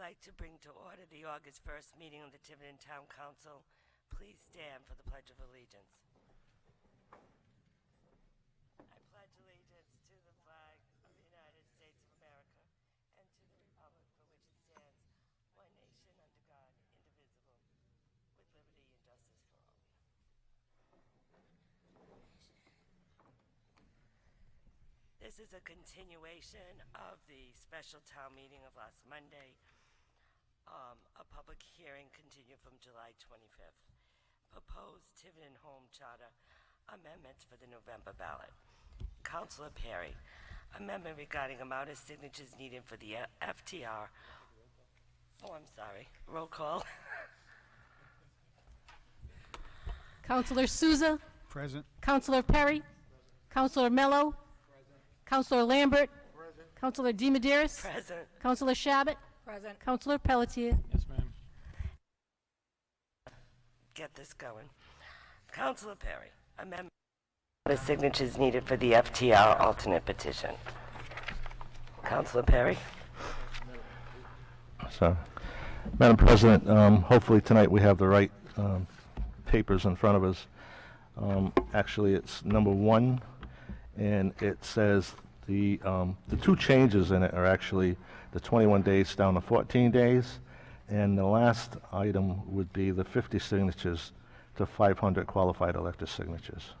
like to bring to order the August 1st meeting of the Tiverton Town Council. Please stand for the Pledge of Allegiance. I pledge allegiance to the flag of the United States of America and to the republic for which it stands, one nation under God, indivisible, with liberty and justice for all. This is a continuation of the special town meeting of last Monday. A public hearing continued from July 25th. Proposed Tiverton Home Charter amendments for the November ballot. Councilor Perry, amendment regarding amount of signatures needed for the FTR. Oh, I'm sorry. Roll call. Councilor Souza. Present. Councilor Perry. Councilor Mello. Councilor Lambert. Present. Councilor DeMedeiros. Present. Councilor Shabbat. Present. Councilor Pelletier. Yes, ma'am. Get this going. Councilor Perry, amendment the signatures needed for the FTR alternate petition. Councilor Perry. So, Madam President, hopefully tonight we have the right papers in front of us. Actually, it's number 1, and it says the two changes in it are actually the 21 days down to 14 days, and the last item would be the 50 signatures to 500 qualified elector signatures.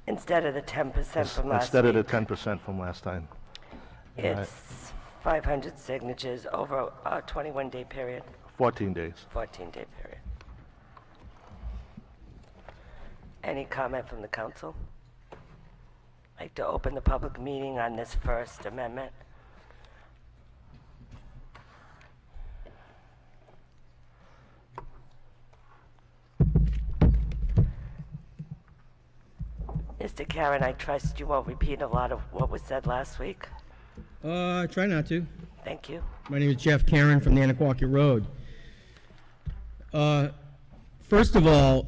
Instead of the 10% from last Instead week. of the 10% from last time. And It's 500 signatures over a 21-day period, 14 days. 14-day period. Any comment from the council? I'd like to open the public meeting on this first amendment. Mr. Karen, I trust you won't repeat a lot of what was said last week. I try not to. Thank you. My name is Jeff Karen from Nanaquacket Road. First of all,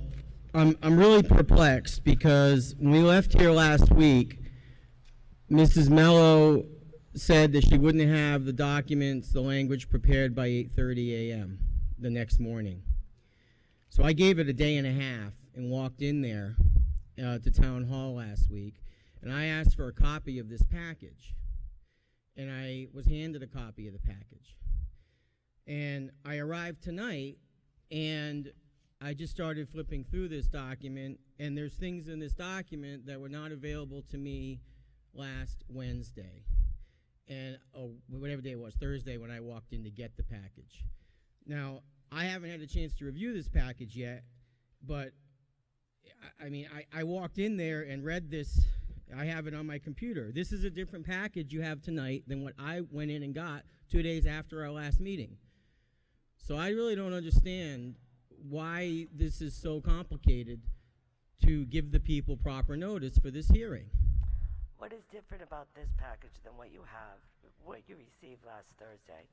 I'm really perplexed because when we left here last week, Mrs. Mello said that she wouldn't have the documents, the language prepared by 8:30 a.m. the next morning. So I gave it a day and a half and walked in there to Town Hall last week, and I asked for a copy of this package. And I was handed a copy of the package. And I arrived tonight, and I just started flipping through this document, and there's things in this document that were not available to me last Wednesday, and whatever day it was, Thursday, when I walked in to get the package. Now, I haven't had a chance to review this package yet, but I mean, I walked in there and read this. I have it on my computer. This is a different package you have tonight than what I went in and got 2 days after our last meeting. So I really don't understand why this is so complicated to give the people proper notice for this hearing. What is different about this package than what you received last Thursday?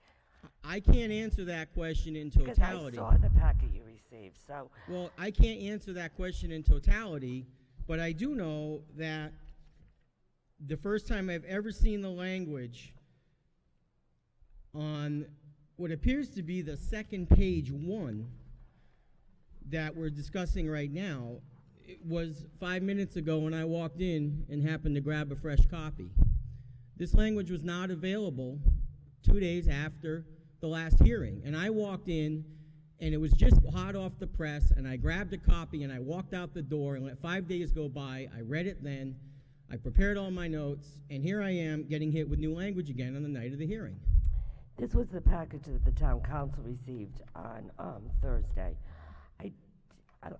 I can't answer that question in totality. Because I saw the packet you received, so. Well, I can't answer that question in totality, but I do know that the first time I've ever seen the language on what appears to be the second page 1 that we're discussing right now, it was 5 minutes ago when I walked in and happened to grab a fresh copy. This language was not available 2 days after the last hearing, and I walked in and it was just hot off the press, and I grabbed a copy and I walked out the door and let 5 days go by. I read it then, I prepared all my notes, and here I am getting hit with new language again on the night of the hearing. This was the package that the town council received on Thursday.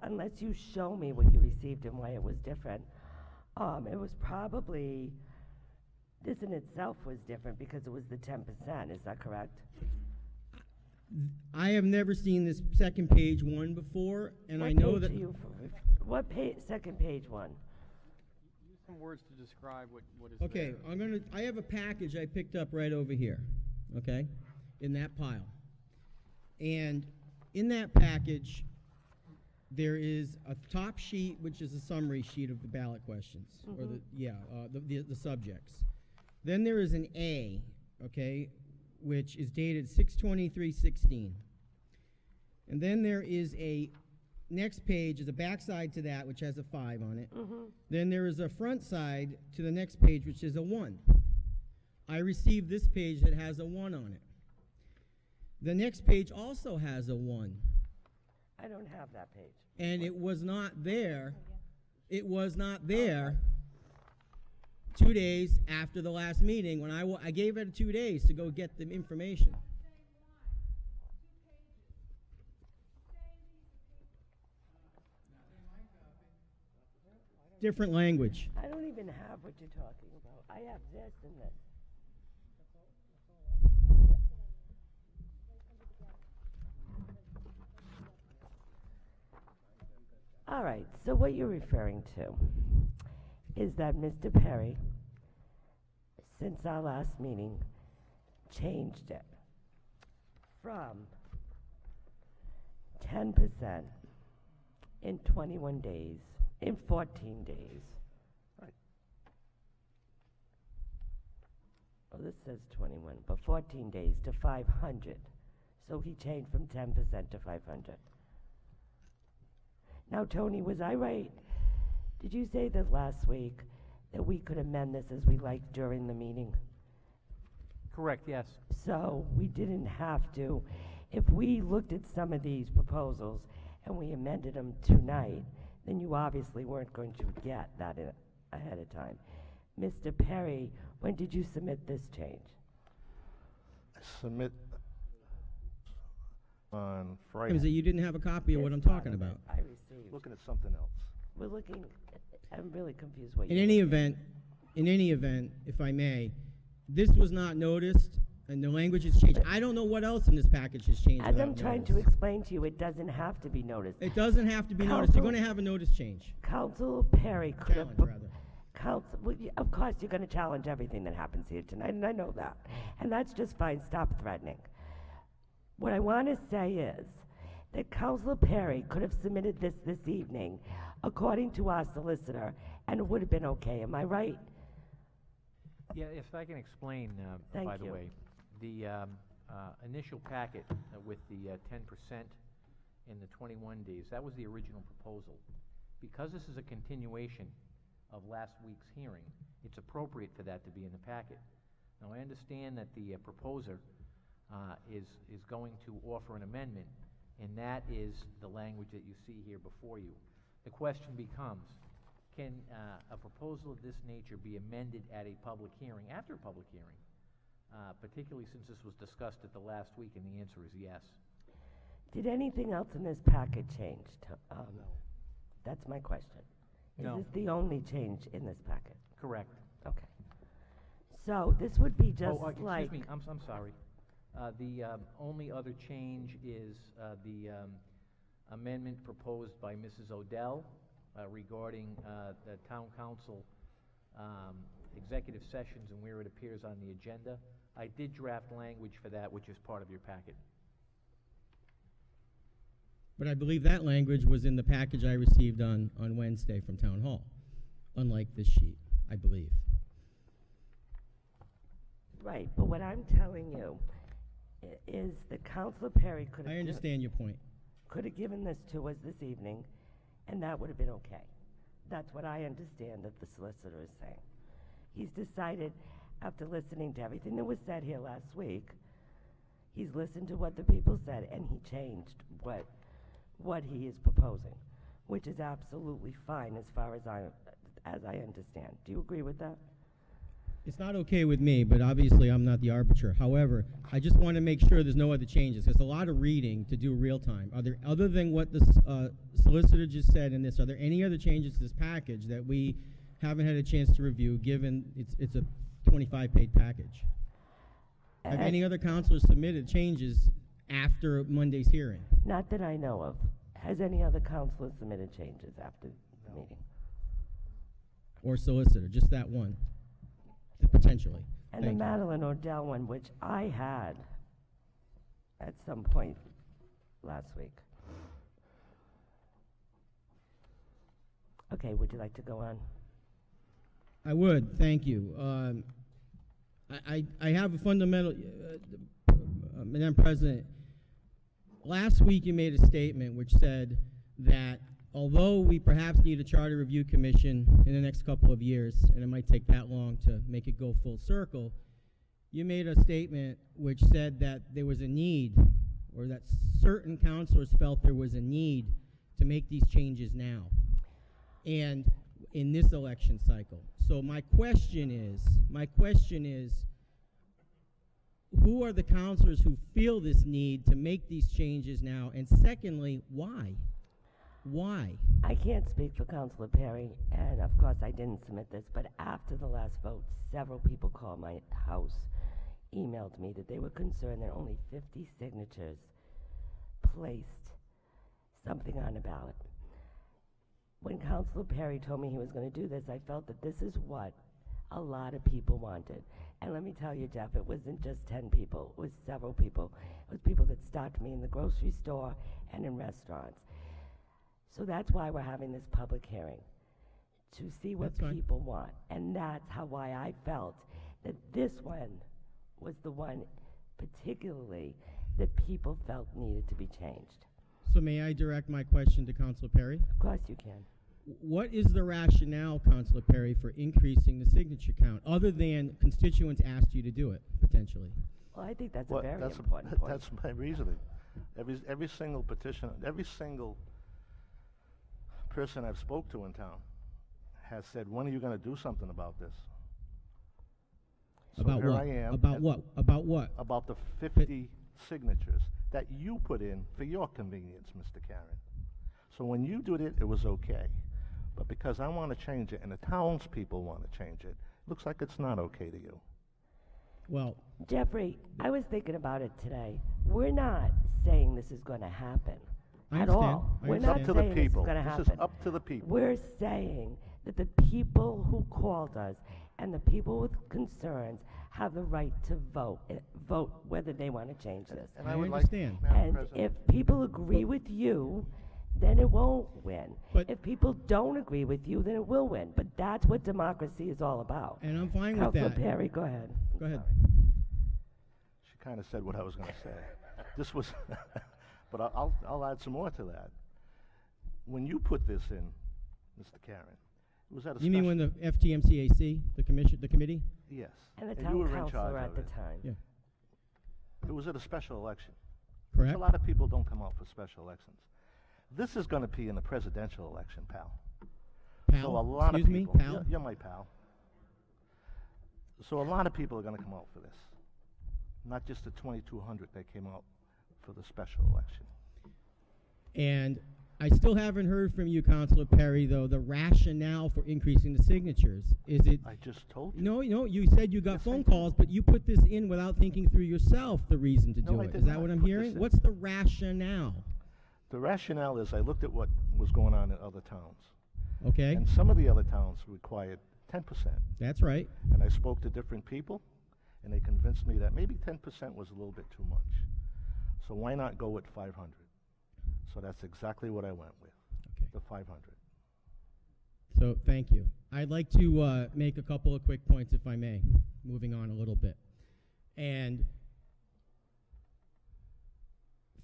Unless you show me what you received and why it was different, it was probably, this in itself was different because it was the 10%, is that correct? I have never seen this second page 1 before, and I know that... What second page 1? Use some words to describe what is Okay, there. I have a package I picked up right over here, okay, in that pile. And in that package, there is a top sheet, which is a summary sheet of the ballot questions, or the subjects. Then there is an A, okay, which is dated 6/23/16. And then there is a next page, is a backside to that, which has a 5 on it. Then there is a front side to the next page, which is a 1. I received this page that has a 1 on it. The next page also has a 1. I don't have that page. And it was not there. It was not there 2 days after the last meeting when I gave it 2 days to go get the information. Different language. I don't even have what you're talking about. I have this and this. All right, so what you're referring to is that Mr. Perry, since our last meeting, changed it from 10% in 21 days, in 14 days. Oh, this says 21, but 14 days to 500. So he changed from 10% to 500. Now, Tony, was I right? Did you say that last week that we could amend this as we liked during the meeting? Correct, yes. So we didn't have to. If we looked at some of these proposals and we amended them tonight, then you obviously weren't going to get that ahead of time. Mr. Perry, when did you submit this change? Submit on Is Friday. that you didn't have a copy of what This I'm part talking of it about. I received. Looking at something else. We're looking, I'm really confused what In you're any looking event, if I may, this was not noticed, and the language has changed. I don't know what else in this package has changed. As without I'm trying to notice. explain to you, it doesn't have to be noticed. It doesn't have to be noticed. You're Counsel- going to have a notice change. Council Perry could have... Challenge, rather. Council, well, of course, you're going to challenge everything that happens here tonight, and I know that. And that's just fine. Stop threatening. What I want to say is that Councilor Perry could have submitted this evening according to our solicitor, and it would have been okay. Am I right? Yeah, if I can explain, Thank by the you. way, the initial packet with the 10% in the 21 days, that was the original proposal. Because this is a continuation of last week's hearing, it's appropriate for that to be in the packet. Now, I understand that the proposer is going to offer an amendment, and that is the language that you see here before you. The question becomes, can a proposal of this nature be amended at a public hearing, after a public hearing, particularly since this was discussed at the last week, and the answer is yes. Did anything else in this packet change? No. That's my question. No. Is this the only change in this packet? Correct. Okay. So this would be just like... Excuse me, I'm sorry. The only other change is the amendment proposed by Mrs. Odell regarding the town council executive sessions and where it appears on the agenda. I did draft language for that, which is part of your packet. But I believe that language was in the package I received on Wednesday from Town Hall, unlike this sheet, I believe. Right, but what I'm telling you is that Councilor Perry could have... I understand your point. Could have given this to us this evening, and that would have been okay. That's what I understand that the solicitor is saying. He's decided, after listening to everything that was said here last week, he's listened to what the people said, and he changed what he is proposing, which is absolutely fine as far as I understand. Do you agree with that? It's not okay with me, but obviously I'm not the arbiter. However, I just want to make sure there's no other changes. There's a lot of reading to do real time. Are there, other than what the solicitor just said in this, are there any other changes to this package that we haven't had a chance to review, given it's a 25-page package? Have any other counselors submitted changes after Monday's hearing? Not that I know of. Has any other counselor submitted changes after the meeting? Or solicitor, just that one, potentially? And Thank the you. Madeline Odell one, which I had at some point last week. Okay, would you like to go on? I would, thank you. I have a fundamental, Madam President, last week you made a statement which said that although we perhaps need a charter review commission in the next couple of years, and it might take that long to make it go full circle, you made a statement which said that there was a need, or that certain councilors felt there was a need to make these changes now, and in this election cycle. So my question is, who are the councilors who feel this need to make these changes now? And secondly, why? Why? I can't speak for Councilor Perry, and of course I didn't submit this, but after the last vote, several people called my house, emailed me that they were concerned that only 50 signatures placed something on a ballot. When Councilor Perry told me he was going to do this, I felt that this is what a lot of people wanted. And let me tell you, Jeff, it wasn't just 10 people. It was several people. It was people that stopped me in the grocery store and in restaurants. So that's why we're having this public hearing, to see what people want. And that's why I felt that this one was the one particularly that people felt needed to be changed. So may I direct my question to Councilor Perry? Of course you can. What is the rationale, Councilor Perry, for increasing the signature count, other than constituents asked you to do it, potentially? Well, I think that's Well, a very that's important point. That's my reasoning. Every single petition, every single person I've spoke to in town has said, when are you going to do something about this? So About here what? I am. About and what? About what? About the 50 signatures that you put in for your convenience, Mr. Karen. So when you did it, it was okay. But because I want to change it and the townspeople want to change it, looks like it's not okay to you. Well, Jeffrey, I was thinking about it today. We're not saying this is going to happen I at understand. all. I We're understand. not Up to the saying this is people. going to This happen. is up to the people. We're saying that the people who called us and the people with concerns have the right to vote whether they want to change this. And I would understand. Like, Madam And President, if people agree with you, then it won't win. But- if people don't agree with you, then it will win. But that's what democracy is all about. and I'm fine with Councilor that. Perry, go ahead. Go ahead. she kind of said what I was going to say. This was, but I'll add some more to that. When you put this in, Mr. Karen, it was at a You mean special- when the FTMCAC, the committee? Yes. And the you town were in councilor charge at of the it. time. Yeah. It was at a special election. Correct? A lot of people don't come out for special elections. This is going to be in a presidential election, pal. So a Pal? lot Excuse of me, people. pal? You're my pal. So a lot of people are going to come out for this. Not just the 2,200 that came out for the special election. And I still haven't heard from you, Councilor Perry, though, the rationale for increasing the signatures. Is it... I just told you. No, you said you got Yes, I phone did. calls, but you put this in without thinking through yourself the reason to No, do I it. did Is that not what I'm put this hearing? in. What's the rationale? The rationale is I looked at what was going on in other towns. Okay? And some of the other towns required 10%. That's right. And I spoke to different people, and they convinced me that maybe 10% was a little bit too much. So why not go with 500? So that's exactly what I went with, Okay. the 500. So, thank you. I'd like to make a couple of quick points, if I may, moving on a little bit. And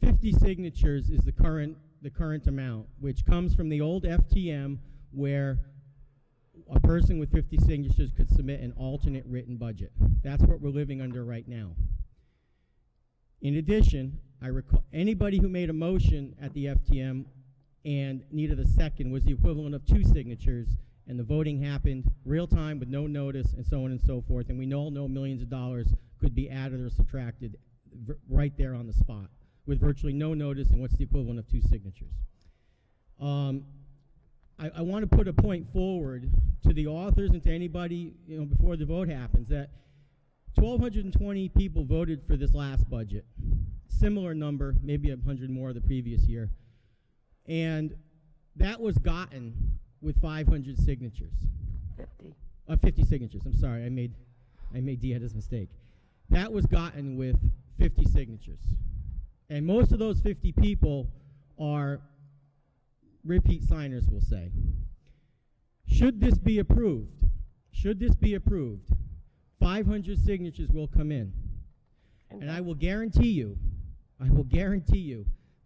50 signatures is the current amount, which comes from the old FTM, where a person with 50 signatures could submit an alternate written budget. That's what we're living under right now. In addition, I recall anybody who made a motion at the FTM and needed a second was the equivalent of 2 signatures, and the voting happened real time with no notice and so on and so forth, and we all know millions of dollars could be added or subtracted right there on the spot with virtually no notice and what's the equivalent of 2 signatures. I want to put a point forward to the authors and to anybody, before the vote happens, that 1,220 people voted for this last budget. Similar number, maybe 100 more the previous year. And that was gotten with 500 signatures. 50. 50 signatures, I'm sorry, I made Dieta's mistake. That was gotten with 50 signatures. And most of those 50 people are repeat signers, we'll say. Should this be approved, 500 signatures will come in. And I will guarantee you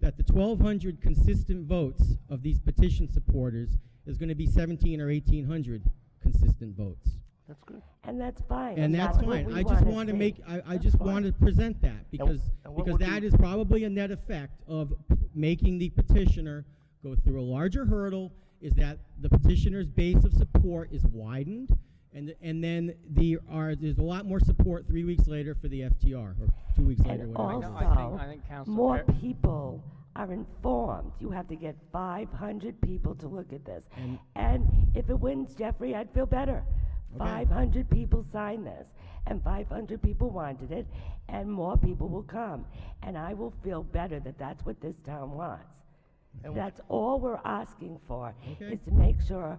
that the 1,200 consistent votes of these petition supporters is going to be 1,700 or 1,800 consistent votes. That's good. And that's fine. And that's what fine. we I just wanna want to see. make, I That's just fine. want to present that because, and what because would that be- is probably a net effect of making the petitioner go through a larger hurdle, is that the petitioner's base of support is widened, and then there's a lot more support 3 weeks later for the FTR, or 2 weeks later, And whatever. No, also, I think Council more Per- people are informed. You have to get 500 people to look at this. And- And if it wins, Jeffrey, I'd feel better. Okay. 500 people signed this, and 500 people wanted it, and more people will come. And I will feel better that that's what this town wants. And That's all we're asking for, Okay. is to make sure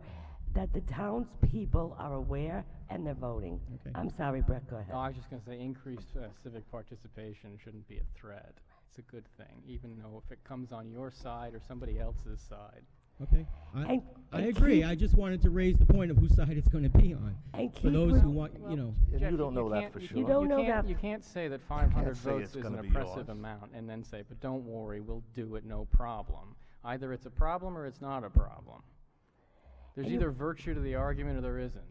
that the townspeople are aware and they're voting. Okay. I'm sorry, Brett, go ahead. No, I was just going to say increased civic participation shouldn't be a threat. It's a good thing, even though if it comes on your side or somebody else's side. Okay, And- I and agree. keep- I just wanted to raise the point of whose side it's going to be on. And For keep those re- who want, you know, And Jeff, you don't know that can't- for you sure. You don't know can't- that. You can't say that 500 say votes it's is an gonna be oppressive yours. amount and then say, but don't worry, we'll do it, no problem. Either it's a problem or it's not a problem. There's And you- either virtue to the argument or there isn't.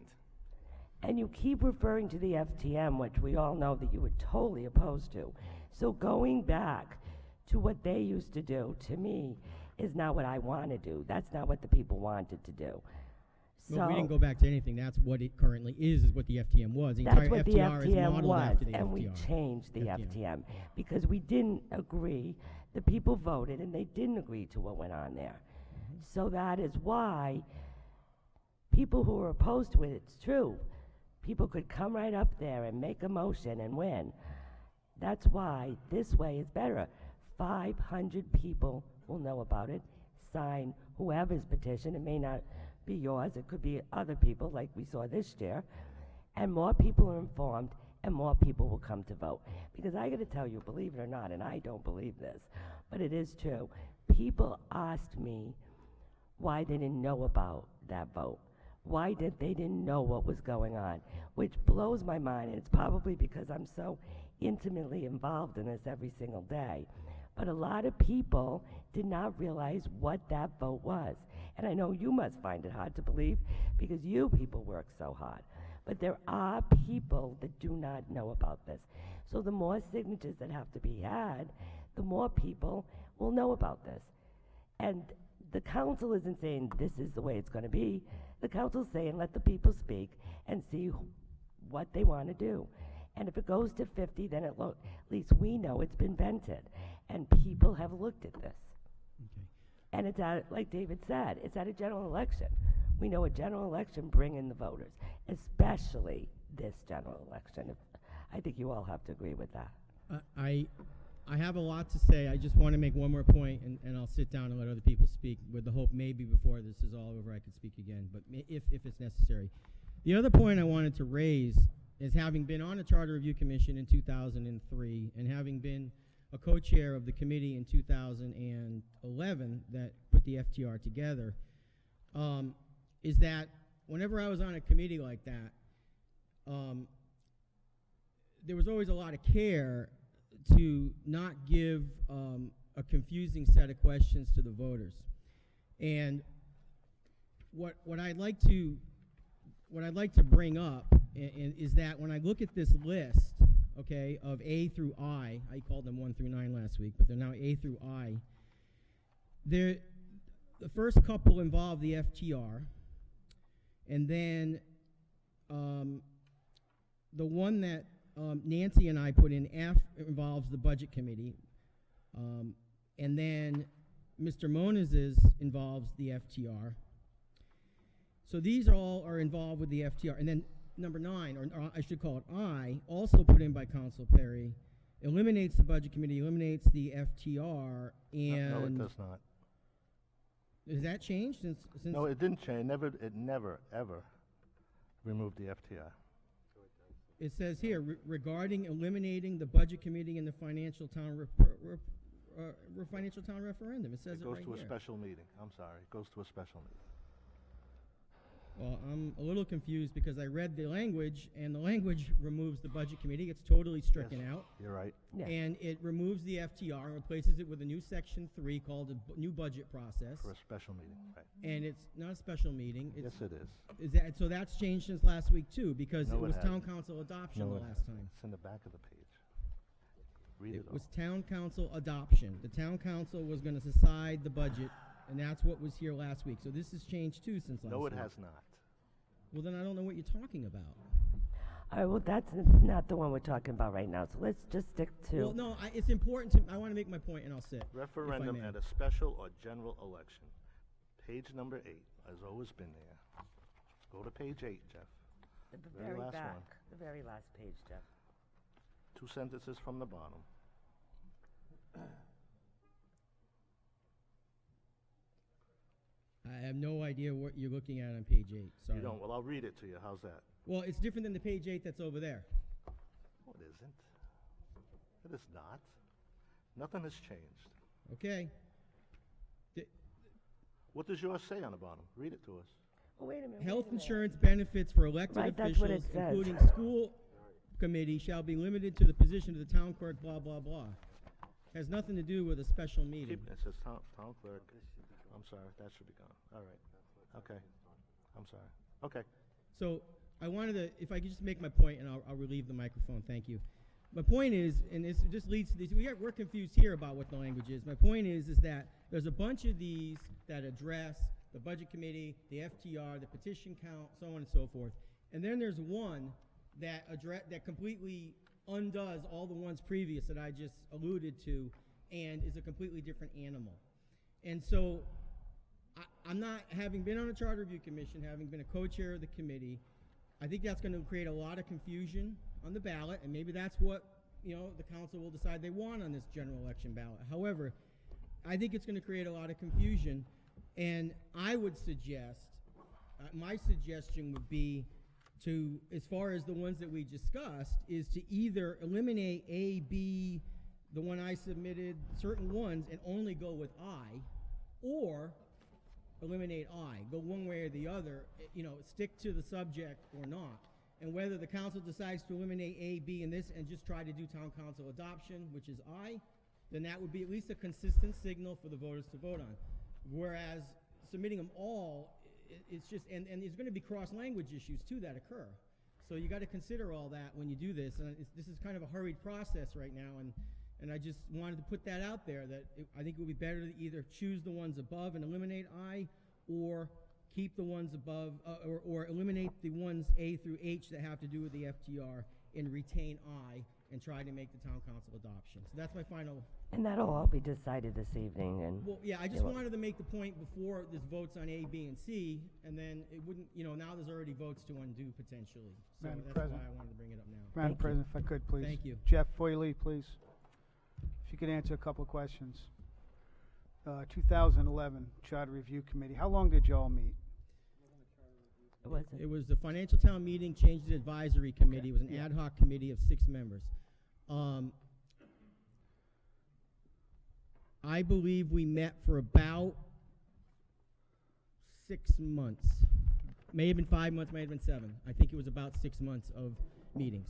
And you keep referring to the FTM, which we all know that you were totally opposed to. So going back to what they used to do, to me, is not what I want to do. That's not what the people wanted to do. well, we didn't So go back to anything. That's what it currently is what the FTM was. The that's entire what the FTR is FTM modeled was, after the and we FTR. changed the FTM. FTM because we didn't agree. The people voted, and they didn't agree to what went on there. So that is why people who are opposed to it, it's true, people could come right up there and make a motion and win. That's why this way is better. 500 people will know about it, sign whoever's petition. It may not be yours, it could be other people like we saw this year. And more people are informed and more people will come to vote. Because I gotta tell you, believe it or not, and I don't believe this, but it is true, people asked me why they didn't know about that vote. Why they didn't know what was going on, which blows my mind, and it's probably because I'm so intimately involved in this every single day. But a lot of people did not realize what that vote was. And I know you must find it hard to believe because you people work so hard. But there are people that do not know about this. So the more signatures that have to be had, the more people will know about this. And the council isn't saying this is the way it's going to be. The council's saying let the people speak and see what they want to do. And if it goes to 50, then at least we know it's been vented. And people have looked at this. Okay. And it's at, like David said, it's at a general election. We know a general election bring in the voters, especially this general election. I think you all have to agree with that. I have a lot to say. I just want to make one more point, and I'll sit down and let other people speak with the hope maybe before this is all over I could speak again, but if it's necessary. The other point I wanted to raise is having been on the Charter Review Commission in 2003 and having been a co-chair of the committee in 2011 that put the FTR together, is that whenever I was on a committee like that, there was always a lot of care to not give a confusing set of questions to the voters. And what I'd like to bring up is that when I look at this list, okay, of A through I called them 1 through 9 last week, but they're now A through I. The first couple involve the FTR, and then the one that Nancy and I put in F involves the Budget Committee, and then Mr. Moniz's involves the FTR. So these all are involved with the FTR. And then number 9, or I should call it I, also put in by Council Perry, eliminates the Budget Committee, eliminates the FTR, and... No, it does not. Has that changed since... No, it didn't change. It never, ever removed the FTR. It says here, regarding eliminating the Budget Committee and the Financial Town referendum. It says it It goes right to a here. special meeting. I'm sorry. It goes to a special meeting. Well, I'm a little confused because I read the language, and the language removes the budget committee. It's totally stricken Yes, out. You're right. Yeah. And it removes the FTR and replaces it with a new section 3 called a new budget process. For a special meeting, right. And it's not a special meeting. Yes, It's, it is. is that, so that's changed since last week too, because No, it it was town hasn't. council adoption No, the it last hasn't. time. It's in the back of the page. Read it It all. was town council adoption. The town council was gonna decide the budget, and that's what was here last week. So this has changed too since last No, week. it has not. Well, then I don't know what you're talking about. All right, well, that's not the one we're talking about right now, so let's just stick to. Well, no, it's important to, I want to make my point and I'll sit. Referendum may. at a special or general election. Page number 8 has always been there. Go to page 8, Jeff. The very very last back, one. the very last page, Jeff. 2 sentences from the bottom. I have no idea what you're looking at on page 8, sorry. You don't? Well, I'll read it to you. How's that? Well, it's different than the page 8 that's over there. No, it isn't. It is not. Nothing has changed. Okay? What does yours say on the bottom? Read it to us. Oh, wait a minute. Health wait a minute. insurance benefits for elected Right, that's what it officials, says. including school committee, shall be limited to the position of the town clerk, blah, blah, blah. Has nothing to do with a special meeting. Keep, it says town clerk. I'm sorry, that should be gone. All right. Okay. I'm sorry. Okay. So I wanted to, if I could just make my point, and I'll relieve the microphone, thank you. My point is, and this just leads to these, we're confused here about what the language is. My point is that there's a bunch of these that address the budget committee, the FTR, the petition count, so on and so forth. And then there's one that that completely undoes all the ones previous that I just alluded to and is a completely different animal. And so I'm not, having been on a charter review commission, having been a co-chair of the committee, I think that's going to create a lot of confusion on the ballot, and maybe that's what, you know, the council will decide they want on this general election ballot. However, I think it's going to create a lot of confusion, and I would suggest, my suggestion would be to, as far as the ones that we discussed, is to either eliminate A, B, the one I submitted, certain ones, and only go with I, or eliminate I, go one way or the other, you know, stick to the subject or not. And whether the council decides to eliminate A, B, and this, and just try to do town council adoption, which is I, then that would be at least a consistent signal for the voters to vote on. Whereas submitting them all, it's just, and there's going to be cross-language issues too that occur. So you got to consider all that when you do this. And this is kind of a hurried process right now, and I just wanted to put that out there, that I think it would be better to either choose the ones above and eliminate I, or keep the ones above, or eliminate the ones A through H that have to do with the FTR and retain I and try to make the town council adoption. So that's my final. And that'll all be decided this evening, and. Well, yeah, I just wanted to make the point before there's votes on A, B, and C, and then it wouldn't, you know, now there's already votes to undo potentially. So Madam that's President. why I wanted to bring it up now. Madam Thank you. President, if I could, please. Thank you. Jeff, before you leave, please. If you could answer a couple of questions. 2011 Charter Review Committee, how long did y'all meet? It wasn't. It was the financial town meeting changed to advisory committee. It was an ad hoc committee of 6 members. I believe we met for about 6 months. May have been 5 months, may have been 7. I think it was about 6 months of meetings.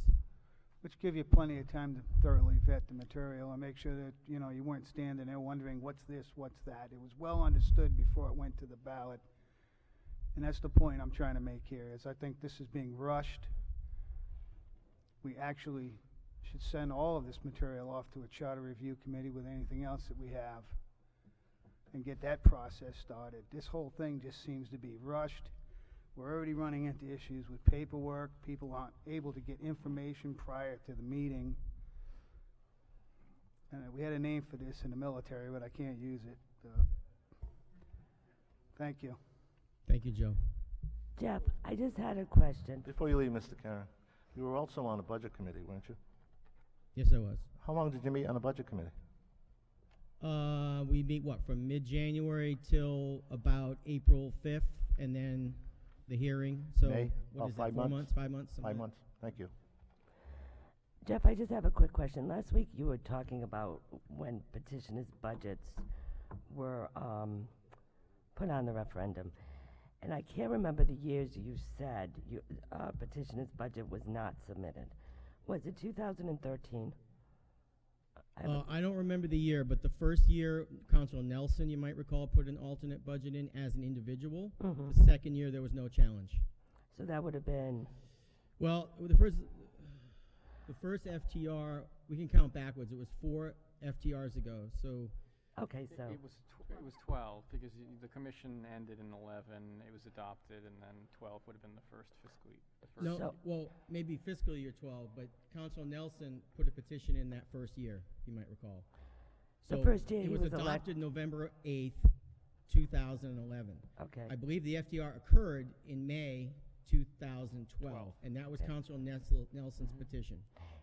Which give you plenty of time to thoroughly vet the material and make sure that, you know, you weren't standing there wondering what's this, what's that. It was well understood before it went to the ballot. And that's the point I'm trying to make here, is I think this is being rushed. We actually should send all of this material off to a charter review committee with anything else that we have and get that process started. This whole thing just seems to be rushed. We're already running into issues with paperwork. People aren't able to get information prior to the meeting. And we had a name for this in the military, but I can't use it. Thank you. Thank you, Joe. Jeff, I just had a question. Before you leave, Mr. Karen, you were also on the budget committee, weren't you? Yes, I was. How long did you meet on the budget committee? We meet, what, from mid-January till about April 5th, and then the hearing. So May? what About is 5 that, 4 months? months, 5 months? something 5 like months. Thank you. Jeff, I just have a quick question. Last week you were talking about when petitioners' budgets were put on the referendum. and I can't remember the years you said petitioner's budget was not submitted. Was it 2013? I don't remember the year, but the first year, Councilor Nelson, you might recall, put an alternate budget in as an individual. The second year, there was no challenge. So that would have been, Well, the first FTR, we can count backwards. It was 4 FTRs ago. So okay, so. It was 12, because the commission ended in 11, it was adopted, and then 12 would have been the first fiscal year. no, well, maybe fiscal year 12, but Councilor Nelson put a petition in that first year, you might recall. The So first year it he was was elect- adopted November 8th, 2011. Okay. I believe the FDR occurred in May 2012, and that was Okay. Councilor Nelson's petition.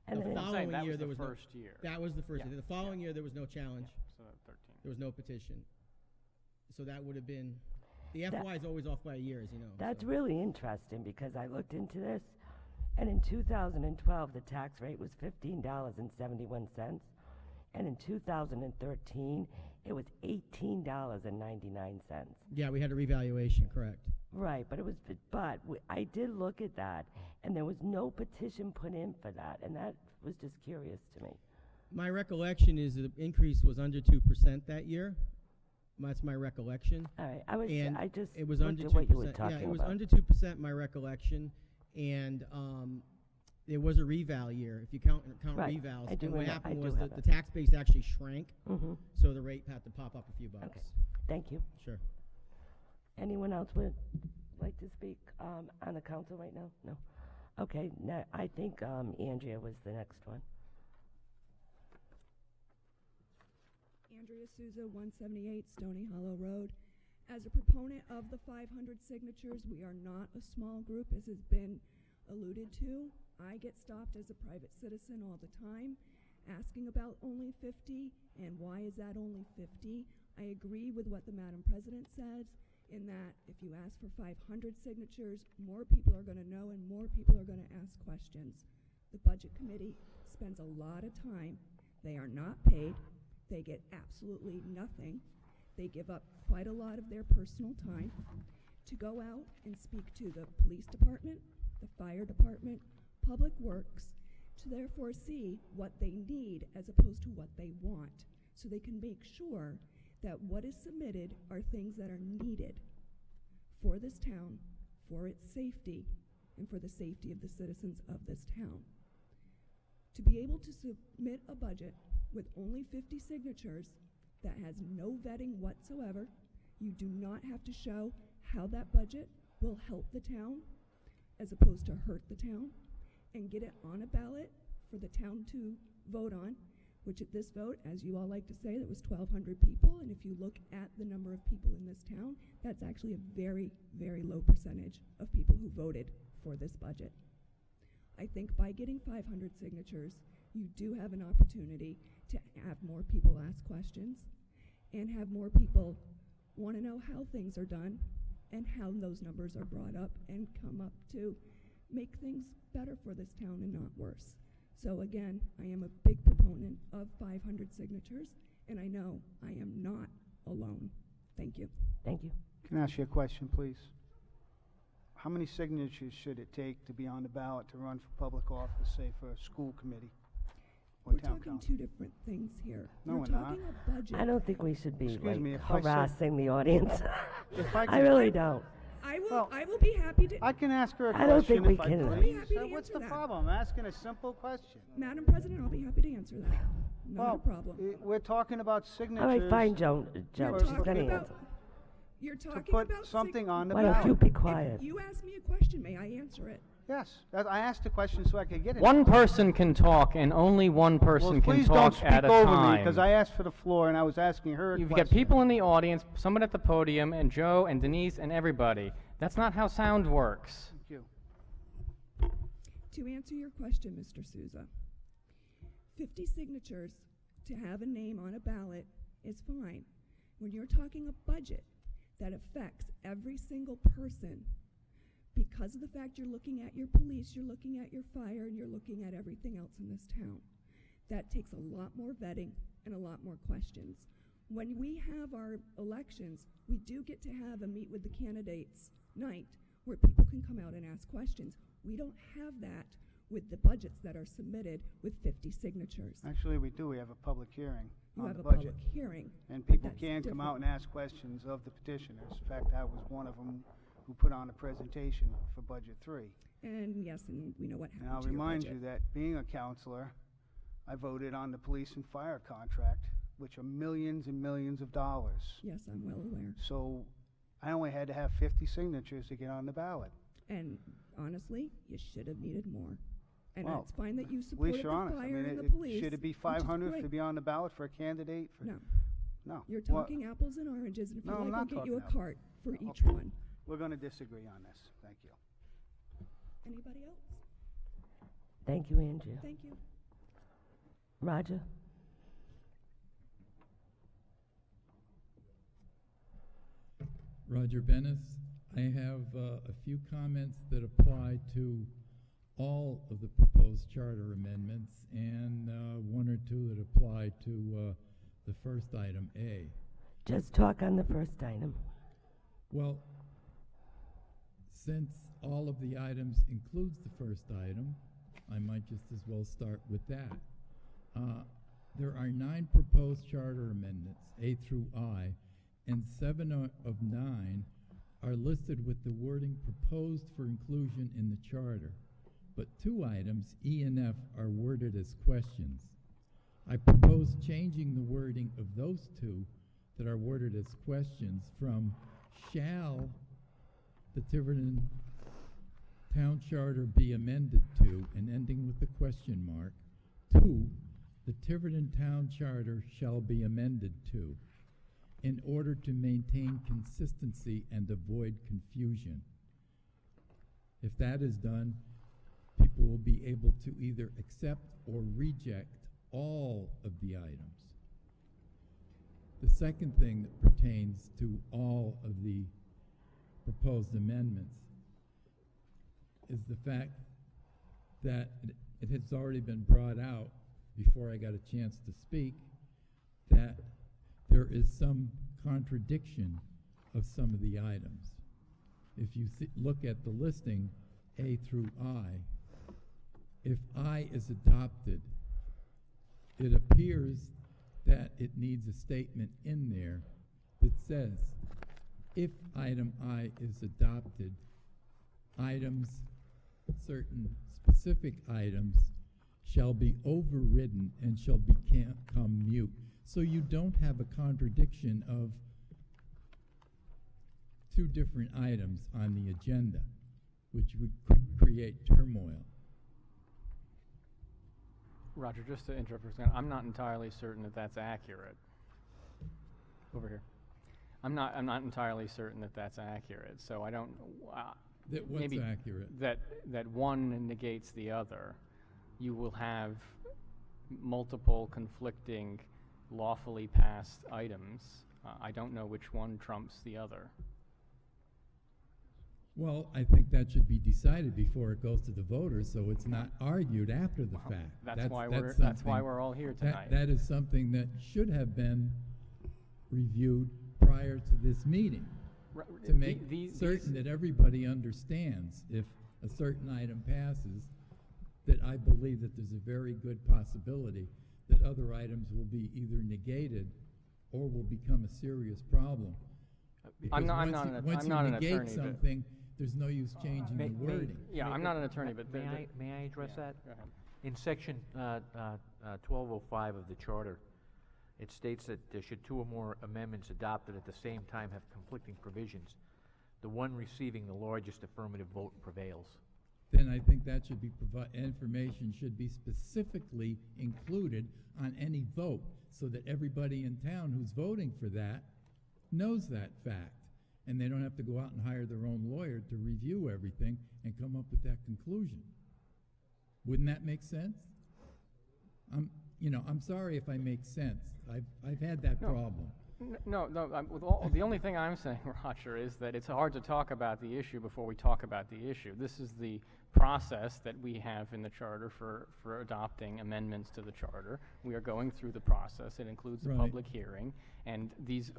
And The then- I'm saying following that year, was there the was first year. That was the first Yeah. year. The following year, there was no challenge. So 13. There was no petition. So that would have been, the That- FY is always off by a year, as you know. That's so. really interesting because I looked into this, and in 2012, the tax rate was $15.71, and in 2013, it was $18.99. Yeah, we had a revaluation, correct. Right, but I did look at that, and there was no petition put in for that, and that was just curious to me. My recollection is the increase was under 2% that year. That's my recollection. All right, And I just it was looked under at 2%. what you were talking Yeah, it was about. under 2%, my recollection. And there was a reval year. If you count Right, revals, I do and what remember- I happened do was have the that. tax base actually shrank, Mm-hmm. so the rate had to pop up a few bucks. Okay, thank you. Sure. Anyone else would like to speak on the council right now? No? Okay, I think Andrea was the next one. Andrea Souza, 178 Stony Hollow Road. As a proponent of the 500 signatures, we are not a small group, as has been alluded to. I get stopped as a private citizen all the time, asking about only 50, and why is that only 50? I agree with what the Madam President says, in that if you ask for 500 signatures, more people are going to know and more people are going to ask questions. The Budget Committee spends a lot of time. They are not paid. They get absolutely nothing. They give up quite a lot of their personal time to go out and speak to the police department, the fire department, public works, to therefore see what they need as opposed to what they want, so they can make sure that what is submitted are things that are needed for this town, for its safety, and for the safety of the citizens of this town. To be able to submit a budget with only 50 signatures that has no vetting whatsoever, you do not have to show how that budget will help the town as opposed to hurt the town, and get it on a ballot for the town to vote on, which at this vote, as you all like to say, that was 1,200 people, and if you look at the number of people in this town, that's actually a very, very low percentage of people who voted for this budget. I think by getting 500 signatures, you do have an opportunity to have more people ask questions and have more people want to know how things are done and how those numbers are brought up and come up to make things better for this town and not worse. So again, I am a big proponent of 500 signatures, and I know I am not alone. Thank you. Thank you. Can I ask you a question, please? How many signatures should it take to be on the ballot to run for public office, say for a school committee or We're town talking council? two different things here. No, We're we're not. talking a budget. I don't think we should be Excuse me, like if I said- harassing the audience. If I I could- really don't. Well, I will be happy to. I can ask her a I don't think question we if I can. I'll be please. happy to What's answer the that. problem? I'm asking a simple question. Madam President, I'll be happy to answer that. Not Well, a problem. We're talking about signatures. All right, fine, Joe. Joe, You're she's talking going to about- answer. You're To talking put about something on the Why ballot. don't you be quiet? If you ask me a question, may I answer it? Yes, I asked the question so I could get it. One person can talk, and only one person can Please don't talk speak at a over time. me, because I asked for the floor and I was asking her a You've question. got people in the audience, someone at the podium, and Joe and Denise and everybody. That's not how sound works. Thank you. To answer your question, Mr. Souza, 50 signatures to have a name on a ballot is fine. When you're talking a budget that affects every single person, because of the fact you're looking at your police, you're looking at your fire, and you're looking at everything else in this town, that takes a lot more vetting and a lot more questions. When we have our elections, we do get to have a meet with the candidates night where people can come out and ask questions. We don't have that with the budgets that are submitted with 50 signatures. Actually, we do. We have a public hearing You on have the a budget. public hearing. And people That's can come out different. and ask questions of the petitioners. In fact, I was one of them who put on a presentation for Budget 3. And yes, and we know what happened And I'll to your remind budget. you that being a counselor, I voted on the police and fire contract, which are millions and millions of dollars. Yes, I'm well aware. So I only had to have 50 signatures to get on the ballot. And honestly, you should have needed more. And Well, it's fine that you At supported least the you're honest. I fire mean, and the it- police. should it be which is 500 great. to be on the ballot for a candidate? No, No. you're Well, talking apples and oranges, and if No, you I'm like, I'll not get you a talking apples. cart for each Okay. one. We're going to disagree on this. Thank you. Anybody else? Thank you, Andrea. Thank you. Roger? Roger Bennis. I have a few comments that apply to all of the proposed charter amendments and one or two that apply to the first item, A. Just talk on the first item. Well, since all of the items includes the first item, I might just as well start with that. There are 9 proposed charter amendments, A through I, and 7 of 9 are listed with the wording proposed for inclusion in the charter, but 2 items, E and F, are worded as questions. I propose changing the wording of those 2 that are worded as questions from shall the Tiverton Town Charter be amended to, and ending with the question mark, to the Tiverton Town Charter shall be amended to, in order to maintain consistency and avoid confusion. If that is done, people will be able to either accept or reject all of the items. The second thing that pertains to all of the proposed amendments is the fact that it has already been brought out before I got a chance to speak that there is some contradiction of some of the items. If you look at the listing, A through I, if I is adopted, it appears that it needs a statement in there that says, if item I is adopted, items, certain specific items, shall be overridden and shall become mute. So you don't have a contradiction of 2 different items on the agenda, which could create turmoil. Roger, just to interrupt for a second, I'm not entirely certain that that's accurate. Over here. I'm not entirely certain that that's accurate, so I don't, That what's maybe accurate? that one negates the other. You will have multiple conflicting lawfully passed items. I don't know which one trumps the other. Well, I think that should be decided before it goes to the voters, so it's not argued after the fact. That's why something- we're all here tonight. That is something that should have been reviewed prior to this meeting, to make certain that everybody understands if a certain item passes, that I believe that there's a very good possibility that other items will be either negated or will become a serious problem. I'm Because not once an once attorney, you negate but- something, there's no use changing the wording. Yeah, I'm not an attorney, but May I address yeah, that? go ahead. In section 1205 of the charter, it states that there should 2 or more amendments adopted at the same time have conflicting provisions. The one receiving the largest affirmative vote prevails. Then I think that should be information should be specifically included on any vote, so that everybody in town who's voting for that knows that fact, and they don't have to go out and hire their own lawyer to review everything and come up with that conclusion. Wouldn't that make sense? I'm sorry if I make sense. I've had that problem. No, the only thing I'm saying, Roger, is that it's hard to talk about the issue before we talk about the issue. This is the process that we have in the charter for adopting amendments to the charter. We are going through the process. It includes a Right. public hearing, and these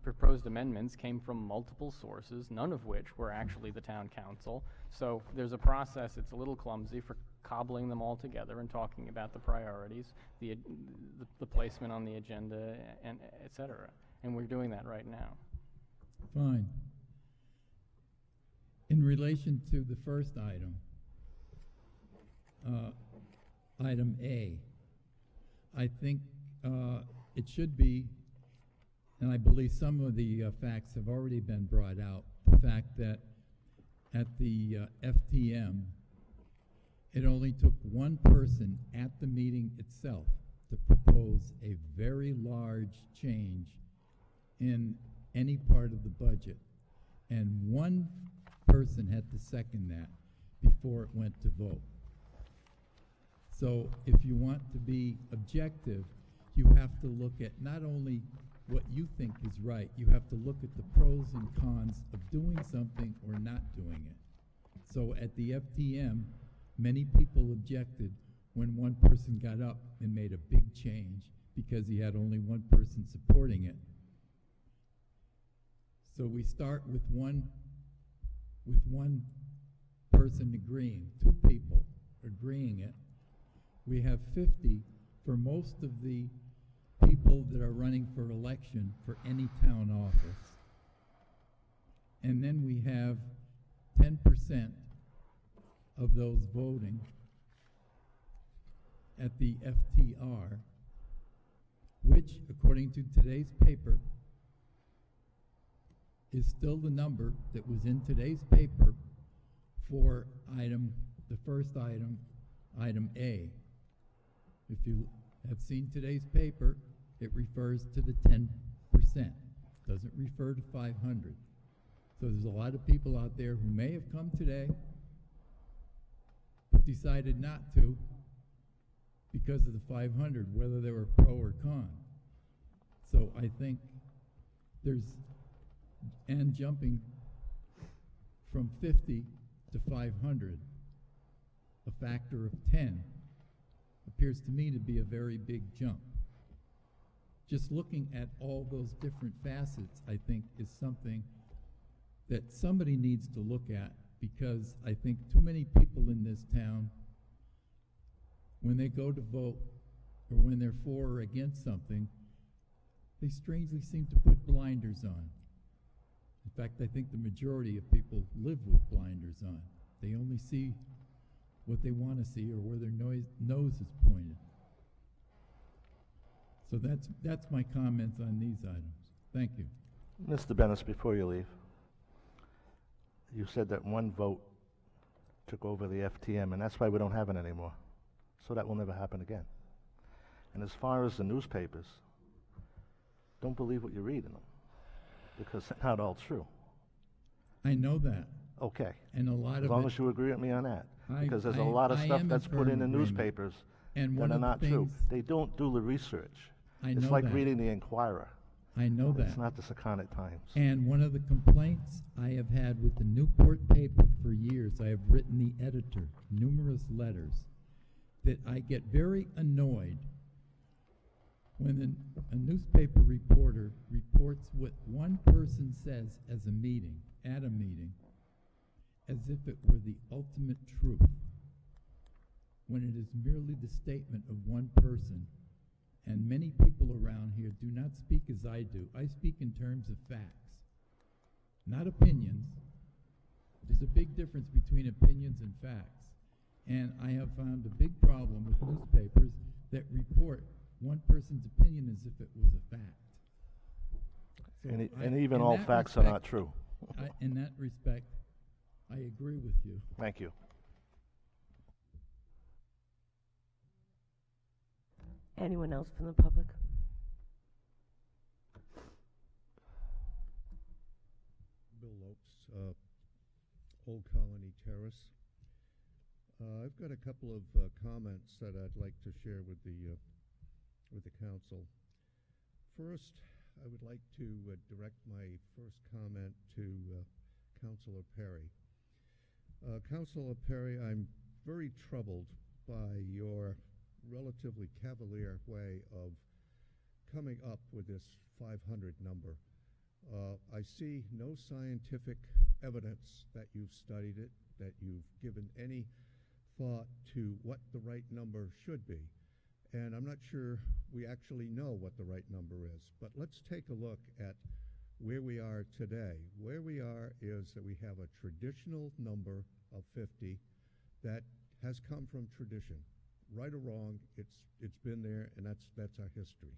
proposed amendments came from multiple sources, none of which were actually the town council. So there's a process. It's a little clumsy for cobbling them all together and talking about the priorities, the placement on the agenda, and et cetera. And we're doing that right now. Fine. In relation to the first item, item A, I think it should be, and I believe some of the facts have already been brought out, the fact that at the FTM, it only took one person at the meeting itself to propose a very large change in any part of the budget. And one person had to second that before it went to vote. So if you want to be objective, you have to look at not only what you think is right, you have to look at the pros and cons of doing something or not doing it. So at the FTM, many people objected when one person got up and made a big change because he had only one person supporting it. So we start with one person agreeing, two people agreeing it. We have 50 for most of the people that are running for election for any town office. And then we have 10% of those voting at the FTR, which, according to today's paper, is still the number that was in today's paper for the first item, item A. If you have seen today's paper, it refers to the 10%. Doesn't refer to 500. So there's a lot of people out there who may have come today but decided not to because of the 500, whether they were pro or con. So I think and jumping from 50 to 500, a factor of 10, appears to me to be a very big jump. Just looking at all those different facets, I think, is something that somebody needs to look at, because I think too many people in this town, when they go to vote or when they're for or against something, they strangely seem to put blinders on. In fact, I think the majority of people live with blinders on. They only see what they want to see or where their nose is pointed. So that's my comments on these items. Thank you. Mr. Bennis, before you leave, you said that one vote took over the FTM, and that's why we don't have it anymore. So that will never happen again. And as far as the newspapers, don't believe what you read in them, because they're not all true. I know that. Okay. And a lot of As long as you agree with me on that. Because there's a I- lot of I stuff am in that's put in the firm agreement. newspapers And that one are of the not true. things- They don't do the research. I It's know like that. reading the Inquirer. I know that. It's not the Secundit Times. And one of the complaints I have had with the Newport paper for years, I have written the editor numerous letters, that I get very annoyed when a newspaper reporter reports what one person says at a meeting, as if it were the ultimate truth, when it is merely the statement of one person. And many people around here do not speak as I do. I speak in terms of facts, not opinions. There's a big difference between opinions and facts. And I have found a big problem with newspapers that report one person's opinion as if it was a fact. So And even in all that facts are not respect, true. in that respect, I agree with you. Thank you. Anyone else from the public? Bill Lopes, Old Colony Terrace. I've got a couple of comments that I'd like to share with the council. First, I would like to direct my first comment to Councilor Perry. Councilor Perry, I'm very troubled by your relatively cavalier way of coming up with this 500 number. I see no scientific evidence that you've studied it, that you've given any thought to what the right number should be. And I'm not sure we actually know what the right number is. But let's take a look at where we are today. Where we are is that we have a traditional number of 50 that has come from tradition. Right or wrong, it's been there, and that's our history.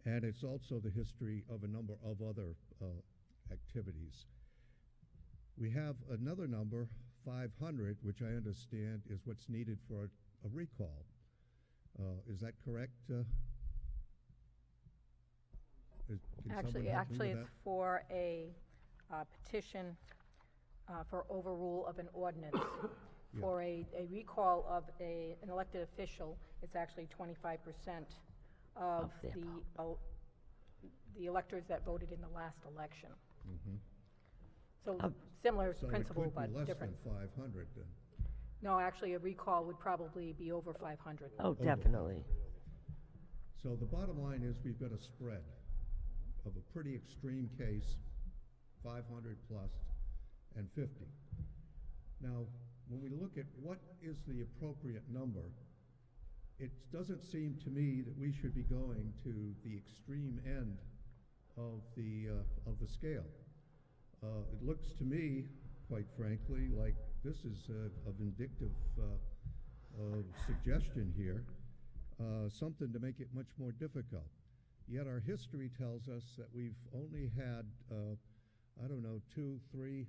And it's also the history of a number of other activities. We have another number, 500, which I understand is what's needed for a recall. Is that correct? Actually, it's for a petition for overrule of an ordinance. Yeah. For a recall of an elected official, it's actually 25% of the electors that voted in the last election. Mm-hmm. So similar So principle, it could be but less different. than 500 then. No, actually, a recall would probably be over 500. Oh, definitely. So the bottom line is we've got a spread of a pretty extreme case, 500 plus and 50. Now, when we look at what is the appropriate number, it doesn't seem to me that we should be going to the extreme end of the scale. It looks to me, quite frankly, like this is a vindictive suggestion here, something to make it much more difficult. Yet our history tells us that we've only had, I don't know, 2, 3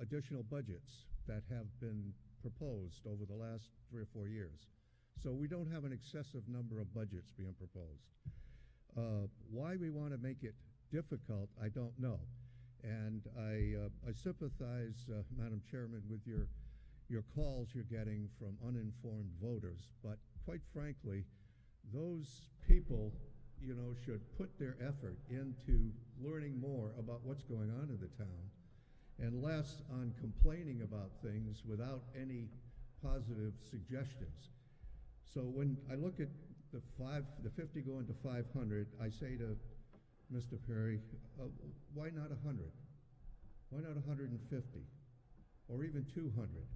additional budgets that have been proposed over the last 3 or 4 years. So we don't have an excessive number of budgets being proposed. Why we want to make it difficult, I don't know. And I sympathize, Madam Chairman, with your calls you're getting from uninformed voters. But quite frankly, those people, you know, should put their effort into learning more about what's going on in the town and less on complaining about things without any positive suggestions. So when I look at the 50 going to 500, I say to Mr. Perry, why not 100? Why not 150? Or even 200?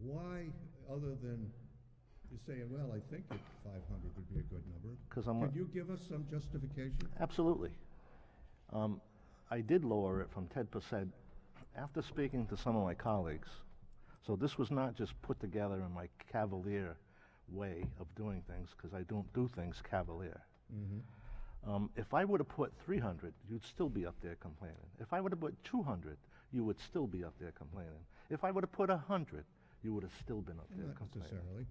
Why, other than just saying, well, I think that 500 would be a good number? Could you give us some justification? Absolutely. I did lower it from 10% after speaking to some of my colleagues. So this was not just put together in my cavalier way of doing things, because I don't do things cavalier. Mm-hmm. If I would have put 300, you'd still be up there complaining. If I would have put 200, you would still be up there complaining. If I would have put 100, you would have still been up there Not complaining. necessarily.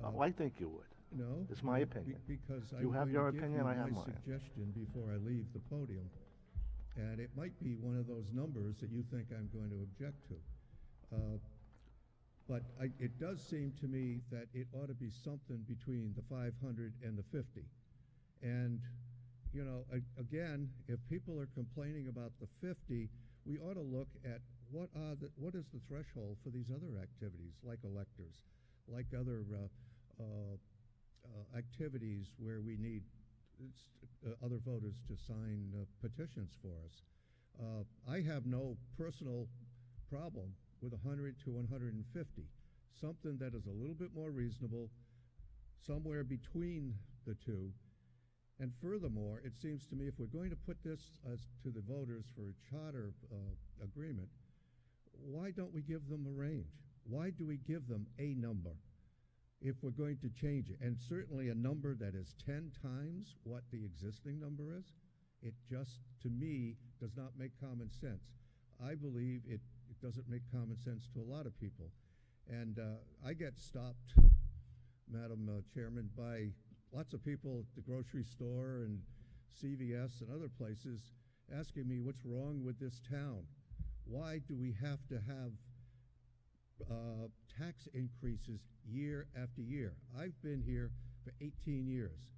Well, I think you would. No. It's my opinion. Because You have your opinion, I have my mine. suggestion before I leave the podium. And it might be one of those numbers that you think I'm going to object to. But it does seem to me that it ought to be something between the 500 and the 50. And, you know, again, if people are complaining about the 50, we ought to look at what is the threshold for these other activities, like electors, like other activities where we need other voters to sign petitions for us. I have no personal problem with 100 to 150, something that is a little bit more reasonable, somewhere between the two. And furthermore, it seems to me if we're going to put this to the voters for a charter agreement, why don't we give them a range? Why do we give them a number if we're going to change it? And certainly a number that is 10 times what the existing number is, it just, to me, does not make common sense. I believe it doesn't make common sense to a lot of people. And I get stopped, Madam Chairman, by lots of people at the grocery store and CVS and other places asking me what's wrong with this town. Why do we have to have tax increases year after year? I've been here for 18 years.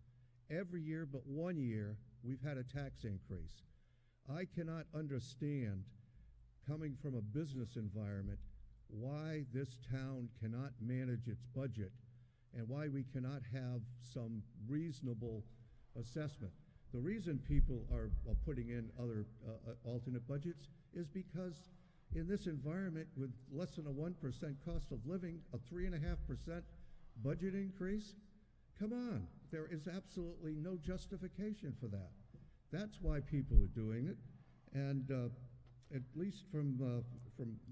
Every year but 1 year, we've had a tax increase. I cannot understand, coming from a business environment, why this town cannot manage its budget and why we cannot have some reasonable assessment. The reason people are putting in other alternate budgets is because in this environment with less than a 1% cost of living, a 3.5% budget increase, come on, there is absolutely no justification for that. That's why people are doing it, and at least from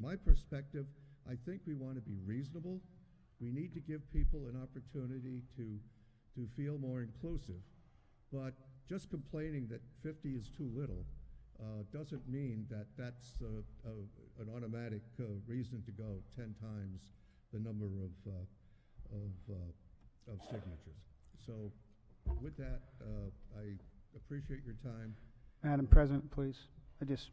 my perspective, I think we want to be reasonable. We need to give people an opportunity to feel more inclusive, but just complaining that 50 is too little doesn't mean that that's an automatic reason to go 10 times the number of signatures. So with that, I appreciate your time. Madam President, please. Just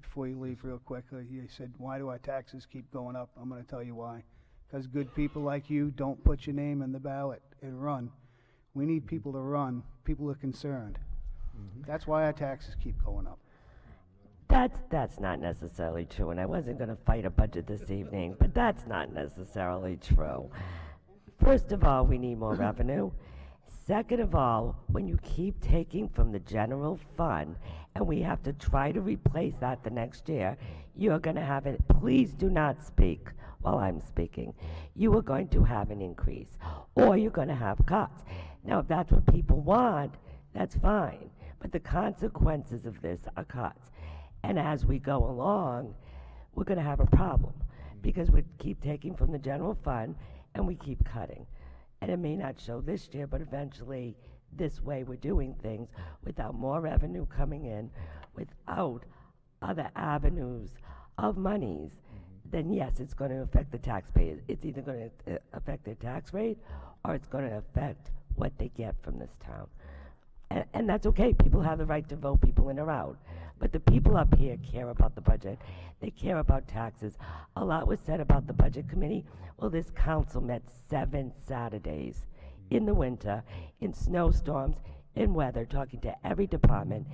before you leave real quickly, you said, why do our taxes keep going up? I'm going to tell you why. Because good people like you don't put your name in the ballot and run. We need people to run. People are concerned. That's why our taxes keep going up. That's not necessarily true, and I wasn't going to fight a budget this evening, but that's not necessarily true. First of all, we need more revenue. Second of all, when you keep taking from the general fund and we have to try to replace that the next year, you're going to have it. Please do not speak while I'm speaking. You are going to have an increase, or you're going to have cuts. Now, if that's what people want, that's fine, but the consequences of this are cuts. And as we go along, we're going to have a problem because we keep taking from the general fund and we keep cutting. And it may not show this year, but eventually this way we're doing things without more revenue coming in, without other avenues of monies, then yes, it's going to affect the taxpayers. It's either going to affect their tax rate or it's going to affect what they get from this town. And that's okay. People have the right to vote people in or out. But the people up here care about the budget. They care about taxes. A lot was said about the budget committee. Well, this council met 7 Saturdays in the winter, in snowstorms, in weather, talking to every department.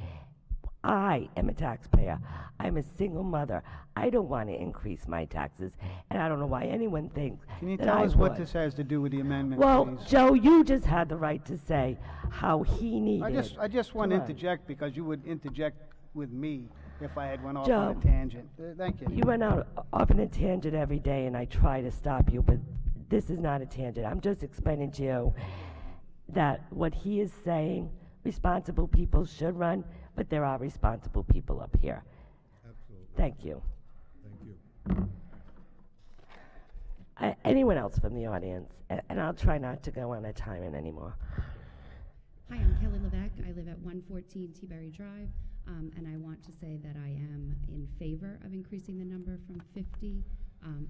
I am a taxpayer. I'm a single mother. I don't want to increase my taxes, and I don't know why anyone thinks Can you that tell I us what would. this has to do with the amendment, Well, please? Joe, you just had the right to say how he needed. I just want to run. interject because you would interject with me if I had went off Joe, on a tangent. Thank you. You went out off on a tangent every day, and I try to stop you, but this is not a tangent. I'm just explaining to you that what he is saying, responsible people should run, but there are responsible people up here. Absolutely. Thank you. Thank you. Anyone else from the audience? And I'll try not to go on a timer anymore. Hi, I'm Kelly Levesque. I live at 114 T-Berry Drive, and I want to say that I am in favor of increasing the number from 50.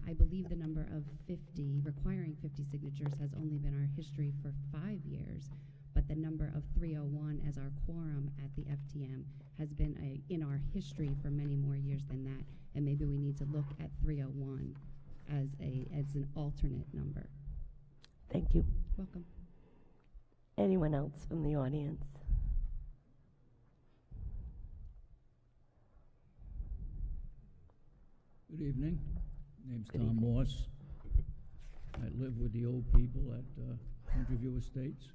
I believe the number of 50, requiring 50 signatures, has only been our history for 5 years, but the number of 301 as our quorum at the FTM has been in our history for many more years than that, and maybe we need to look at 301 as an alternate number. Thank you. Welcome. Anyone else from the audience? Good evening. Name's Good Tom evening. Morse. I live with the old people at Countryview Estates.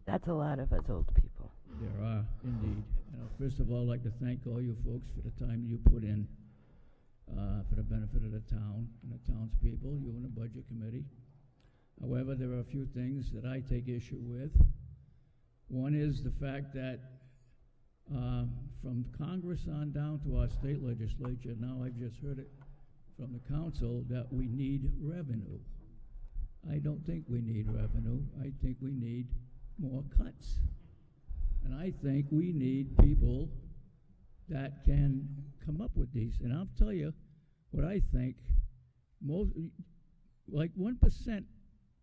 That's a lot of us old people. There are, indeed. First of all, I'd like to thank all you folks for the time you put in for the benefit of the town and the townspeople, you and the Budget Committee. However, there are a few things that I take issue with. One is the fact that from Congress on down to our state legislature, now I've just heard it from the council, that we need revenue. I don't think we need revenue. I think we need more cuts. And I think we need people that can come up with these. And I'll tell you what I think. Like 1%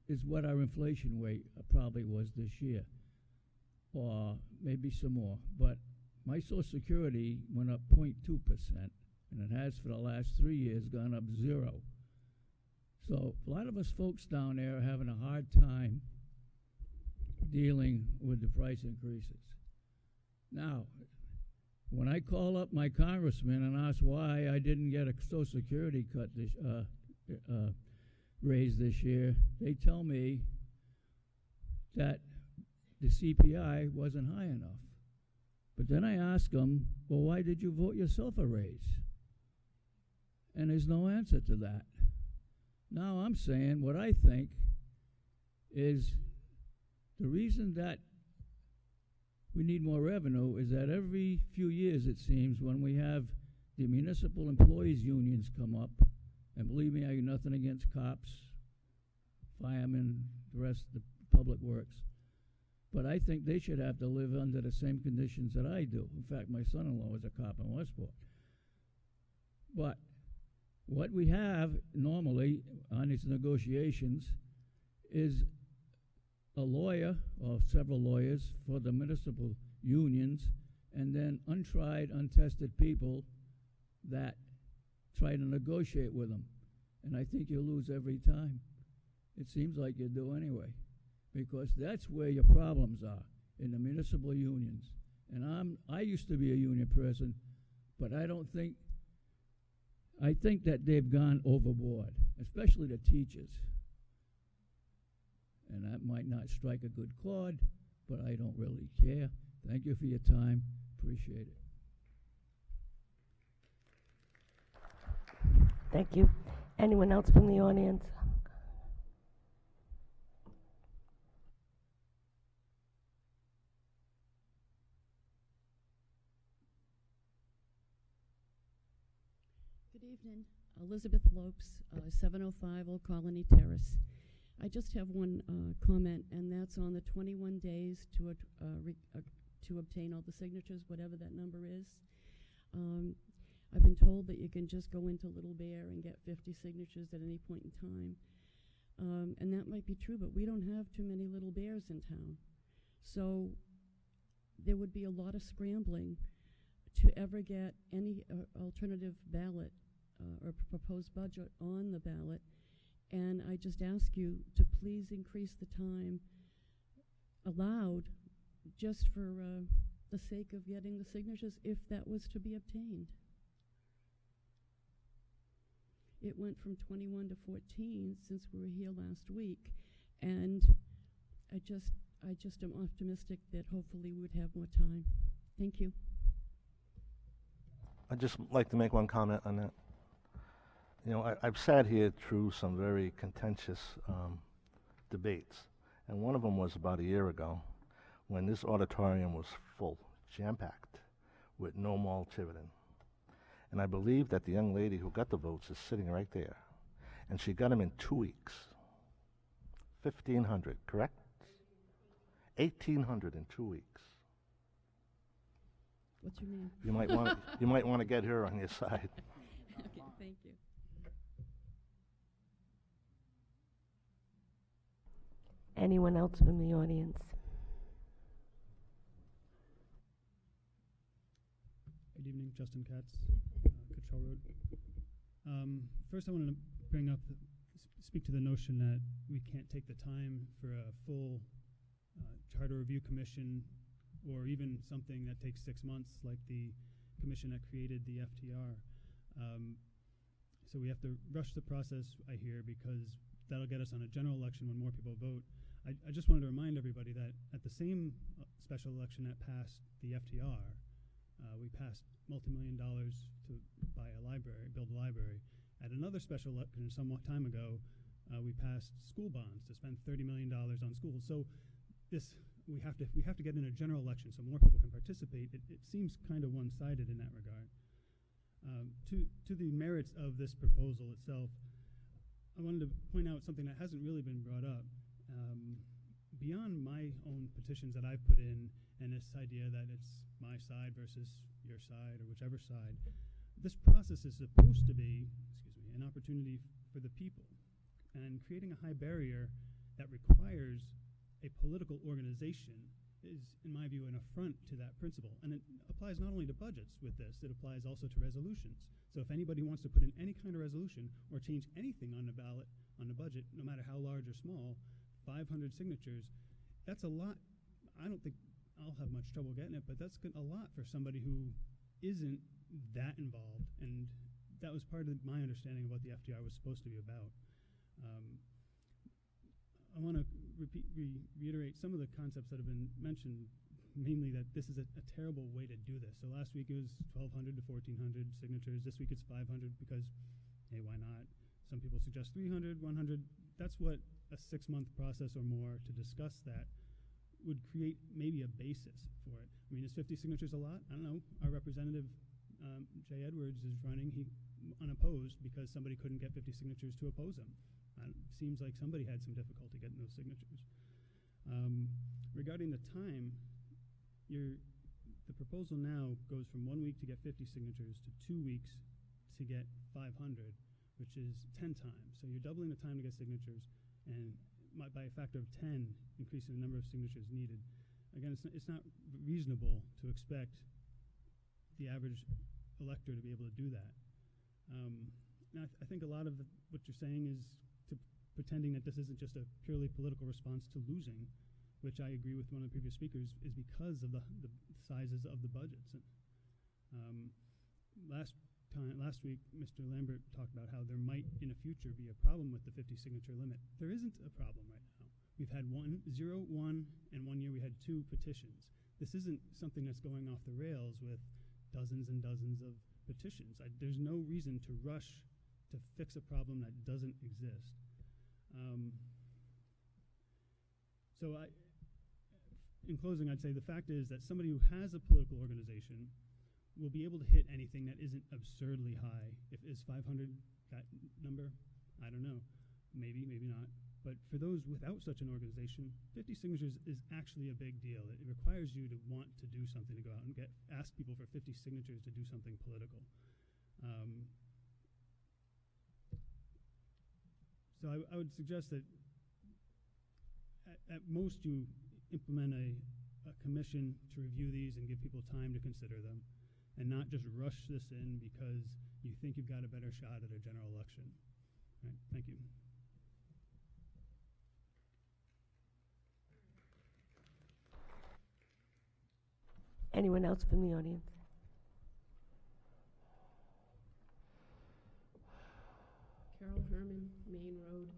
is what our inflation rate probably was this year, or maybe some more. But my Social Security went up 0.2%, and it has for the last 3 years gone up 0. So a lot of us folks down there are having a hard time dealing with the price increases. Now, when I call up my congressman and ask why I didn't get a Social Security cut raise this year, they tell me that the CPI wasn't high enough. But then I ask them, well, why did you vote yourself a raise? And there's no answer to that. Now I'm saying what I think is the reason that we need more revenue is that every few years, it seems, when we have the municipal employees unions come up, and believe me, I have nothing against cops, firemen, the rest of the public works, but I think they should have to live under the same conditions that I do. In fact, my son-in-law is a cop in Westport. But what we have normally on these negotiations is a lawyer or several lawyers for the municipal unions, and then untried, untested people that try to negotiate with them. And I think you lose every time. It seems like you do anyway, because that's where your problems are, in the municipal unions. And I used to be a union person, but I think that they've gone overboard, especially the teachers. And that might not strike a good chord, but I don't really care. Thank you for your time. Appreciate it. Thank you. Anyone else from the audience? Good evening. Elizabeth Lopes, 705 Old Colony Terrace. I just have one comment, and that's on the 21 days to obtain all the signatures, whatever that number is. I've been told that you can just go into Little Bear and get 50 signatures at any point in time. And that might be true, but we don't have too many Little Bears in town. So there would be a lot of scrambling to ever get any alternative ballot or proposed budget on the ballot. And I just ask you to please increase the time allowed just for the sake of getting the signatures, if that was to be obtained. It went from 21 to 14 since we were here last week, and I just am optimistic that hopefully we would have more time. Thank you. I'd just like to make one comment on that. You know, I've sat here through some very contentious debates, and one of them was about a year ago when this auditorium was full, jam-packed, with no mall Tiverton. And I believe that the young lady who got the votes is sitting right there, and she got them in 2 weeks. 1,500, correct? 1,800 in 2 weeks. What's your name? You might want to get her on your side. Okay, thank you. Anyone else from the audience? Good evening, Justin Katz, Cottrell Road. First I wanted to speak to the notion that we can't take the time for a full charter review commission, or even something that takes 6 months like the commission that created the FTR. So we have to rush the process, I hear, because that'll get us on a general election when more people vote. I just wanted to remind everybody that at the same special election that passed the FTR, we passed multi-million dollars to buy a library, build a library. At another special election somewhat time ago, we passed school bonds to spend $30 million on schools. So we have to get in a general election so more people can participate. It seems kind of one-sided in that regard. To the merits of this proposal itself, I wanted to point out something that hasn't really been brought up. Beyond my own petitions that I've put in, and this idea that it's my side versus your side or whichever side, this process is supposed to be, an opportunity for the people. And creating a high barrier that requires a political organization is, in my view, an affront to that principle. And it applies not only to budgets with this, it applies also to resolutions. So if anybody wants to put in any kind of resolution or change anything on the ballot, on the budget, no matter how large or small, 500 signatures that's a lot. I don't think I'll have much trouble getting it, but that's a lot for somebody who isn't that involved. And that was part of my understanding of what the FDR was supposed to be about. I want to reiterate some of the concepts that have been mentioned, mainly that this is a terrible way to do this. So last week it was 1,200 to 1,400 signatures. This week it's 500 because, hey, why not? Some people suggest 300, 100. That's what a 6-month process or more to discuss that would create maybe a basis for it. I mean, is 50 signatures a lot? I don't know. Our representative, Jay Edwards, is running unopposed because somebody couldn't get 50 signatures to oppose him. Seems like somebody had some difficulty getting those signatures. Regarding the time, the proposal now goes from 1 week to get 50 signatures to 2 weeks to get 500, which is 10 times. So you're doubling the time to get signatures, and by a factor of 10, increasing the number of signatures needed. Again, it's not reasonable to expect the average elector to be able to do that. Now, I think a lot of what you're saying is pretending that this isn't just a purely political response to losing, which I agree with one of the previous speakers, is because of the sizes of the budgets. Last week, Mr. Lambert talked about how there might, in the future, be a problem with the 50 signature limit. There isn't a problem right now. We've had 1, 0, 1, and 1 year we had 2 petitions. This isn't something that's going off the rails with dozens and dozens of petitions. There's no reason to rush to fix a problem that doesn't exist. In closing, I'd say the fact is that somebody who has a political organization will be able to hit anything that isn't absurdly high. Is 500 that number? I don't know. Maybe, maybe not. But for those without such an organization, 50 signatures is actually a big deal. It requires you to want to do something, to go out and ask people for 50 signatures to do something political. So I would suggest that at most you implement a commission to review these and give people time to consider them, and not just rush this in because you think you've got a better shot at a general election. All right, thank you. Anyone else from the audience? Carol Herman, Main Road.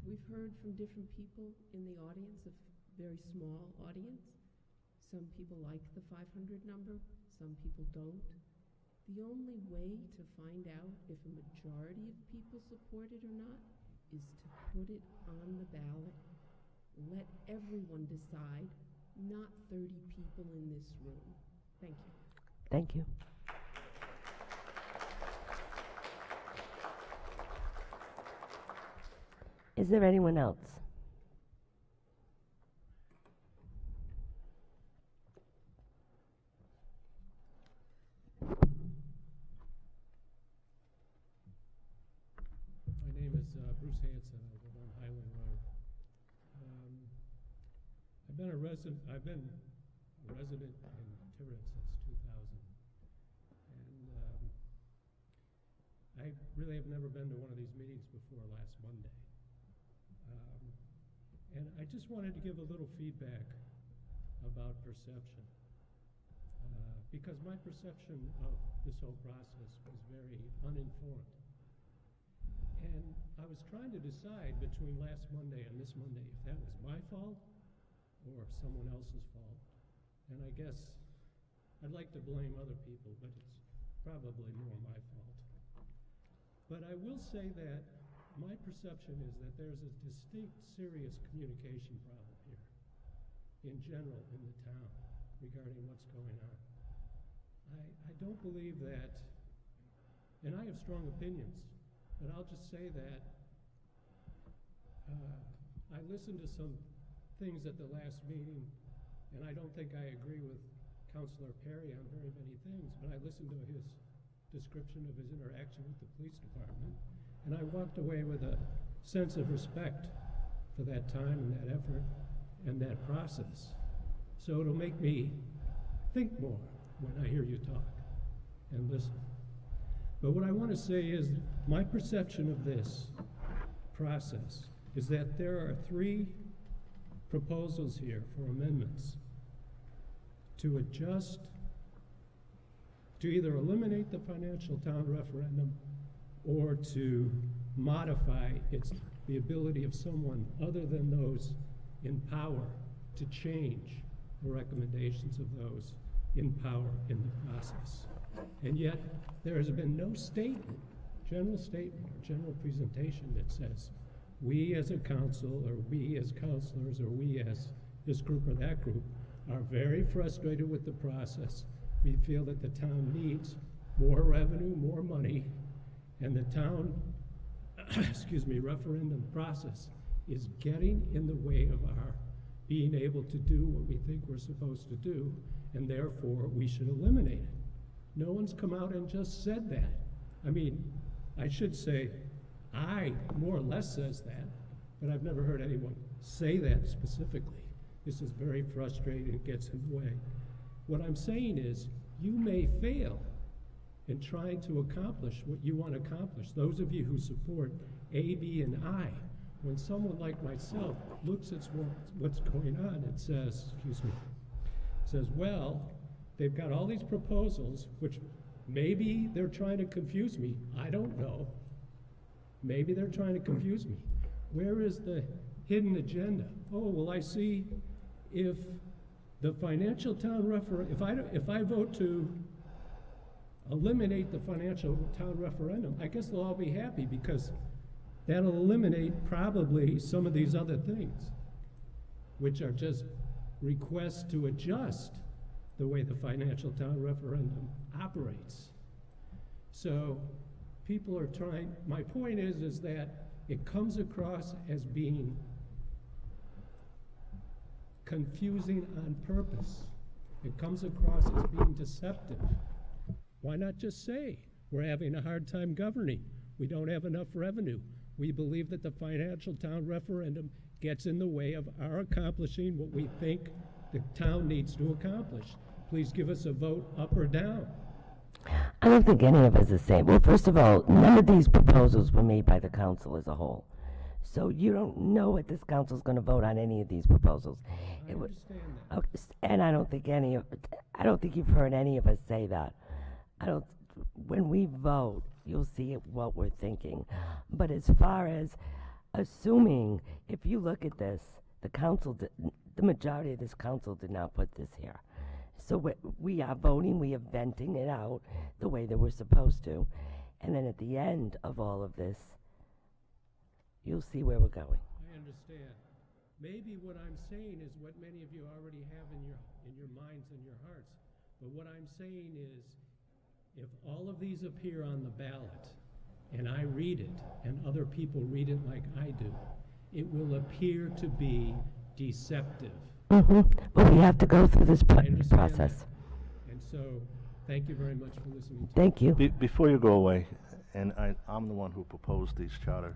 We've heard from different people in the audience, a very small audience. Some people like the 500 number, some people don't. The only way to find out if a majority of people support it or not is to put it on the ballot. Let everyone decide, not 30 people in this room. Thank you. Thank you. Is there anyone else? My name is Bruce Hanson. I live on Highland Road. I've been a resident in Tiverton since 2000, and I really have never been to one of these meetings before last Monday. And I just wanted to give a little feedback about perception, because my perception of this whole process was very uninformed. And I was trying to decide between last Monday and this Monday if that was my fault or someone else's fault. And I guess I'd like to blame other people, but it's probably more my fault. But I will say that my perception is that there's a distinct, serious communication problem here, in general, in the town, regarding what's going on. I don't believe that, and I have strong opinions, but I'll just say that I listened to some things at the last meeting, and I don't think I agree with Councilor Perry on very many things, but I listened to his description of his interaction with the police department, and I walked away with a sense of respect for that time and that effort and that process. So it'll make me think more when I hear you talk and listen. But what I want to say is my perception of this process is that there are 3 proposals here for amendments to adjust, to either eliminate the financial town referendum or to modify the ability of someone other than those in power to change the recommendations of those in power in the process. And yet, there has been no statement, general presentation that says, we as a council, or we as councilors, or we as this group or that group, are very frustrated with the process. We feel that the town needs more revenue, more money, and the town, referendum process is getting in the way of our being able to do what we think we're supposed to do, and therefore we should eliminate it. No one's come out and just said that. I mean, I should say, I more or less says that, but I've never heard anyone say that specifically. This is very frustrating, it gets in the way. What I'm saying is, you may fail in trying to accomplish what you want to accomplish. Those of you who support A, B, and I, when someone like myself looks at what's going on and says, well, they've got all these proposals, which maybe they're trying to confuse me. I don't know. Maybe they're trying to confuse me. Where is the hidden agenda? Oh, well, I see if the financial town referendum, if I vote to eliminate the financial town referendum, I guess they'll all be happy because that'll eliminate probably some of these other things, which are just requests to adjust the way the financial town referendum operates. So people are trying, my point is that it comes across as being confusing on purpose. It comes across as being deceptive. Why not just say, we're having a hard time governing. We don't have enough revenue. We believe that the financial town referendum gets in the way of our accomplishing what we think the town needs to accomplish. Please give us a vote up or down. I don't think any of us is saying, well, first of all, none of these proposals were made by the council as a whole. So you don't know what this council is going to vote on any of these proposals. I understand that. Okay, and I don't think you've heard any of us say that. When we vote, you'll see what we're thinking. But as far as assuming, if you look at this, the majority of this council did not put this here. So we are voting, we are venting it out the way that we're supposed to. And then at the end of all of this, you'll see where we're going. I understand. Maybe what I'm saying is what many of you already have in your minds and your hearts. But what I'm saying is, if all of these appear on the ballot, and I read it, and other people read it like I do, it will appear to be deceptive. Mm-hmm. But we have to go through this process. That. And so, thank you very much for listening to me. Thank you. Before you go away, and I'm the one who proposed these charter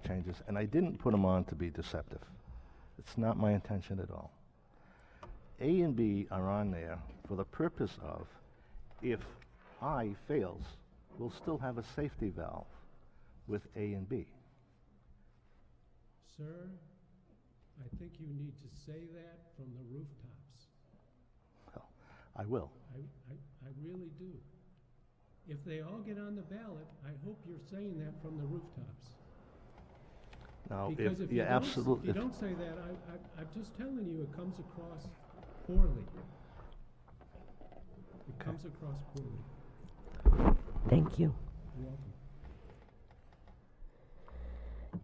changes, and I didn't put them on to be deceptive. It's not my intention at all. A and B are on there for the purpose of, if I fails, we'll still have a safety valve with A and B. Sir, I think you need to say that from the rooftops. Well, I will. I really do. If they all get on the ballot, I hope you're saying that from the rooftops. Now, Because if you don't say that, I'm just telling you, it comes across poorly. It comes across poorly. Thank you. You're welcome.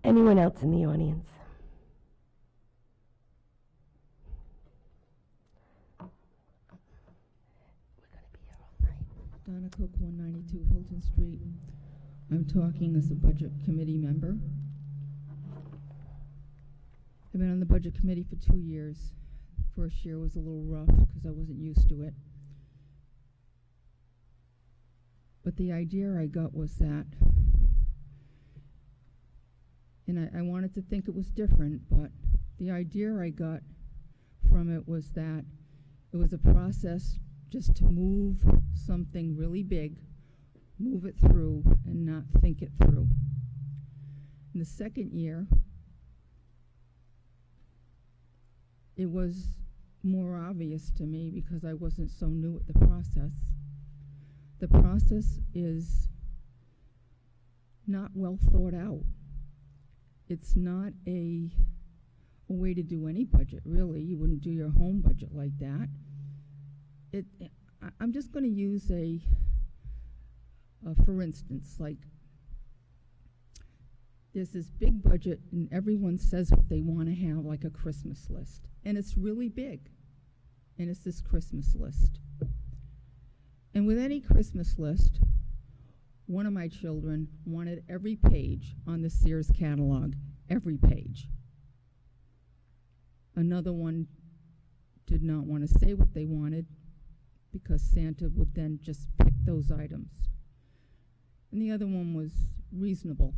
Anyone else in the audience? Donna Cook, 192 Hilton Street. I'm talking as a Budget Committee member. I've been on the Budget Committee for 2 years. First year was a little rough because I wasn't used to it. But the idea I got was that, and I wanted to think it was different, but the idea I got from it was that it was a process just to move something really big, move it through, and not think it through. In the second year, it was more obvious to me because I wasn't so new at the process. The process is not well thought out. It's not a way to do any budget, really. You wouldn't do your home budget like that. I'm just going to use for instance, like there's this big budget and everyone says what they want to have, like a Christmas list. And it's really big. And it's this Christmas list. And with any Christmas list, one of my children wanted every page on the Sears catalog, every page. Another one did not want to say what they wanted because Santa would then just pick those items. And the other one was reasonable.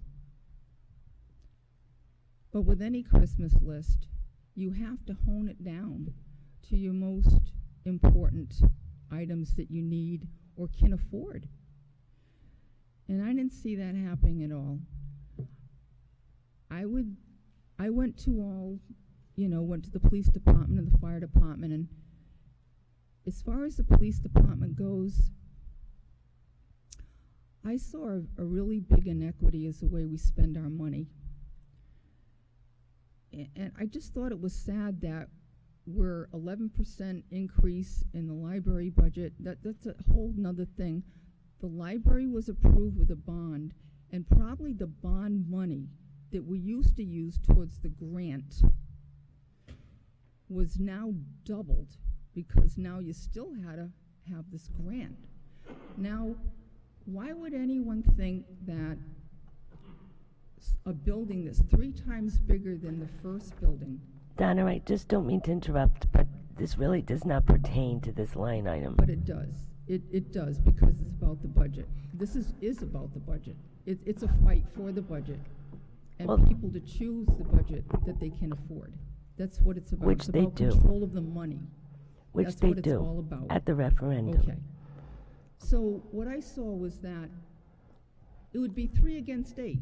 But with any Christmas list, you have to hone it down to your most important items that you need or can afford. And I didn't see that happening at all. I went to all, went to the police department and the fire department, and as far as the police department goes, I saw a really big inequity as the way we spend our money. And I just thought it was sad that we're 11% increase in the library budget. That's a whole nother thing. The library was approved with a bond, and probably the bond money that we used to use towards the grant was now doubled because now you still had to have this grant. Now, why would anyone think that a building that's 3 times bigger than the first building? Donna, I just don't mean to interrupt, but this really does not pertain to this line item. But it does. It does because it's about the budget. This is about the budget. It's a fight for the budget and people to choose the budget that they can afford. That's what it's about. Which it's they about do. Control of the money. Which That's they what do it's all about. at the referendum. Okay. So what I saw was that it would be 3 against 8.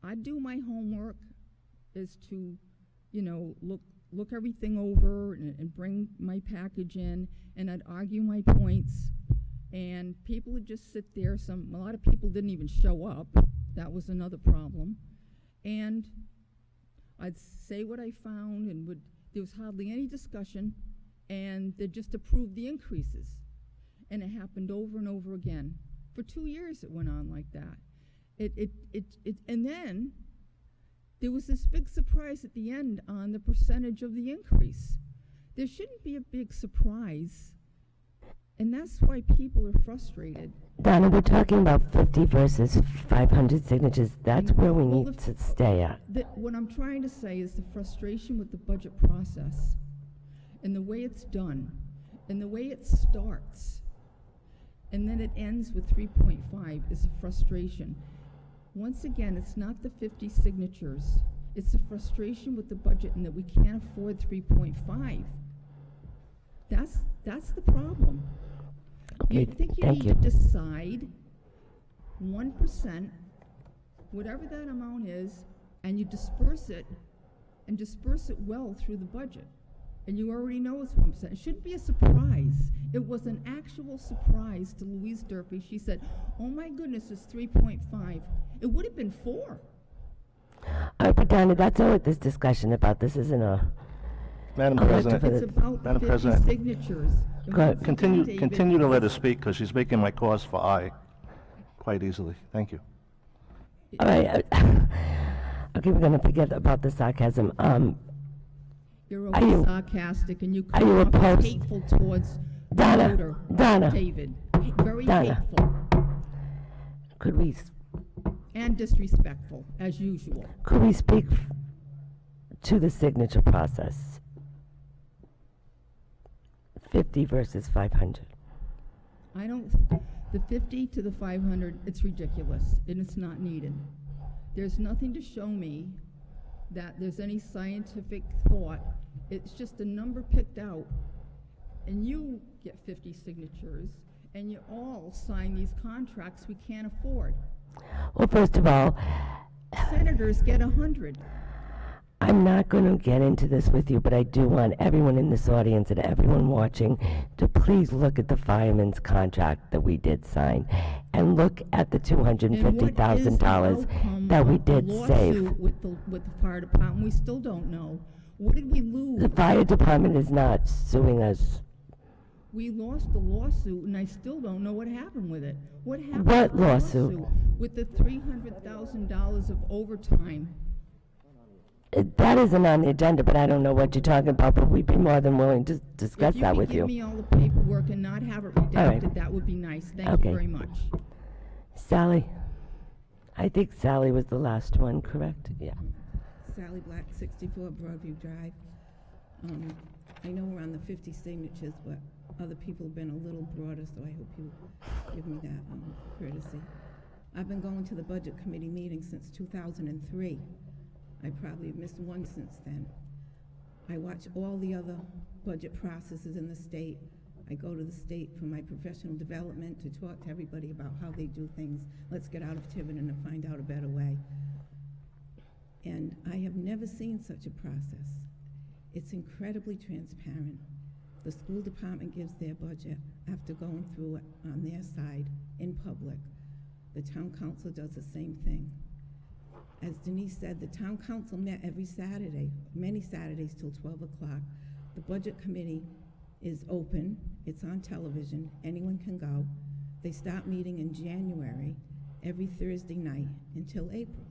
I'd do my homework as to, look everything over and bring my package in, and I'd argue my points, and people would just sit there. A lot of people didn't even show up. That was another problem. And I'd say what I found, and there was hardly any discussion, and they just approved the increases. And it happened over and over again. For 2 years it went on like that. And then there was this big surprise at the end on the percentage of the increase. There shouldn't be a big surprise, and that's why people are frustrated. Donna, we're talking about 50 versus 500 signatures. That's where we need to stay at. What I'm trying to say is the frustration with the budget process and the way it's done and the way it starts and then it ends with 3.5 is a frustration. Once again, it's not the 50 signatures. It's the frustration with the budget and that we can't afford 3.5. That's the problem. Okay, I think you thank need to decide 1%, whatever that amount is, and you disperse it, and disperse it well through the budget. And you already know it's 1%. It shouldn't be a surprise. It was an actual surprise to Louise Durfee. She said, oh my goodness, it's 3.5. It would have been 4. But Donna, that's all what this discussion about. This isn't a... Madam President, It's about Madam 50 President, signatures. And go ahead. once again, David, Continue to let her speak because she's making my cause for aye quite easily. Thank you. All right. Okay, we're going to forget about the sarcasm. You're Are always you- sarcastic and you are you come off opposed- hateful towards the Donna, voter, Donna. David. Very Donna. hateful Could we and disrespectful, as usual. speak to the signature process? 50 versus 500. I don't, the 50 to the 500, it's ridiculous, and it's not needed. There's nothing to show me that there's any scientific thought. It's just a number picked out, and you get 50 signatures, and you all sign these contracts we can't afford. Well, first of all, Senators get 100. I'm not going to get into this with you, but I do want everyone in this audience and everyone watching to please look at the fireman's contract that we did sign and look at the $250,000 that we did save. With the fire department, we still don't know. What did we lose? The fire department is not suing us. We lost the lawsuit, and I still don't know what happened with it. What happened What with the lawsuit? With the $300,000 of overtime. That isn't on the agenda, but I don't know what you're talking about, but we'd be more than willing to discuss that with you. If you could give me all the paperwork and not have it redacted, that would be nice. Thank you very much. Sally. I think Sally was the last one, correct? Yeah. Sally Black, 64 Broadview Drive. I know we're on the 50 signatures, but other people have been a little broader, so I hope you give me that courtesy. I've been going to the Budget Committee meeting since 2003. I probably have missed one since then. I watch all the other budget processes in the state. I go to the state for my professional development to talk to everybody about how they do things. Let's get out of Tiverton and find out a better way. And I have never seen such a process. It's incredibly transparent. The school department gives their budget after going through it on their side in public. The town council does the same thing. As Denise said, the town council met every Saturday, many Saturdays till 12 o'clock. The budget committee is open, it's on television, anyone can go. They start meeting in January, every Thursday night until April.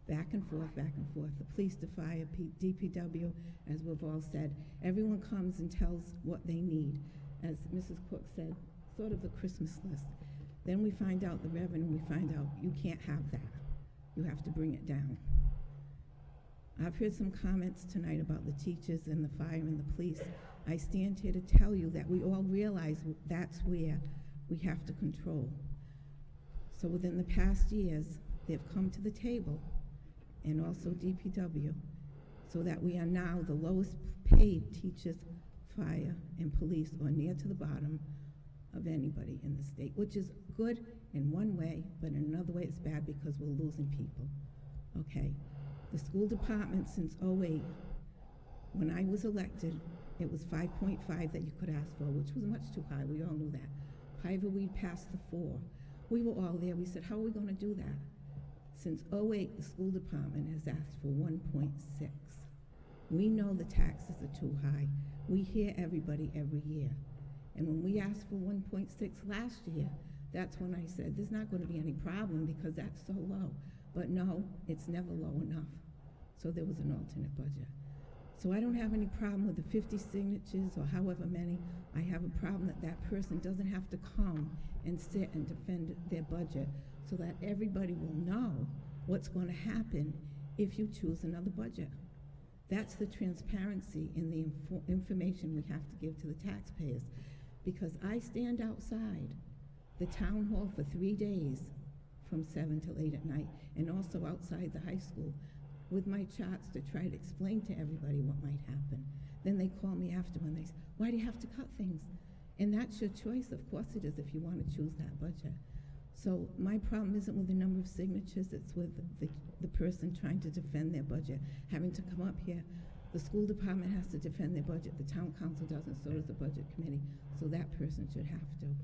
Back and forth, back and forth. The police, the fire, DPW, as we've all said, everyone comes and tells what they need. As Mrs. Cook said, sort of the Christmas list. Then we find out the revenue, we find out you can't have that. You have to bring it down. I've heard some comments tonight about the teachers and the fire and the police. I stand here to tell you that we all realize that's where we have to control. So within the past years, they've come to the table, and also DPW, so that we are now the lowest paid teachers, fire, and police, or near to the bottom of anybody in the state, which is good in one way, but in another way it's bad because we're losing people. Okay, the school department since '08, when I was elected, it was 5.5 that you could ask for, which was much too high, we all knew that. However, we passed the 4. We were all there, we said, how are we gonna do that? Since '08, the school department has asked for 1.6. We know the taxes are too high. We hear everybody every year. And when we asked for 1.6 last year, that's when I said, there's not going to be any problem because that's so low. But no, it's never low enough. So there was an alternate budget. So I don't have any problem with the 50 signatures or however many. I have a problem that that person doesn't have to come and sit and defend their budget so that everybody will know what's going to happen if you choose another budget. That's the transparency in the information we have to give to the taxpayers. Because I stand outside the town hall for 3 days from 7 till 8 at night, and also outside the high school with my charts to try to explain to everybody what might happen. Then they call me after and they say, why do you have to cut things? And that's your choice, of course it is, if you want to choose that budget. So my problem isn't with the number of signatures, it's with the person trying to defend their budget, having to come up here. The school department has to defend their budget, the town council doesn't, so does the budget committee, so that person should have to.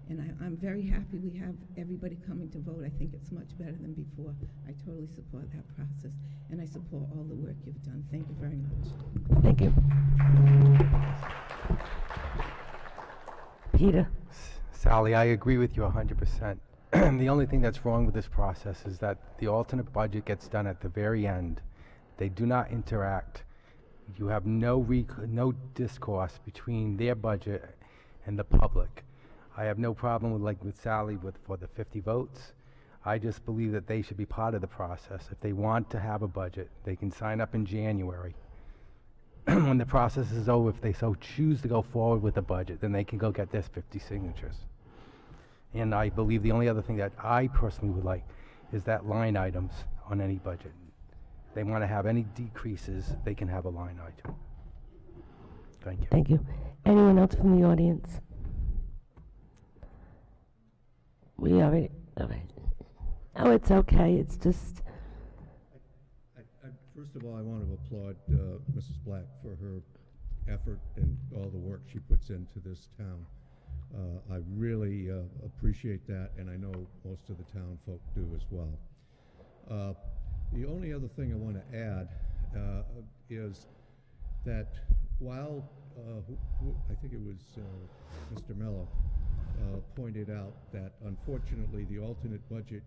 And I'm very happy we have everybody coming to vote. I think it's much better than before. I totally support that process, and I support all the work you've done. Thank you very much. Thank you. Peter. Sally, I agree with you 100%. The only thing that's wrong with this process is that the alternate budget gets done at the very end. They do not interact. You have no discourse between their budget and the public. I have no problem with, like with Sally, for the 50 votes. I just believe that they should be part of the process. If they want to have a budget, they can sign up in January. When the process is over, if they so choose to go forward with the budget, then they can go get their 50 signatures. And I believe the only other thing that I personally would like is that line items on any budget. If they want to have any decreases, they can have a line item. Thank you. Thank you. Anyone else from the audience? We already, okay. Oh, it's okay, it's just. First first of all, I want to applaud Mrs. Black for her effort and all the work she puts into this town. I really appreciate that, and I know most of the town folk do as well. The only other thing I want to add is that while I think it was Mr. Mello pointed out that unfortunately the alternate budget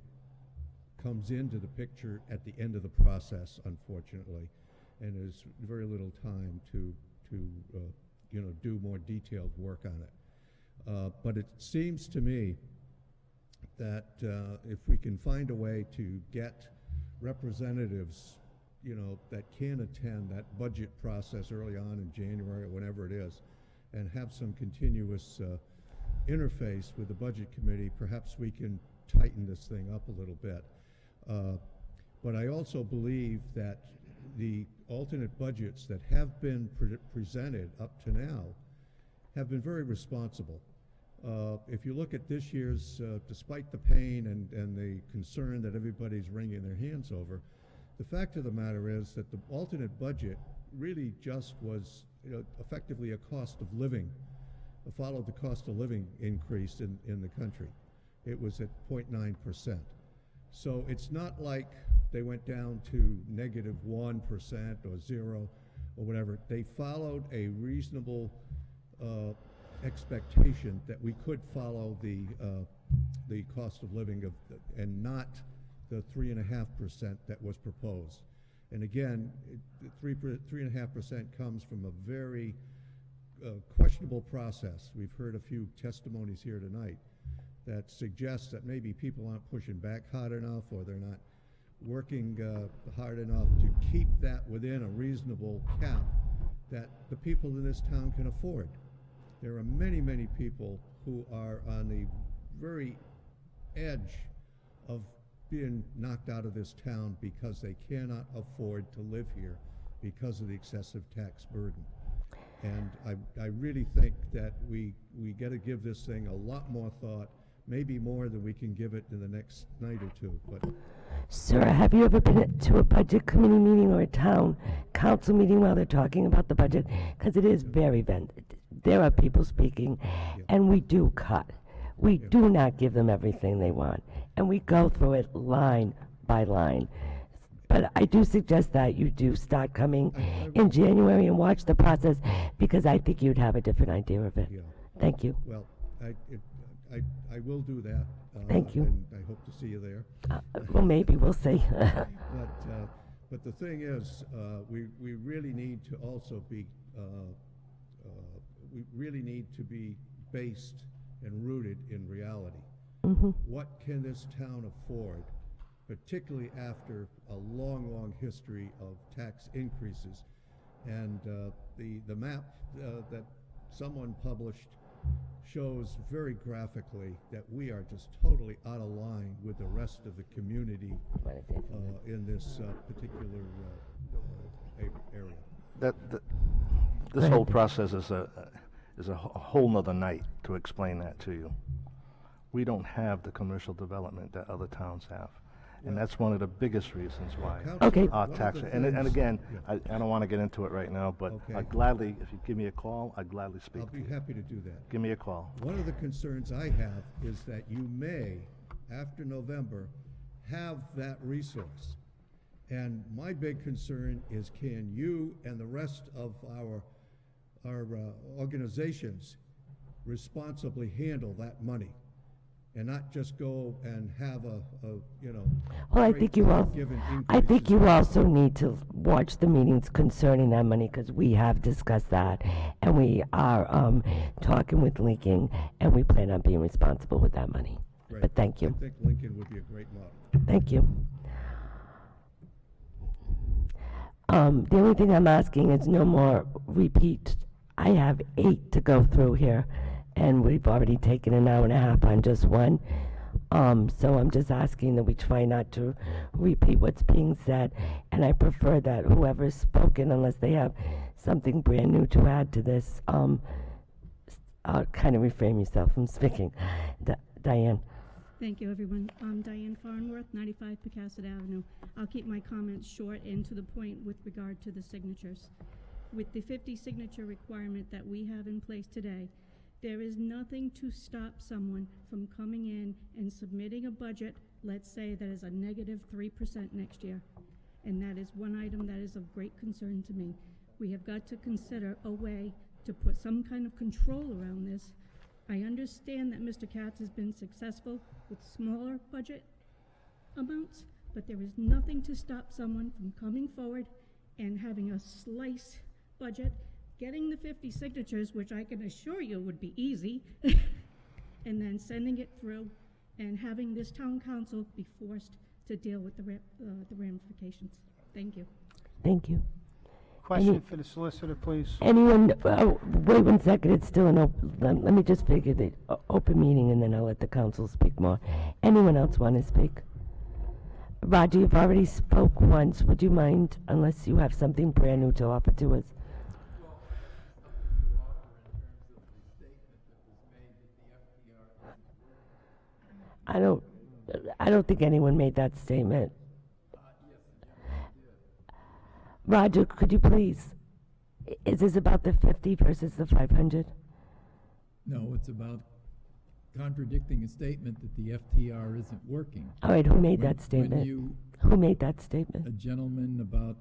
comes into the picture at the end of the process, unfortunately, and there's very little time to you know, do more detailed work on it. But it seems to me that if we can find a way to get representatives, you know, that can attend that budget process early on in January or whenever it is, and have some continuous interface with the budget committee, perhaps we can tighten this thing up a little bit. But I also believe that the alternate budgets that have been presented up to now have been very responsible. If you look at this year's, despite the pain and the concern that everybody's wringing their hands over, the fact of the matter is that the alternate budget really just was, you know, effectively a cost of living, followed the cost of living increase in the country. It was at 0.9%. So it's not like they went down to -1% or 0 or whatever. They followed a reasonable expectation that we could follow the cost of living of and not the 3.5% that was proposed. And again, 3.5% comes from a very questionable process. We've heard a few testimonies here tonight that suggests that maybe people aren't pushing back hard enough, or they're not working hard enough to keep that within a reasonable cap that the people in this town can afford. There are many, many people who are on the very edge of being knocked out of this town because they cannot afford to live here because of the excessive tax burden. And I really think that we got to give this thing a lot more thought, maybe more than we can give it in the next night or two. But Sir, have you ever been to a budget committee meeting or a town council meeting while they're talking about the budget? Because it is very there are people speaking, and we do cut. We do not give them everything they want, and we go through it line by line. But I do suggest that you do start coming in January and watch the process, because I think you'd have a different idea of it. Yeah. Thank you. Well, I will do that. Thank you. And I hope to see you there. Well, maybe, we'll see. But the thing is, we really need to also be, we really need to be based and rooted in reality. Mm-hmm. What can this town afford, particularly after a long, long history of tax increases? And the map that someone published shows very graphically that we are just totally out of line with the rest of the community in this particular area. This whole process is a whole nother night to explain that to you. We don't have the commercial development that other towns have. And that's one of the biggest reasons why our tax, and again, I don't want to get into it right now, but I'd gladly, if you give me a call, I'd gladly speak to you. I'll be happy to do that. Give me a call. One of the concerns I have is that you may, after November, have that resource. And my big concern is, can you and the rest of our organizations responsibly handle that money? And not just go and have a you know. Well, I think you also need to watch the meetings concerning that money, because we have discussed that, and we are talking with Lincoln, and we plan on being responsible with that money. Right. But thank you. I think Lincoln would be a great model. Thank you. The only thing I'm asking is no more repeat. I have 8 to go through here, and we've already taken an hour and a half on just one. So I'm just asking that we try not to repeat what's being said, and I prefer that whoever's spoken, unless they have something brand new to add to this, kind of refrain yourself from speaking. Diane. Thank you, everyone. I'm Diane Farnworth, 95 Picasset Avenue. I'll keep my comments short and to the point with regard to the signatures. With the 50 signature requirement that we have in place today, there is nothing to stop someone from coming in and submitting a budget, let's say that is a negative 3% next year. And that is one item that is of great concern to me. We have got to consider a way to put some kind of control around this. I understand that Mr. Katz has been successful with smaller budget amounts, but there is nothing to stop someone from coming forward and having a slice budget, getting the 50 signatures, which I can assure you would be easy, and then sending it through and having this town council be forced to deal with the ramifications. Thank you. Thank you. Question for the solicitor, please. Anyone, wait 1 second, it's still an open, let me just figure the open meeting and then I'll let the council speak more. Anyone else want to speak? Roger, you've already spoke once. Would you mind, unless you have something brand new to offer to us? I don't think anyone made that statement. Roger, could you please, is this about the 50 versus the 500? No, it's about contradicting a statement that the FTR isn't working. All right, who made that statement? Who made that statement? A gentleman about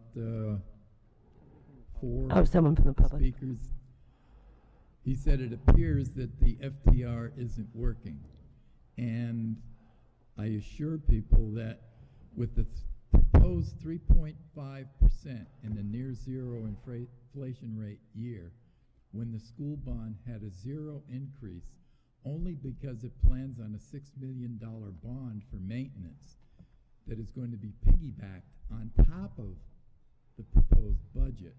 4 someone from the public. speakers. He said it appears that the FTR isn't working. And I assure people that with the proposed 3.5% in the near zero inflation rate year, when the school bond had a 0 increase, only because it plans on a $6 million bond for maintenance that is going to be piggybacked on top of the proposed budget,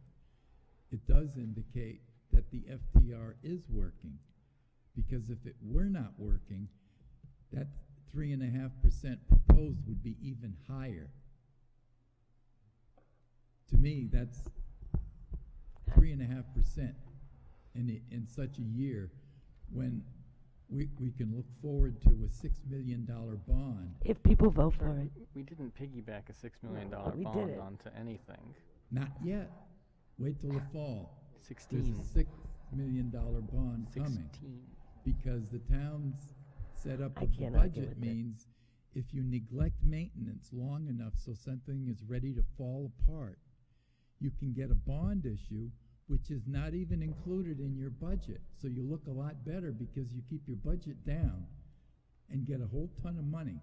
it does indicate that the FTR is working. Because if it were not working, that 3.5% proposed would be even higher. To me, that's 3.5% in such a year when we can look forward to a $6 million bond. If people vote for it. We didn't piggyback a $6 million we bond didn't. onto anything. Not yet. Wait till the fall. 16. There's a $6 million bond coming. Because the town's setup of the can't argue budget with it. means if you neglect maintenance long enough so something is ready to fall apart, you can get a bond issue which is not even included in your budget. So you look a lot better because you keep your budget down and get a whole ton of money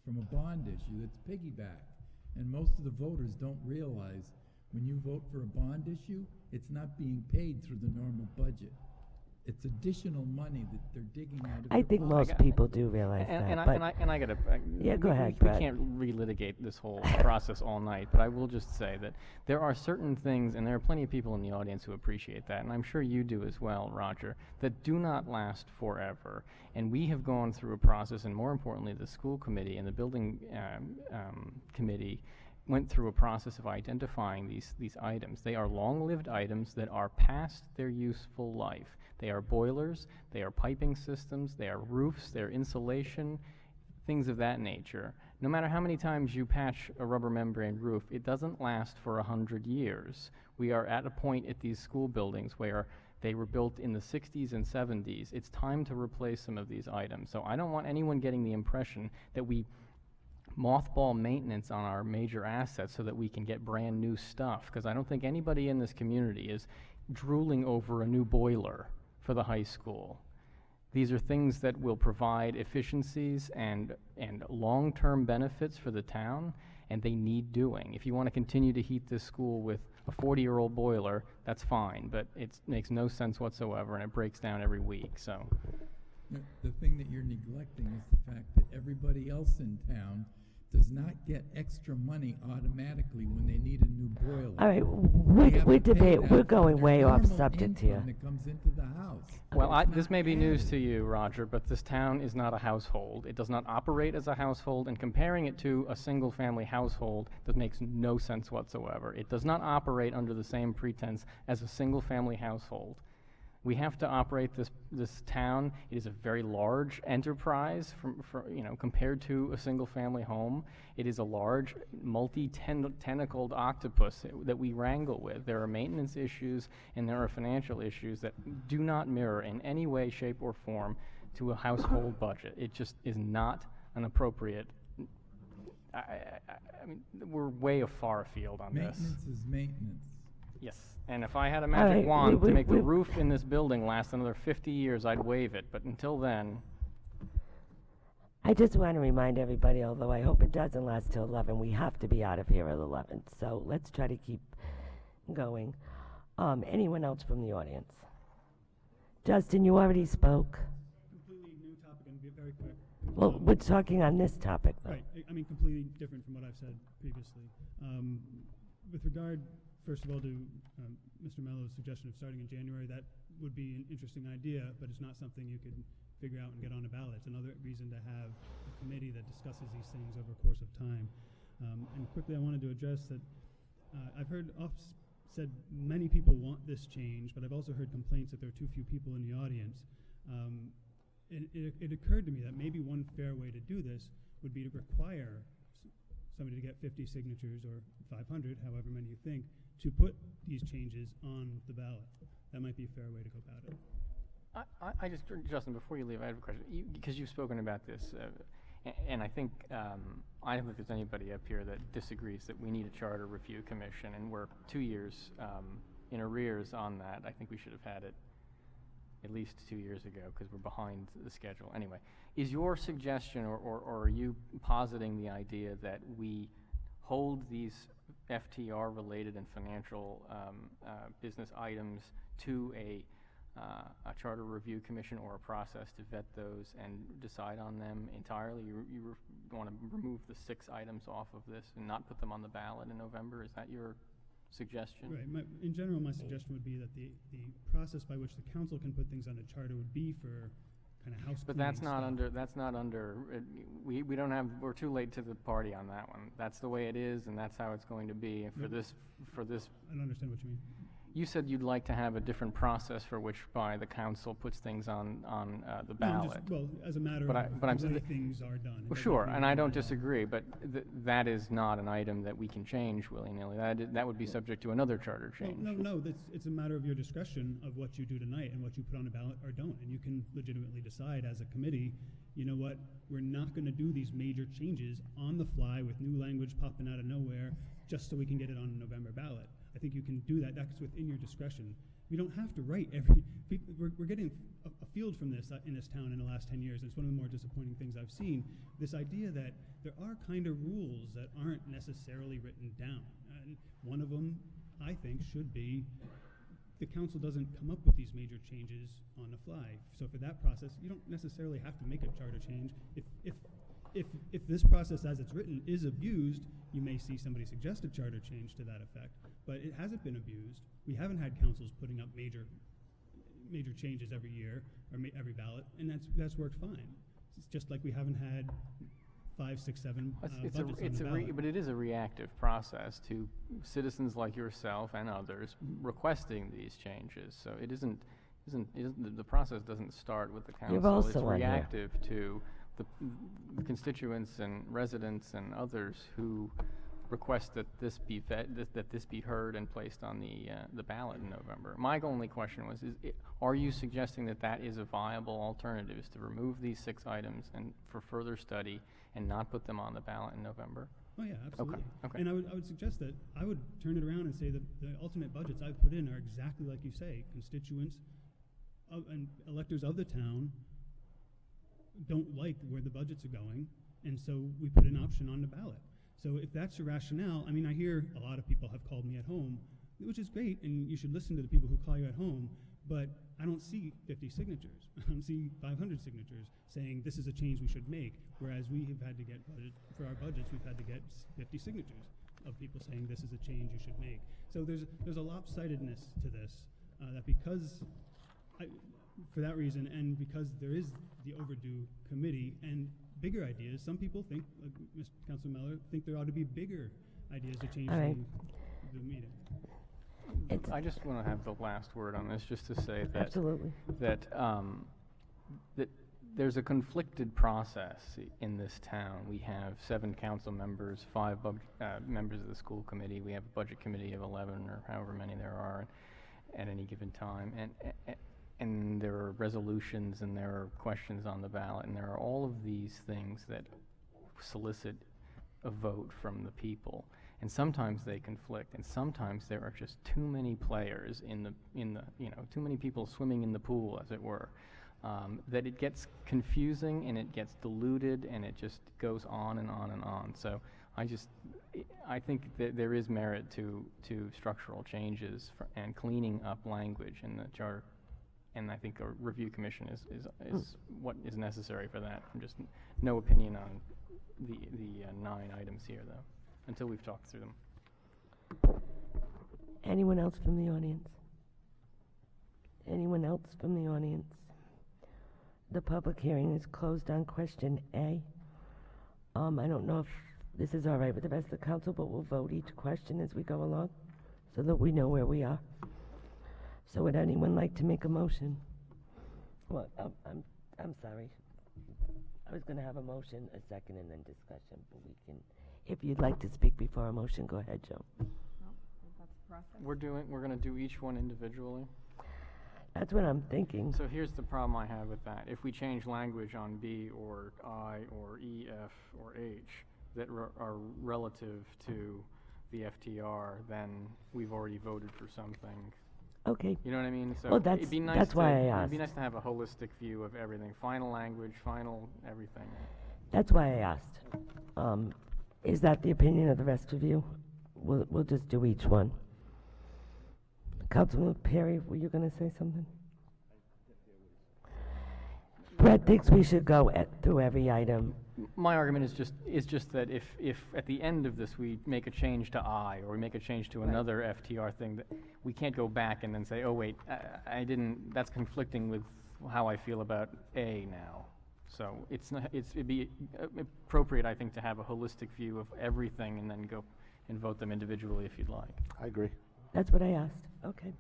from a bond issue that's piggybacked. And most of the voters don't realize when you vote for a bond issue, it's not being paid through the normal budget. It's additional money that they're digging out of I your think pocket. most people do realize that. But And I gotta. Yeah, go ahead, We Brett. can't relitigate this whole process all night, but I will just say that there are certain things, and there are plenty of people in the audience who appreciate that, and I'm sure you do as well, Roger, that do not last forever. And we have gone through a process, and more importantly, the school committee and the building committee went through a process of identifying these items. They are long-lived items that are past their useful life. They are boilers, they are piping systems, they are roofs, they're insulation, things of that nature. No matter how many times you patch a rubber membrane roof, it doesn't last for 100 years. We are at a point at these school buildings where they were built in the 60s and 70s. It's time to replace some of these items. So I don't want anyone getting the impression that we mothball maintenance on our major assets so that we can get brand new stuff, because I don't think anybody in this community is drooling over a new boiler for the high school. These are things that will provide efficiencies and long-term benefits for the town, and they need doing. If you want to continue to heat this school with a 40-year-old boiler, that's fine, but it makes no sense whatsoever, and it breaks down every week. So The thing that you're neglecting is the fact that everybody else in town does not get extra money automatically when they need a new boiler. All right, They have we to pay debate. that We're from going their way off normal subject income here. that comes into the house. Well, this may be news to you, Roger, but this town is not a household. It does not operate as a household, and comparing it to a single-family household, that makes no sense whatsoever. It does not operate under the same pretense as a single-family household. We have to operate this town. It is a very large enterprise compared to a single-family home. It is a large, multi-tentacled octopus that we wrangle with. There are maintenance issues and there are financial issues that do not mirror in any way, shape, or form to a household budget. It just is not an appropriate. I mean, we're way far afield on this. Maintenance is maintenance. Yes, and if I had a magic right, wand to make the roof in this building last another 50 years, I'd wave it. But until then, I just want to remind everybody, although I hope it doesn't last till 11, we have to be out of here at 11. So let's try to keep going. Anyone else from the audience? Justin, you already spoke. Completely new topic and be very quick. Well, we're talking on this topic, though. Right. I mean, completely different from what I've said previously. With regard, first of all, to Mr. Mello's suggestion of starting in January, that would be an interesting idea, but it's not something you could figure out and get on a ballot. It's another reason to have a committee that discusses these things over a course of time. And quickly, I wanted to address that I've heard said many people want this change, but I've also heard complaints that there are too few people in the audience. It occurred to me that maybe one fair way to do this would be to require somebody to get 50 signatures or 500, however many you think, to put these changes on the ballot. That might be a fair way to go about it. I just, Justin, before you leave, I have a question. Because you've spoken about this, and I think, I don't think there's anybody up here that disagrees that we need a charter review commission, and we're 2 years in arrears on that. I think we should have had it at least 2 years ago because we're behind the schedule. Anyway, is your suggestion or are you positing the idea that we hold these FTR-related and financial business items to a charter review commission or a process to vet those and decide on them entirely? You want to remove the 6 items off of this and not put them on the ballot in November? Is that your suggestion? Right. In general, my suggestion would be that the process by which the council can put things on a charter would be for kind of house. But that's not under. That's not under. We don't have. We're too late to the party on that one. That's the way it is, and that's how it's going to be. And for this. I don't understand what you mean. You said you'd like to have a different process for which by the council puts things on the ballot. Well, as a matter of the way things are done. Well, sure, and I don't disagree, but that is not an item that we can change willy-nilly. That would be subject to another charter change. Well, no, it's a matter of your discretion of what you do tonight and what you put on a ballot or don't. And you can legitimately decide as a committee, you know what, we're not going to do these major changes on the fly with new language popping out of nowhere just so we can get it on a November ballot. I think you can do that. That's within your discretion. We don't have to write every. We're getting a field from this in this town in the last 10 years. And it's one of the more disappointing things I've seen. This idea that there are kind of rules that aren't necessarily written down. And one of them, I think, should be the council doesn't come up with these major changes on the fly. So for that process, you don't necessarily have to make a charter change. If this process as it's written is abused, you may see somebody suggest a charter change to that effect. But it hasn't been abused. We haven't had councils putting up major changes every year or every ballot, and that's worked fine. It's just like we haven't had 5, 6, 7 budgets on the ballot. But it is a reactive process to citizens like yourself and others requesting these changes. So it isn't the process doesn't start with the council. It's reactive to the constituents and residents and others who request that this be heard and placed on the ballot in November. My only question was: are you suggesting that is a viable alternative, is to remove these 6 items and for further study and not put them on the ballot in November? Oh yeah, absolutely. Okay. And I would suggest that I would turn it around and say that the ultimate budgets I've put in are exactly like you say. Constituents and electors of the town don't like where the budgets are going, and so we put an option on the ballot. So if that's your rationale, I mean, I hear a lot of people have called me at home, which is great, and you should listen to the people who call you at home, but I don't see 50 signatures. I don't see 500 signatures saying this is a change we should make, whereas we have had to get, for our budgets, we've had to get 50 signatures of people saying this is a change you should make. So there's a lopsidedness to this, that because, for that reason, and because there is the overdue committee and bigger ideas, some people think, like Mr. Councilor Meller, think there ought to be bigger ideas to change the meeting. I just want to have the last word on this, just to say that Absolutely. that there's a conflicted process in this town. We have 7 council members, 5 members of the school committee. We have a budget committee of 11 or however many there are at any given time, and there are resolutions and there are questions on the ballot, and there are all of these things that solicit a vote from the people. And sometimes they conflict, and sometimes there are just too many players too many people swimming in the pool, as it were, that it gets confusing and it gets diluted and it just goes on and on and on. So I think that there is merit to structural changes and cleaning up language in the charter, and I think a review commission is what is necessary for that. Just no opinion on the 9 items here, though, until we've talked through them. Anyone else from the audience? Anyone else from the audience? The public hearing is closed on question A. I don't know if this is all right with the rest of the council, but we'll vote each question as we go along so that we know where we are. So would anyone like to make a motion? Well, I'm sorry. I was going to have a motion, a second, and then discussion, but we can, if you'd like to speak before a motion, go ahead, Joe. No, that's the process. We're going to do each one individually. That's what I'm thinking. So here's the problem I have with that. If we change language on B or I or E, F or H that are relative to the FTR, then we've already voted for something. Okay. You know what I mean? So well, it'd be nice that's why I asked. It'd be nice to have a holistic view of everything. Final language, final everything. That's why I asked. Is that the opinion of the rest of you? We'll just do each one. Councilman Perry, were you going to say something? Brett thinks we should go through every item. My argument is just that if at the end of this we make a change to I or we make a change to another FTR thing, that we can't go back and then say, oh wait, I didn't. That's conflicting with how I feel about A now. So it'd be appropriate, I think, to have a holistic view of everything and then go and vote them individually if you'd like. I agree. That's what I asked. Okay.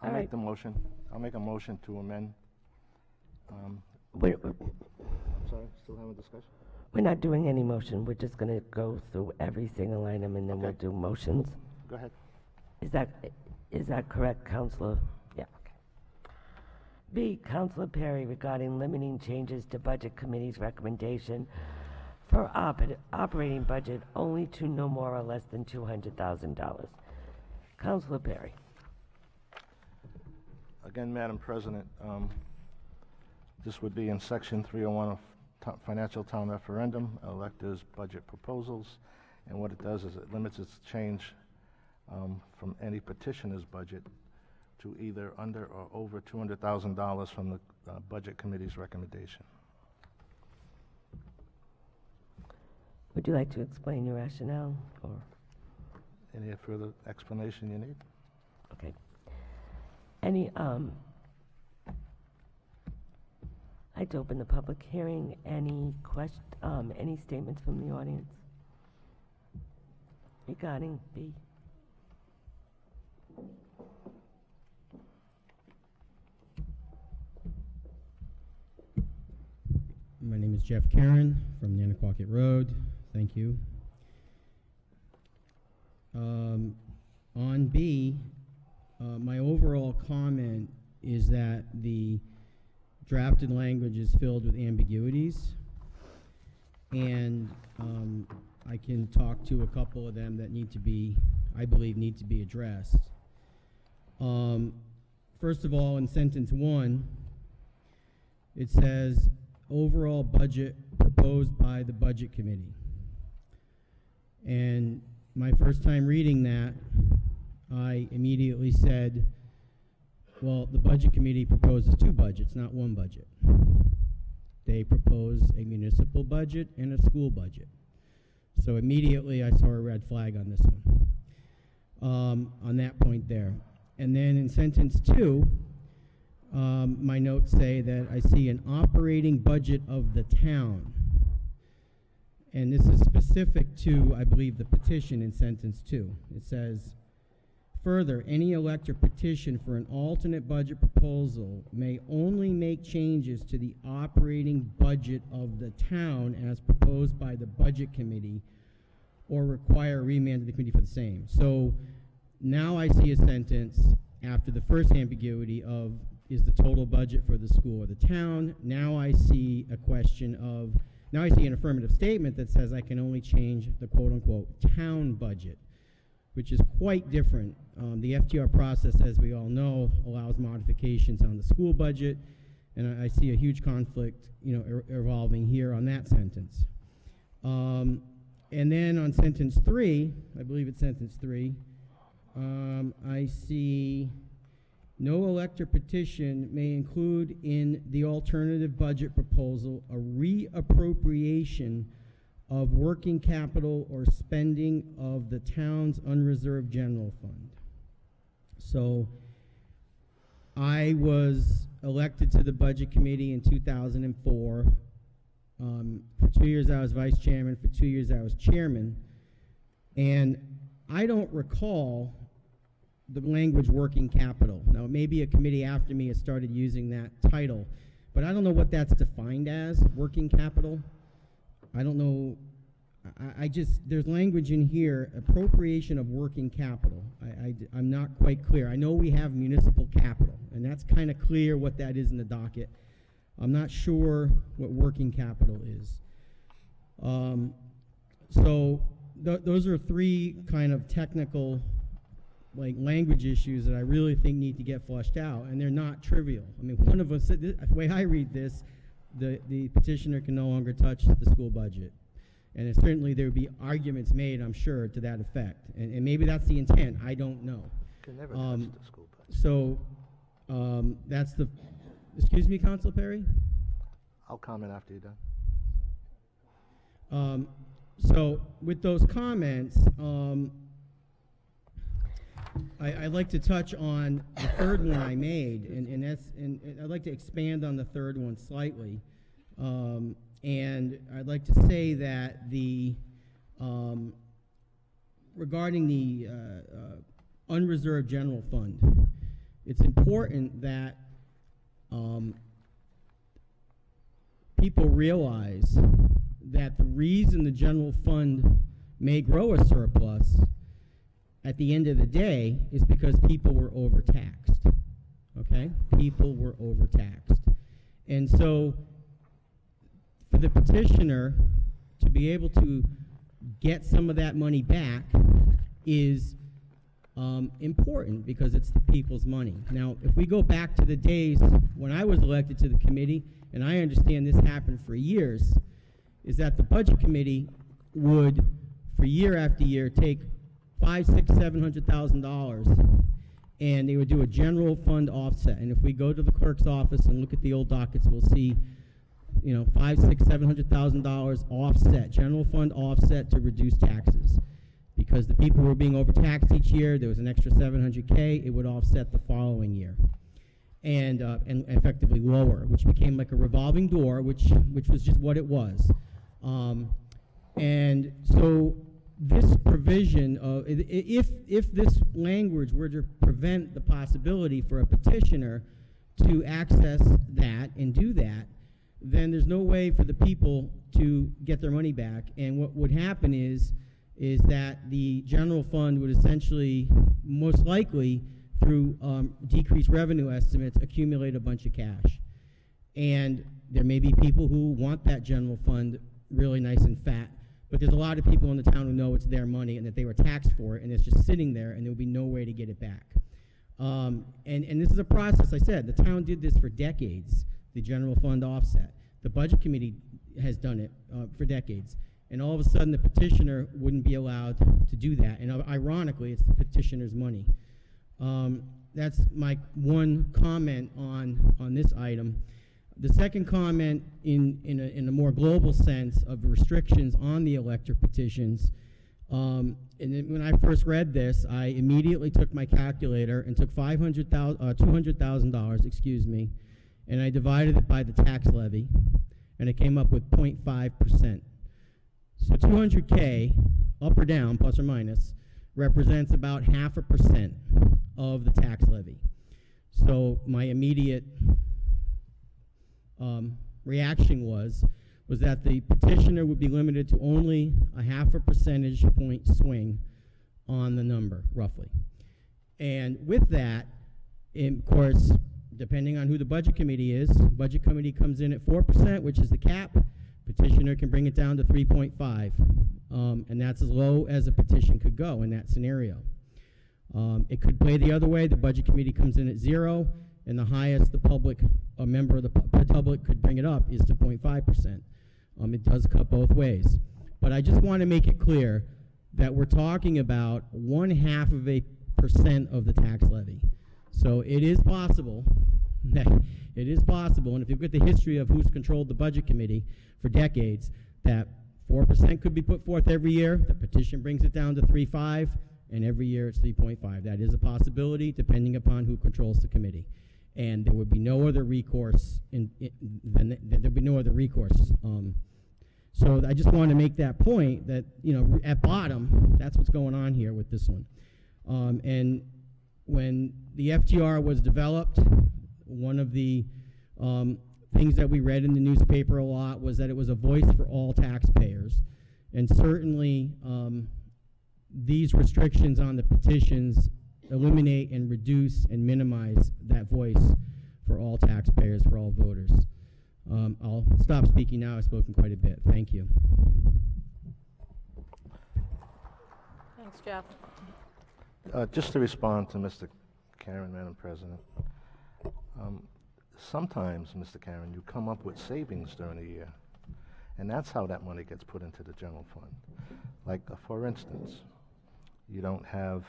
I'll make the motion. I'll make a motion to amend. I'm sorry, still having a discussion? We're not doing any motion. We're just going to go through every single item and then we'll do motions. Go ahead. Is that correct, Councilor? Yeah. Okay. B, Councilor Perry regarding limiting changes to Budget Committee's recommendation for operating budget only to no more or less than $200,000. Councilor Perry. Again, Madam President, this would be in Section 301 of Financial Town Referendum, electors' budget proposals, and what it does is it limits its change from any petitioner's budget to either under or over $200,000 from the Budget Committee's recommendation. Would you like to explain your rationale, or? Any further explanation you need? Okay. Any, I'd open the public hearing. Any statements from the audience regarding B? My name is Jeff Karen from Nanaquacket Road. Thank you. On B, my overall comment is that the drafted language is filled with ambiguities, and I can talk to a couple of them that I believe need to be addressed. First of all, in sentence 1, it says, overall budget proposed by the Budget Committee. And my first time reading that, I immediately said, well, the Budget Committee proposes 2 budgets, not 1 budget. They propose a municipal budget and a school budget. So immediately I saw a red flag on this one, on that point there. And then in sentence 2, my notes say that I see an operating budget of the town. And this is specific to, I believe, the petition in sentence 2. It says Further, any elector petition for an alternate budget proposal may only make changes to the operating budget of the town as proposed by the budget committee or require remand to the committee for the same. So now I see a sentence after the first ambiguity of is the total budget for the school or the town. Now I see a question of, now I see an affirmative statement that says I can only change the quote-unquote town budget, which is quite different. The FTR process, as we all know, allows modifications on the school budget, and I see a huge conflict, evolving here on that sentence. And then on sentence 3, I believe it's sentence 3, I see no elector petition may include in the alternative budget proposal a reappropriation of working capital or spending of the town's unreserved general fund. So I was elected to the budget committee in 2004. For 2 years I was vice chairman, for 2 years I was chairman, and I don't recall the language working capital. Now, maybe a committee after me has started using that title, but I don't know what that's defined as, working capital. I don't know. There's language in here, appropriation of working capital. I'm not quite clear. I know we have municipal capital, and that's kind of clear what that is in the docket. I'm not sure what working capital is. So those are 3 kind of technical language issues that I really think need to get flushed out, and they're not trivial. I mean, one of us said, the way I read this, the petitioner can no longer touch the school budget. And certainly there would be arguments made, I'm sure, to that effect. And maybe that's the intent. I don't know. Can never touch the school budget. So that's the, excuse me, Council Perry? I'll comment after you're done. So with those comments, I'd like to touch on the third one I made, and I'd like to expand on the third one slightly. And I'd like to say that regarding the unreserved general fund, it's important that people realize that the reason the general fund may grow a surplus at the end of the day is because people were overtaxed. Okay? People were overtaxed. And so for the petitioner to be able to get some of that money back is important because it's the people's money. Now, if we go back to the days when I was elected to the committee, and I understand this happened for years, is that the budget committee would, for year after year, take $500,000, $600,000, $700,000, and they would do a general fund offset. And if we go to the clerk's office and look at the old dockets, we'll see, $500,000, $600,000, $700,000 offset, general fund offset to reduce taxes. Because the people were being overtaxed each year, there was an extra $700K, it would offset the following year. And effectively lower, which became like a revolving door, which was just what it was. And so this provision of, if this language were to prevent the possibility for a petitioner to access that and do that, then there's no way for the people to get their money back. And what would happen is that the general fund would essentially, most likely, through decreased revenue estimates, accumulate a bunch of cash. And there may be people who want that general fund really nice and fat, but there's a lot of people in the town who know it's their money and that they were taxed for it, and it's just sitting there, and there would be no way to get it back. And this is a process, I said, the town did this for decades, the general fund offset. The budget committee has done it for decades. And all of a sudden, the petitioner wouldn't be allowed to do that. And ironically, it's the petitioner's money. That's my one comment on this item. The second comment in a more global sense of restrictions on the elector petitions, and then when I first read this, I immediately took my calculator and took $200,000, excuse me, and I divided it by the tax levy, and it came up with 0.5%. So 200K, up or down, plus or minus, represents about 0.5% of the tax levy. So my immediate reaction was that the petitioner would be limited to only a 0.5 percentage point swing on the number, roughly. And with that, of course, depending on who the budget committee is, budget committee comes in at 4%, which is the cap. Petitioner can bring it down to 3.5, and that's as low as a petition could go in that scenario. It could play the other way. The budget committee comes in at 0, and the highest the public, a member of the public could bring it up is to 0.5%. It does cut both ways. But I just want to make it clear that we're talking about 0.5% of the tax levy. So it is possible, and if you look at the history of who's controlled the budget committee for decades, that 4% could be put forth every year. The petition brings it down to 3.5, and every year it's 3.5. That is a possibility, depending upon who controls the committee. And there would be no other recourse. There'd be no other recourse. So I just want to make that point that, you know, at bottom, that's what's going on here with this one. And when the FTR was developed, one of the things that we read in the newspaper a lot was that it was a voice for all taxpayers. And certainly these restrictions on the petitions eliminate and reduce and minimize that voice for all taxpayers, for all voters. I'll stop speaking now. I've spoken quite a bit. Thank you. Thanks, Jeff. Just to respond to Mr. Karen, Madam President. Sometimes, Mr. Karen, you come up with savings during the year, and that's how that money gets put into the general fund. Like, for instance, you don't have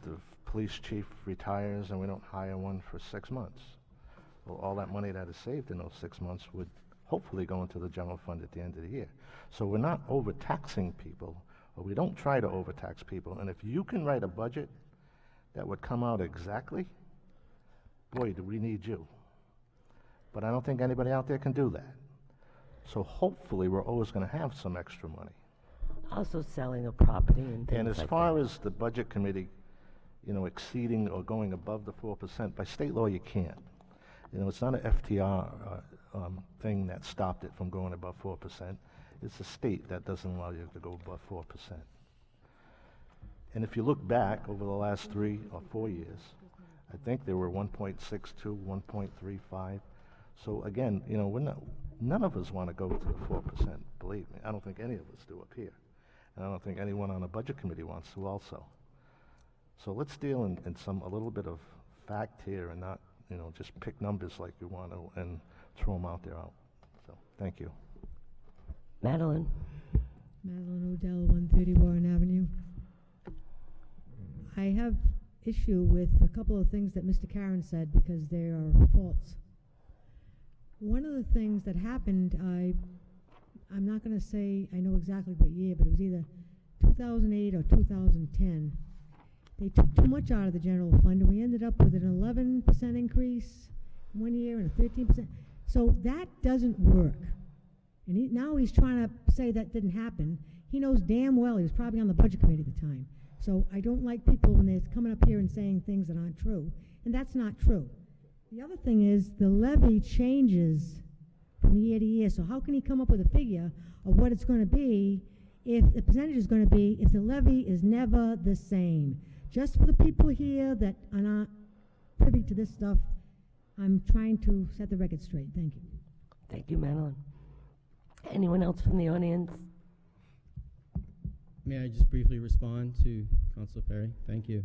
the police chief retires and we don't hire one for 6 months. Well, all that money that is saved in those 6 months would hopefully go into the general fund at the end of the year. So we're not overtaxing people, or we don't try to overtax people. And if you can write a budget that would come out exactly, boy, do we need you. But I don't think anybody out there can do that. So hopefully we're always going to have some extra money. Also selling a property and things And as like far as the budget committee, you know, exceeding or going above the 4%, by state law you can't. You know, it's not an FTR thing that stopped it from going above 4%. It's the state that doesn't allow you to go above 4%. And if you look back over the last 3 or 4 years, I think there were 1.62, 1.35. So again, you know, none of us want to go to the 4%, believe me. I don't think any of us do up here. And I don't think anyone on the budget committee wants to also. So let's deal in a little bit of fact here and not, you know, just pick numbers like you want to and throw them out there. So, thank you. Madeline. Madeline Odell, 130 Warren Avenue. I have issue with a couple of things that Mr. Karen said because they are false. One of the things that happened, I'm not going to say I know exactly what year, but it was either 2008 or 2010. They took too much out of the general fund, and we ended up with an 11% increase one year and a 13%. So that doesn't work. And now he's trying to say that didn't happen. He knows damn well he was probably on the budget committee at the time. So I don't like people when they're coming up here and saying things that aren't true. And that's not true. The other thing is the levy changes from year to year. So how can he come up with a figure of what it's going to be if the percentage is going to be if the levy is never the same? Just for the people here that are not privy to this stuff, I'm trying to set the record straight. Thank you. Thank you, Madeline. Anyone else from the audience? May I just briefly respond to Councilor Perry? Thank you.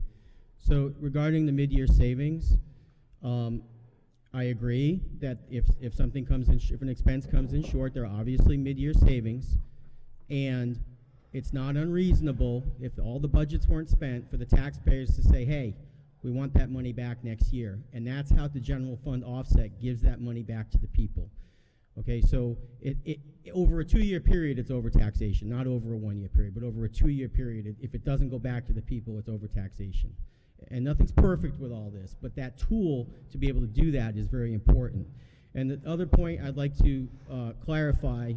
So regarding the mid-year savings, I agree that if something comes in, if an expense comes in short, there are obviously mid-year savings, and it's not unreasonable if all the budgets weren't spent for the taxpayers to say, hey, we want that money back next year. And that's how the general fund offset gives that money back to the people. Okay, so over a 2-year period, it's overtaxation, not over a 1-year period, but over a 2-year period, if it doesn't go back to the people, it's overtaxation. And nothing's perfect with all this, but that tool to be able to do that is very important. And the other point I'd like to clarify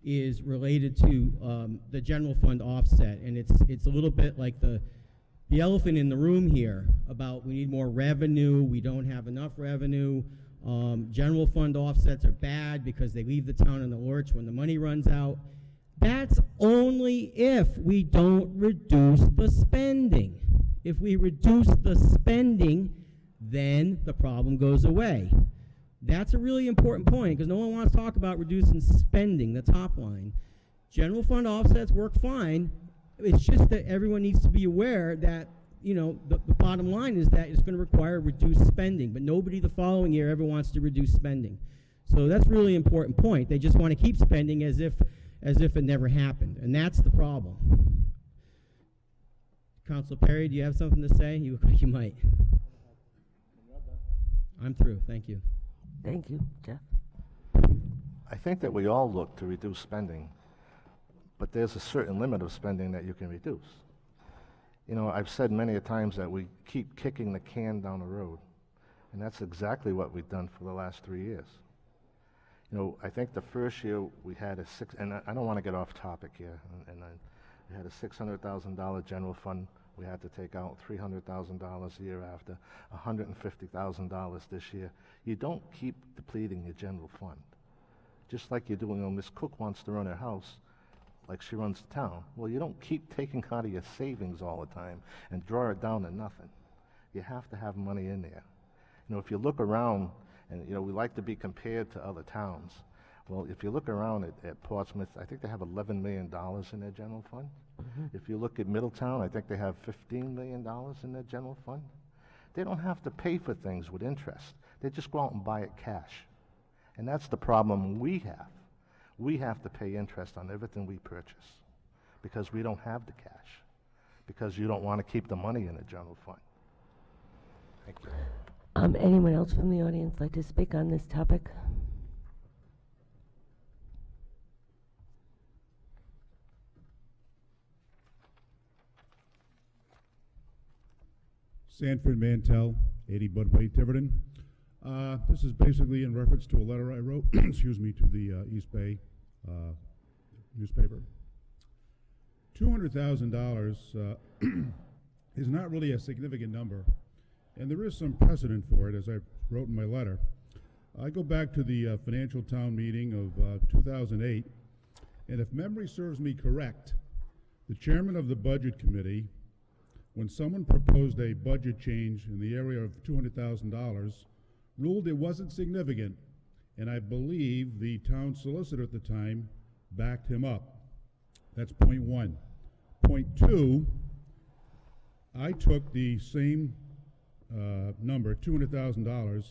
is related to the general fund offset, and it's a little bit like the elephant in the room here about we need more revenue, we don't have enough revenue. General fund offsets are bad because they leave the town in the lurch when the money runs out. That's only if we don't reduce the spending. If we reduce the spending, then the problem goes away. That's a really important point because no one wants to talk about reducing spending, the top line. General fund offsets work fine. It's just that everyone needs to be aware that, you know, the bottom line is that it's going to require reduced spending, but nobody the following year ever wants to reduce spending. So that's a really important point. They just want to keep spending as if it never happened, and that's the problem. Councilor Perry, do you have something to say? You look like you might. I'm through. Thank you. Thank you, Jeff. I think that we all look to reduce spending, but there's a certain limit of spending that you can reduce. You know, I've said many a times that we keep kicking the can down the road, and that's exactly what we've done for the last 3 years. You know, I think the first year we had and I don't want to get off topic here, we had a $600,000 general fund we had to take out, $300,000 a year after, $150,000 this year. You don't keep depleting your general fund. Just like you're doing, you know, Miss Cook wants to run her house like she runs the town. Well, you don't keep taking out of your savings all the time and draw it down to nothing. You have to have money in there. You know, if you look around, and, you know, we like to be compared to other towns. Well, if you look around at Portsmouth, I think they have $11 million in their general fund. If you look at Middletown, I think they have $15 million in their general fund. They don't have to pay for things with interest. They just go out and buy it cash. And that's the problem we have. We have to pay interest on everything we purchase because we don't have the cash, because you don't want to keep the money in the general fund. Thank you. Anyone else from the audience like to speak on this topic? Sanford Mantell, 80 Budway, Tiverton. This is basically in reference to a letter I wrote, excuse me, to the East Bay newspaper. $200,000 is not really a significant number, and there is some precedent for it, as I wrote in my letter. I go back to the financial town meeting of 2008, and if memory serves me correct, the chairman of the budget committee, when someone proposed a budget change in the area of $200,000, ruled it wasn't significant, and I believe the town solicitor at the time backed him up. That's point one. Point two, I took the same number, $200,000,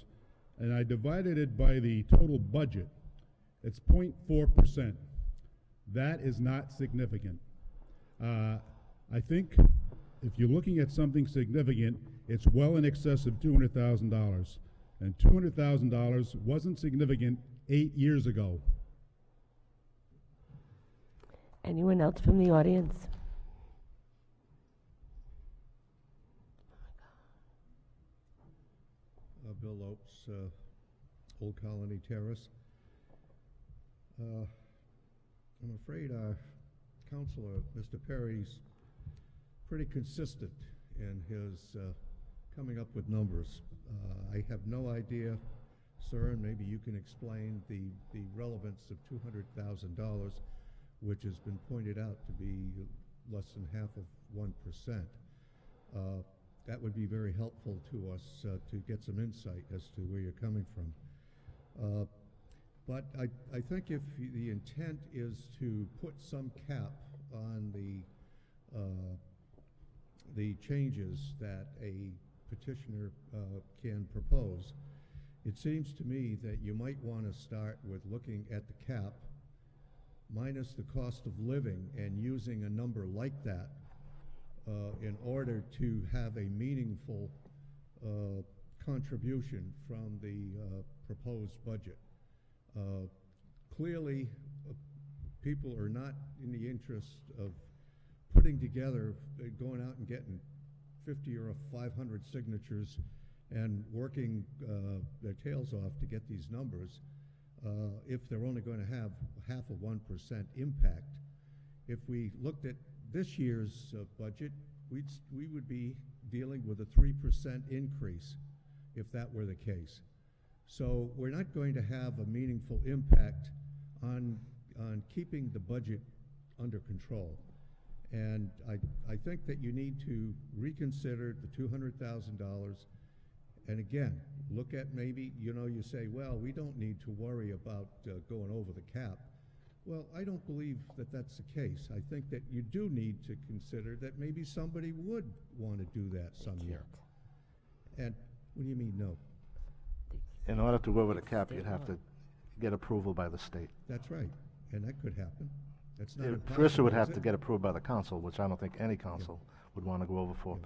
and I divided it by the total budget. It's 0.4%. That is not significant. I think if you're looking at something significant, it's well in excess of $200,000. And $200,000 wasn't significant 8 years ago. Anyone else from the audience? Bill Lopes, Old Colony Terrace. I'm afraid our counselor, Mr. Perry's pretty consistent in his coming up with numbers. I have no idea, sir, and maybe you can explain the relevance of $200,000, which has been pointed out to be less than half of 1%. That would be very helpful to us to get some insight as to where you're coming from. But I think if the intent is to put some cap on the changes that a petitioner can propose, it seems to me that you might want to start with looking at the cap minus the cost of living and using a number like that in order to have a meaningful contribution from the proposed budget. Clearly, people are not in the interest of putting together, going out and getting 50 or 500 signatures and working their tails off to get these numbers. if they're only going to have half a 1% impact. If we looked at this year's budget, we would be dealing with a 3% increase if that were the case. So we're not going to have a meaningful impact on keeping the budget under control. And I think that you need to reconsider the $200,000. And again, look at maybe, you say, well, we don't need to worry about going over the cap. Well, I don't believe that that's the case. I think that you do need to consider that maybe somebody would want to do that some year. And what do you mean, no? In order to go over the cap, you'd have to get approval by the state. That's right, and that could happen. That's not impossible, First, it would have is to get approved by the council, which I don't think any council would want to go over 4%.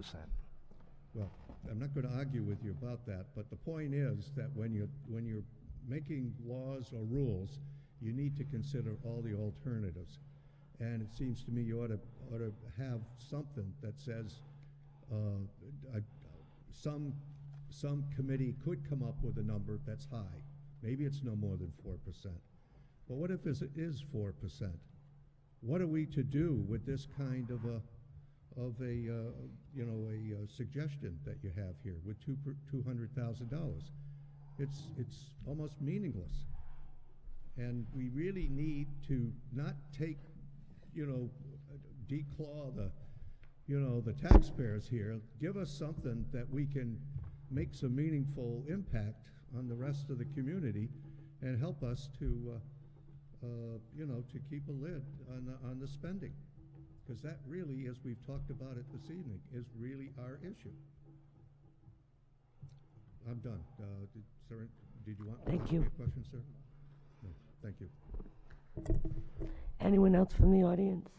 Well, I'm not going to argue with you about that, but the point is that when you're making laws or rules, you need to consider all the alternatives. And it seems to me you ought to have something that says some committee could come up with a number that's high. Maybe it's no more than 4%. But what if it is 4%? What are we to do with this kind of a suggestion that you have here with $200,000? It's almost meaningless. And we really need to not take, declaw the taxpayers here. Give us something that we can make some meaningful impact on the rest of the community and help us to keep a lid on the spending. Because that really, as we've talked about it this evening, is really our issue. I'm done. Did you want to ask me a question, sir? No, thank you. Anyone else from the audience?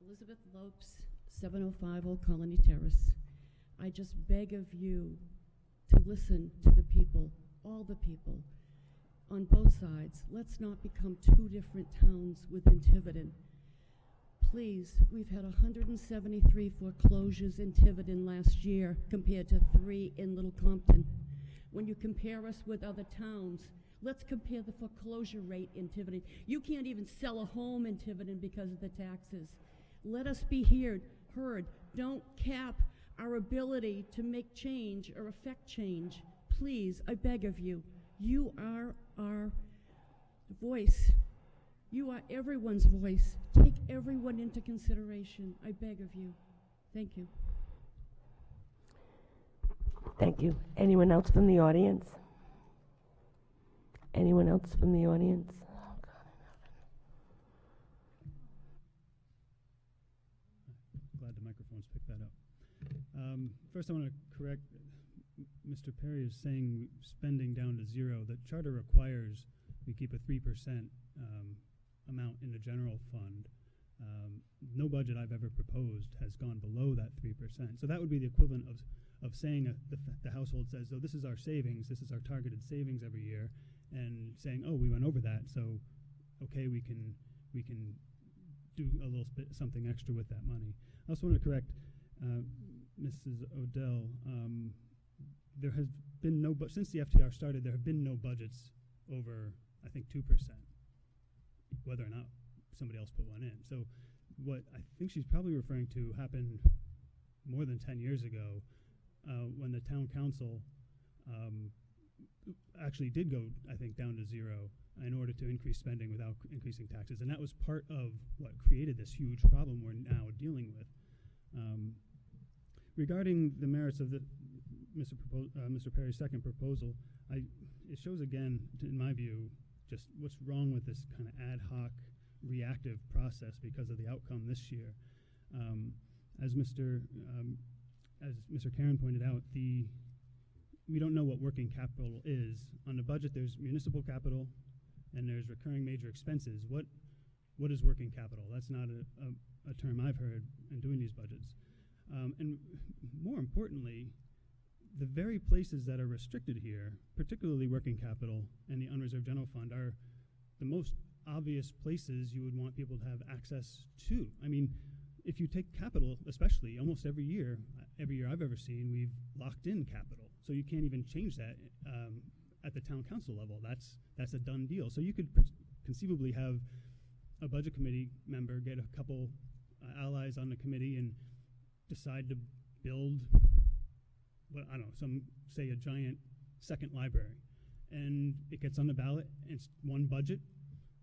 Elizabeth Lopes, 705 Old Colony Terrace. I just beg of you to listen to the people, all the people, on both sides. Let's not become two different towns within Tiverton. Please, we've had 173 foreclosures in Tiverton last year compared to 3 in Little Compton. When you compare us with other towns, let's compare the foreclosure rate in Tiverton. You can't even sell a home in Tiverton because of the taxes. Let us be heard. Don't cap our ability to make change or affect change. Please, I beg of you. You are our voice. You are everyone's voice. Take everyone into consideration. I beg of you. Thank you. Thank you. Anyone else from the audience? Anyone else from the audience? Oh, God in heaven. Glad the microphones picked that up. First, I want to correct Mr. Perry is saying spending down to 0. The charter requires we keep a 3% amount in the general fund. No budget I've ever proposed has gone below that 3%. So that would be the equivalent of saying the household says, oh, this is our savings, this is our targeted savings every year, and saying, oh, we went over that, so okay, we can do a little bit something extra with that money. I also want to correct Mrs. Odell. There has been no, since the FTR started, there have been no budgets over, I think, 2%, whether or not somebody else put one in. So what I think she's probably referring to happened more than 10 years ago when the town council actually did go, I think, down to 0 in order to increase spending without increasing taxes. And that was part of what created this huge problem we're now dealing with. Regarding the merits of Mr. Perry's second proposal, it shows again, in my view, just what's wrong with this kind of ad hoc, reactive process because of the outcome this year. As Mr. Karen pointed out, we don't know what working capital is. On the budget, there's municipal capital and there's recurring major expenses. What is working capital? That's not a term I've heard in doing these budgets. And more importantly, the very places that are restricted here, particularly working capital and the unreserved general fund, are the most obvious places you would want people to have access to. I mean, if you take capital, especially, almost every year, every year I've ever seen, we've locked in capital. So you can't even change that at the town council level. That's a done deal. So you could conceivably have a budget committee member get a couple allies on the committee and decide to build, well, I don't know, say a giant second library. And it gets on the ballot, and it's one budget,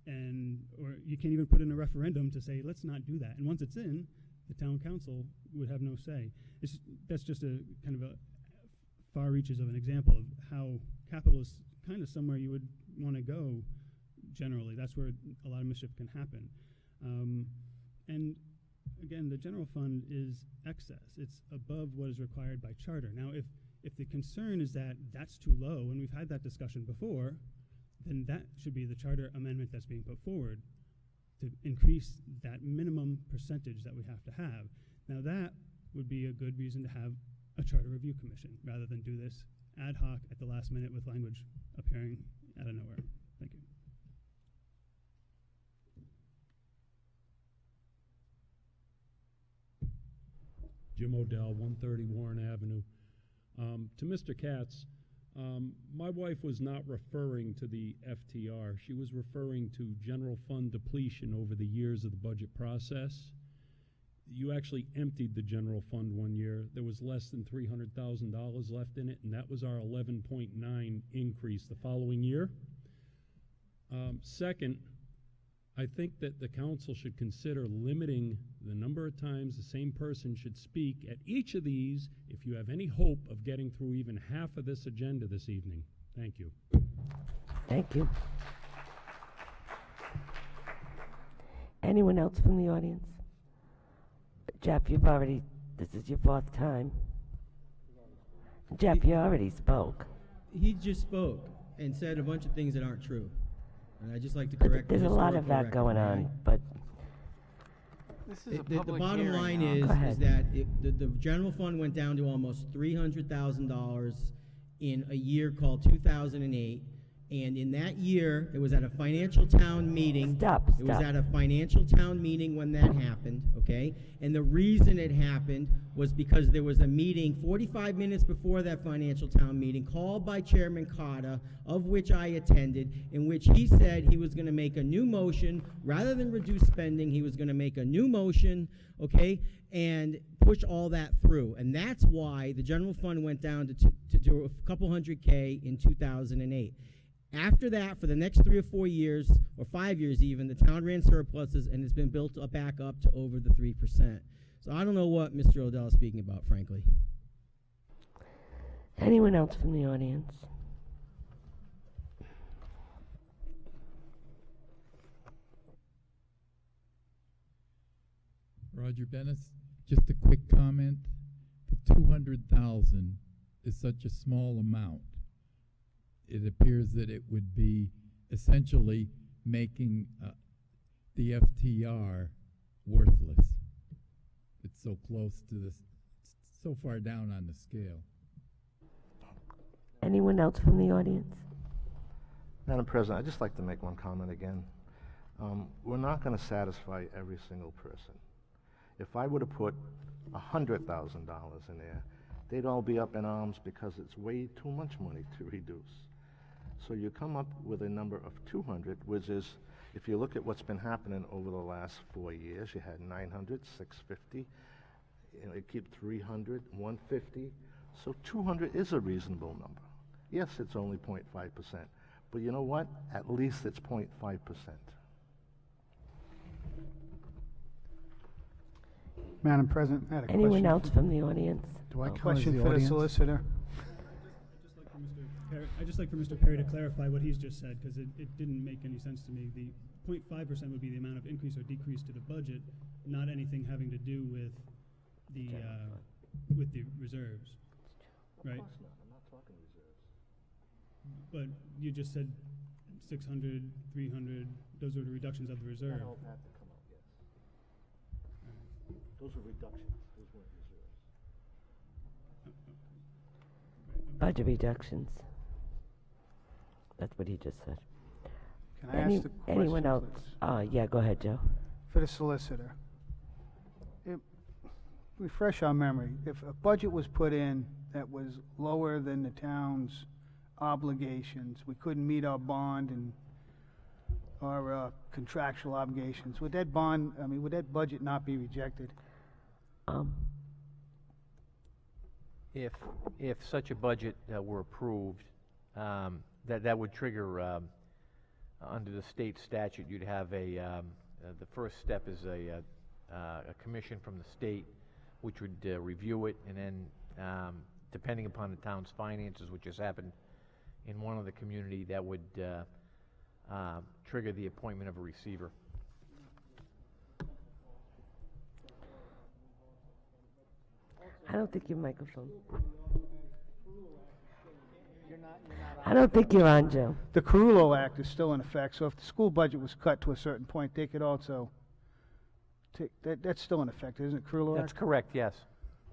or you can't even put in a referendum to say, let's not do that. And once it's in, the town council would have no say. That's just a kind of a far reaches of an example of how capital is kind of somewhere you would want to go generally. That's where a lot of mischief can happen. And again, the general fund is excess. It's above what is required by charter. Now, if the concern is that that's too low, and we've had that discussion before, then that should be the charter amendment that's being put forward to increase that minimum percentage that we have to have. Now that would be a good reason to have a charter review commission rather than do this ad hoc at the last minute with language appearing out of nowhere. Thank you. Jim Odell, 130 Warren Avenue. To Mr. Katz, my wife was not referring to the FTR. She was referring to general fund depletion over the years of the budget process. You actually emptied the general fund one year. There was less than $300,000 left in it, and that was our 11.9 increase the following year. Second, I think that the council should consider limiting the number of times the same person should speak at each of these if you have any hope of getting through even half of this agenda this evening. Thank you. Thank you. Anyone else from the audience? Jeff, this is your fourth time. Jeff, you already spoke. He just spoke and said a bunch of things that aren't true. And I'd just like to correct There's a lot of that going on, but this is the bottom line is that the general fund went down to almost $300,000 in a year called 2008. And in that year, it was at a financial town meeting. It was at a financial town meeting when that happened, okay? And the reason it happened was because there was a meeting 45 minutes before that financial town meeting called by Chairman Carter, of which I attended, in which he said he was going to make a new motion. Rather than reduce spending, he was going to make a new motion, okay, and push all that through. And that's why the general fund went down to a couple $100K in 2008. After that, for the next 3 or 4 years, or 5 years even, the town ran surpluses, and it's been built back up to over the 3%. So I don't know what Mr. Odell is speaking about, frankly. anyone else from the audience? Roger Bennis, just a quick comment. The 200,000 is such a small amount. It appears that it would be essentially making the FTR worthless. It's so close to this, so far down on the scale. Anyone else from the audience? Madam President, I'd just like to make one comment again. We're not going to satisfy every single person. If I would have put $100,000 in there, they'd all be up in arms because it's way too much money to reduce. So you come up with a number of 200, which is, if you look at what's been happening over the last 4 years, you had 900, 650, you keep 300, 150. So 200 is a reasonable number. Yes, it's only 0.5%, but you know what? At least it's 0.5%. Madam President, I had a Anyone question. else from the audience? Do I question for the solicitor? I'd just like for Mr. Perry to clarify what he's just said, because it didn't make any sense to me. The 0.5% would be the amount of increase or decrease to the budget, not anything having to do with the reserves, right? Of course not. I'm not talking reserves. But you just said 600, 300. Those are the reductions of the reserve. That all had to come out, yes. Those are reductions. Those weren't reserves. Budget reductions. That's what he just said. Can I ask the question, anyone else? please? Yeah, go ahead, Joe. For the solicitor. refresh our memory. If a budget was put in that was lower than the town's obligations, we couldn't meet our bond and our contractual obligations, would that would that budget not be rejected? If such a budget were approved, that would trigger, under the state statute, you'd have the first step is a commission from the state, which would review it, and then, depending upon the town's finances, which has happened in one of the community, that would trigger the appointment of a receiver. I don't think your microphone. I don't think you're on, Joe. The Carullo Act is still in effect, so if the school budget was cut to a certain point, they could also take that's still in effect, isn't it, Carullo Act? That's correct, yes.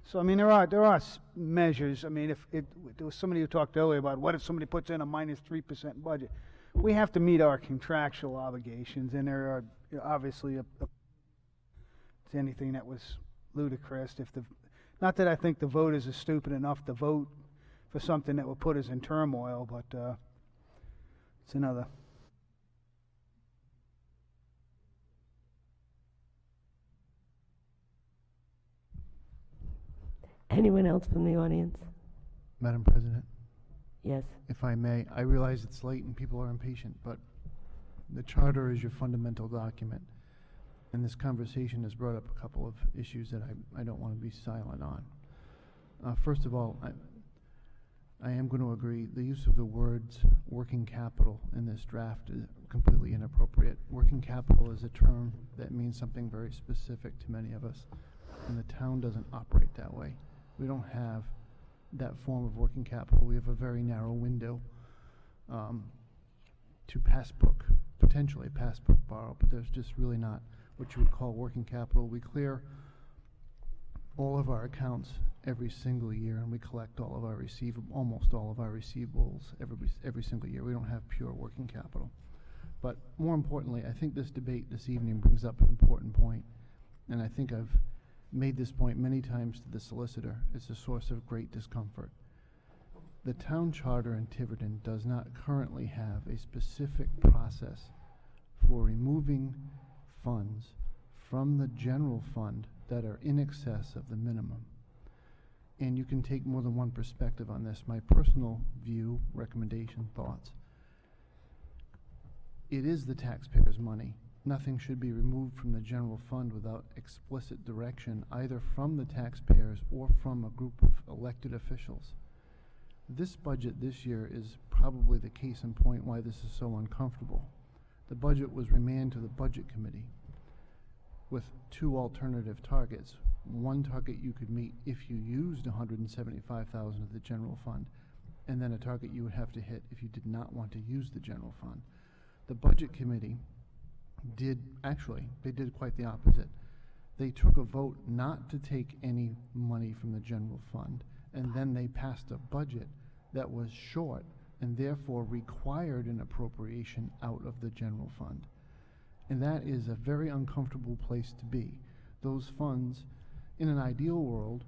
So I mean, there are measures. I mean, if there was somebody who talked earlier about what if somebody puts in a minus 3% budget, we have to meet our contractual obligations, and there are obviously anything that was ludicrous. Not that I think the voters are stupid enough to vote for something that would put us in turmoil, but it's another. Anyone else from the audience? Madam President? Yes. If I may, I realize it's late and people are impatient, but the charter is your fundamental document, and this conversation has brought up a couple of issues that I don't want to be silent on. First of all, I am going to agree the use of the words working capital in this draft is completely inappropriate. Working capital is a term that means something very specific to many of us, and the town doesn't operate that way. We don't have that form of working capital. We have a very narrow window to potentially passbook borrow, but there's just really not what you would call working capital. We clear all of our accounts every single year, and we collect almost all of our receivables every single year. We don't have pure working capital. But more importantly, I think this debate this evening brings up an important point, and I think I've made this point many times to the solicitor. It's a source of great discomfort. The town charter in Tiverton does not currently have a specific process for removing funds from the general fund that are in excess of the minimum. And you can take more than one perspective on this. My personal view, recommendation, thoughts. It is the taxpayers' money. Nothing should be removed from the general fund without explicit direction, either from the taxpayers or from a group of elected officials. This budget this year is probably the case in point why this is so uncomfortable. The budget was remanded to the Budget Committee with two alternative targets. One target you could meet if you used $175,000 of the general fund, and then a target you would have to hit if you did not want to use the general fund. The Budget Committee did quite the opposite. They took a vote not to take any money from the general fund, and then they passed a budget that was short and therefore required an appropriation out of the general fund. And that is a very uncomfortable place to be. Those funds, in an ideal world,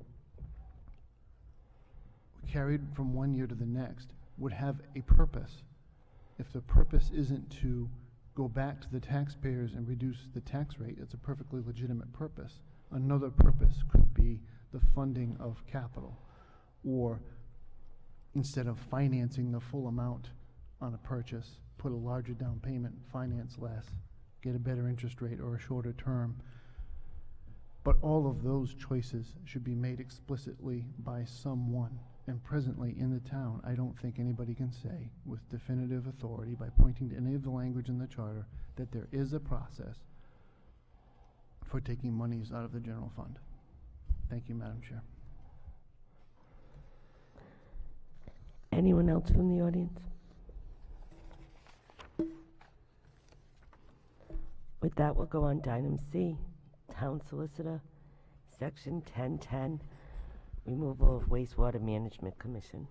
carried from one year to the next, would have a purpose. If the purpose isn't to go back to the taxpayers and reduce the tax rate, it's a perfectly legitimate purpose. Another purpose could be the funding of capital, or instead of financing the full amount on a purchase, put a larger down payment, finance less, get a better interest rate or a shorter term. But all of those choices should be made explicitly by someone. And presently in the town, I don't think anybody can say with definitive authority by pointing to any of the language in the charter that there is a process for taking monies out of the general fund. Thank you, Madam Chair. Anyone else from the audience? With that, we'll go on to item C, Town Solicitor, Section 1010, Removal of Wastewater Management Commission.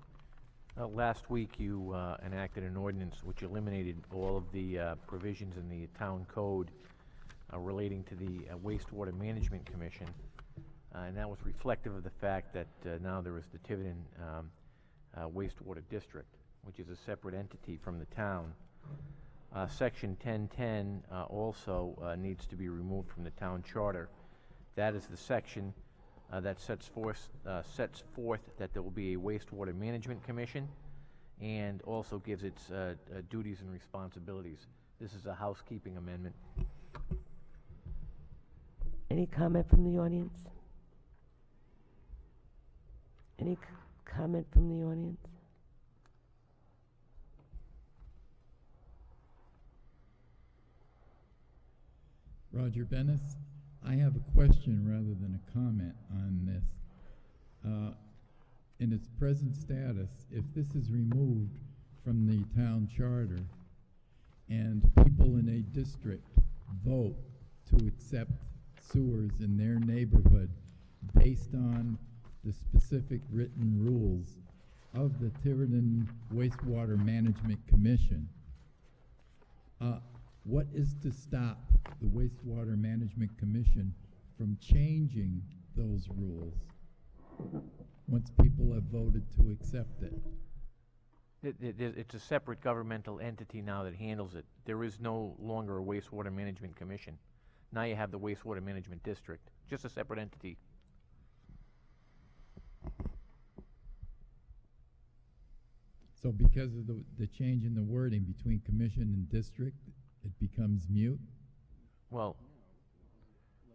Last week, you enacted an ordinance which eliminated all of the provisions in the town code relating to the Wastewater Management Commission. and that was reflective of the fact that now there is the Tiverton wastewater district, which is a separate entity from the town. Section 1010 also needs to be removed from the town charter. That is the section that sets forth that there will be a wastewater management commission, and also gives its duties and responsibilities. This is a housekeeping amendment. Any comment from the audience? Any comment from the audience? Roger Bennis, I have a question rather than a comment on this. In its present status, if this is removed from the town charter and people in a district vote to accept sewers in their neighborhood based on the specific written rules of the Tiverton Wastewater Management Commission, what is to stop the Wastewater Management Commission from changing those rules once people have voted to accept it? It's a separate governmental entity now that handles it. There is no longer a wastewater management commission. Now you have the wastewater management district, just a separate entity. So because of the change in the wording between commission and district, it becomes mute? Well,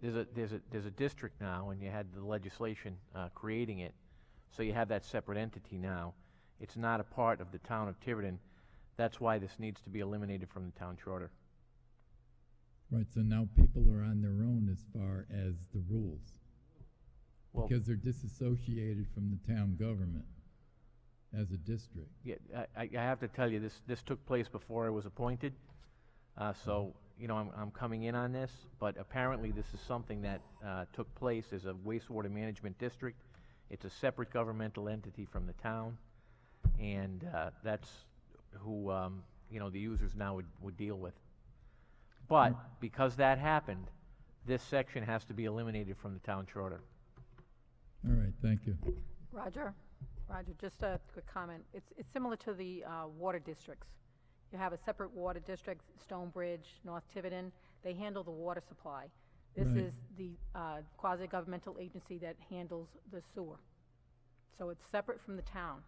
there's a district now, and you had the legislation creating it, so you have that separate entity now. It's not a part of the town of Tiverton. That's why this needs to be eliminated from the town charter. Right, so now people are on their own as far as the rules, Well, because they're disassociated from the town government as a district. Yeah, I have to tell you, this took place before I was appointed, so you know I'm coming in on this. But apparently, this is something that took place as a wastewater management district. It's a separate governmental entity from the town, and that's who you know the users now would deal with. But because that happened, this section has to be eliminated from the town charter. All right, thank you. Roger, just a quick comment. It's similar to the water districts. You have a separate water district, Stonebridge, North Tiverton. They handle the water supply. This Right. is the quasi-governmental agency that handles the sewer. So it's separate from the town.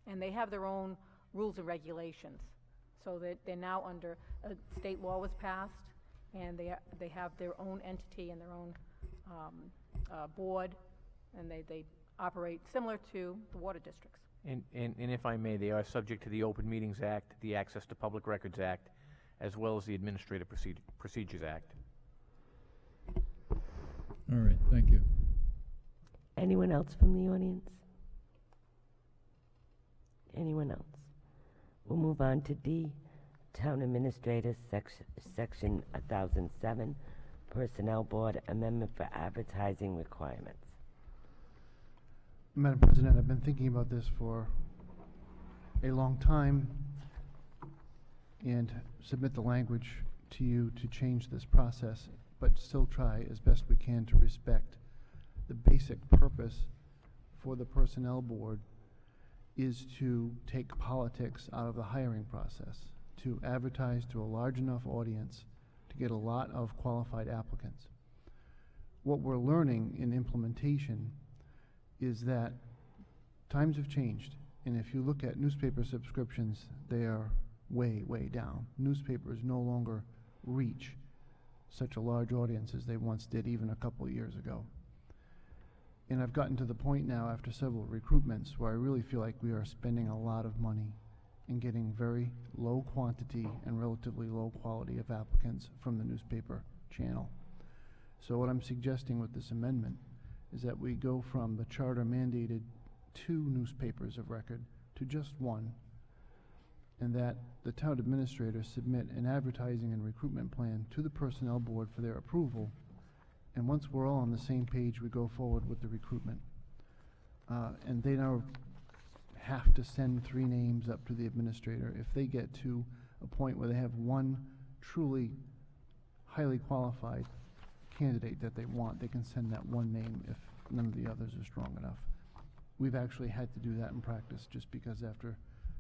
And they have their own rules and regulations. So that they're now under, state law was passed, and they have their own entity and their own board, and they operate similar to the water districts. And if I may, they are subject to the Open Meetings Act, the Access to Public Records Act, as well as the Administrative Procedures Act. All right, thank you. Anyone else from the audience? Anyone else? We'll move on to D, Town Administrator, Section 1007, Personnel Board Amendment for Advertising Requirements. Madam President, I've been thinking about this for a long time and submit the language to you to change this process, but still try as best we can to respect the basic purpose for the Personnel Board is to take politics out of the hiring process, to advertise to a large enough audience to get a lot of qualified applicants. What we're learning in implementation is that times have changed, and if you look at newspaper subscriptions, they are way, way down. Newspapers no longer reach such a large audience as they once did even a couple of years ago. And I've gotten to the point now after several recruitments where I really feel like we are spending a lot of money in getting very low quantity and relatively low quality of applicants from the newspaper channel. So what I'm suggesting with this amendment is that we go from the charter mandated 2 newspapers of record to just 1, and that the town administrator submit an advertising and recruitment plan to the Personnel Board for their approval. And once we're all on the same page, we go forward with the recruitment. And they now have to send 3 names up to the administrator. If they get to a point where they have one truly highly qualified candidate that they want, they can send that one name. none of the others are strong enough. We've actually had to do that in practice just because after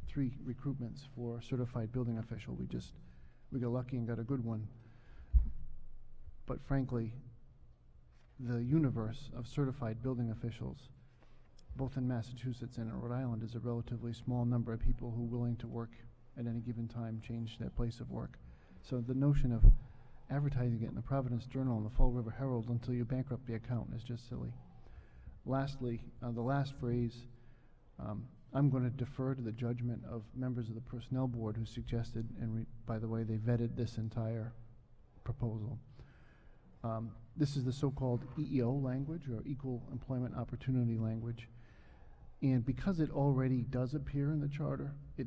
3 recruitments for certified building official, we got lucky and got a good one. But frankly, the universe of certified building officials, both in Massachusetts and in Rhode Island, is a relatively small number of people who are willing to work at any given time, change their place of work. So the notion of advertising it in the Providence Journal and the Fall River Herald until you bankrupt the account is just silly. Lastly, the last phrase, I'm going to defer to the judgment of members of the Personnel Board who suggested, and by the way, they vetted this entire proposal. This is the so-called EEO language, or Equal Employment Opportunity language. And because it already does appear in the charter, it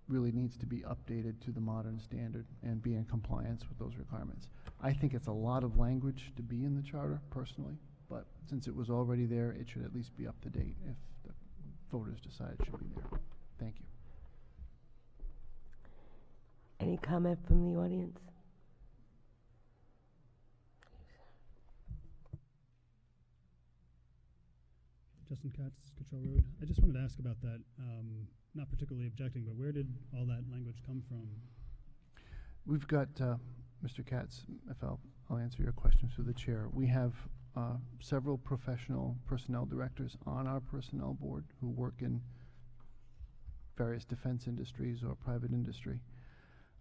really needs to be updated to the modern standard and be in compliance with those requirements. I think it's a lot of language to be in the charter, personally, but since it was already there, it should at least be up to date if the voters decide it should be there. Thank you. Any comment from the audience? Justin Katz, Cottrell Road. I just wanted to ask about that, not particularly objecting, but where did all that language come from? We've got, Mr. Katz, if I'll answer your question through the chair. We have several professional personnel directors on our personnel board who work in various defense industries or private industry.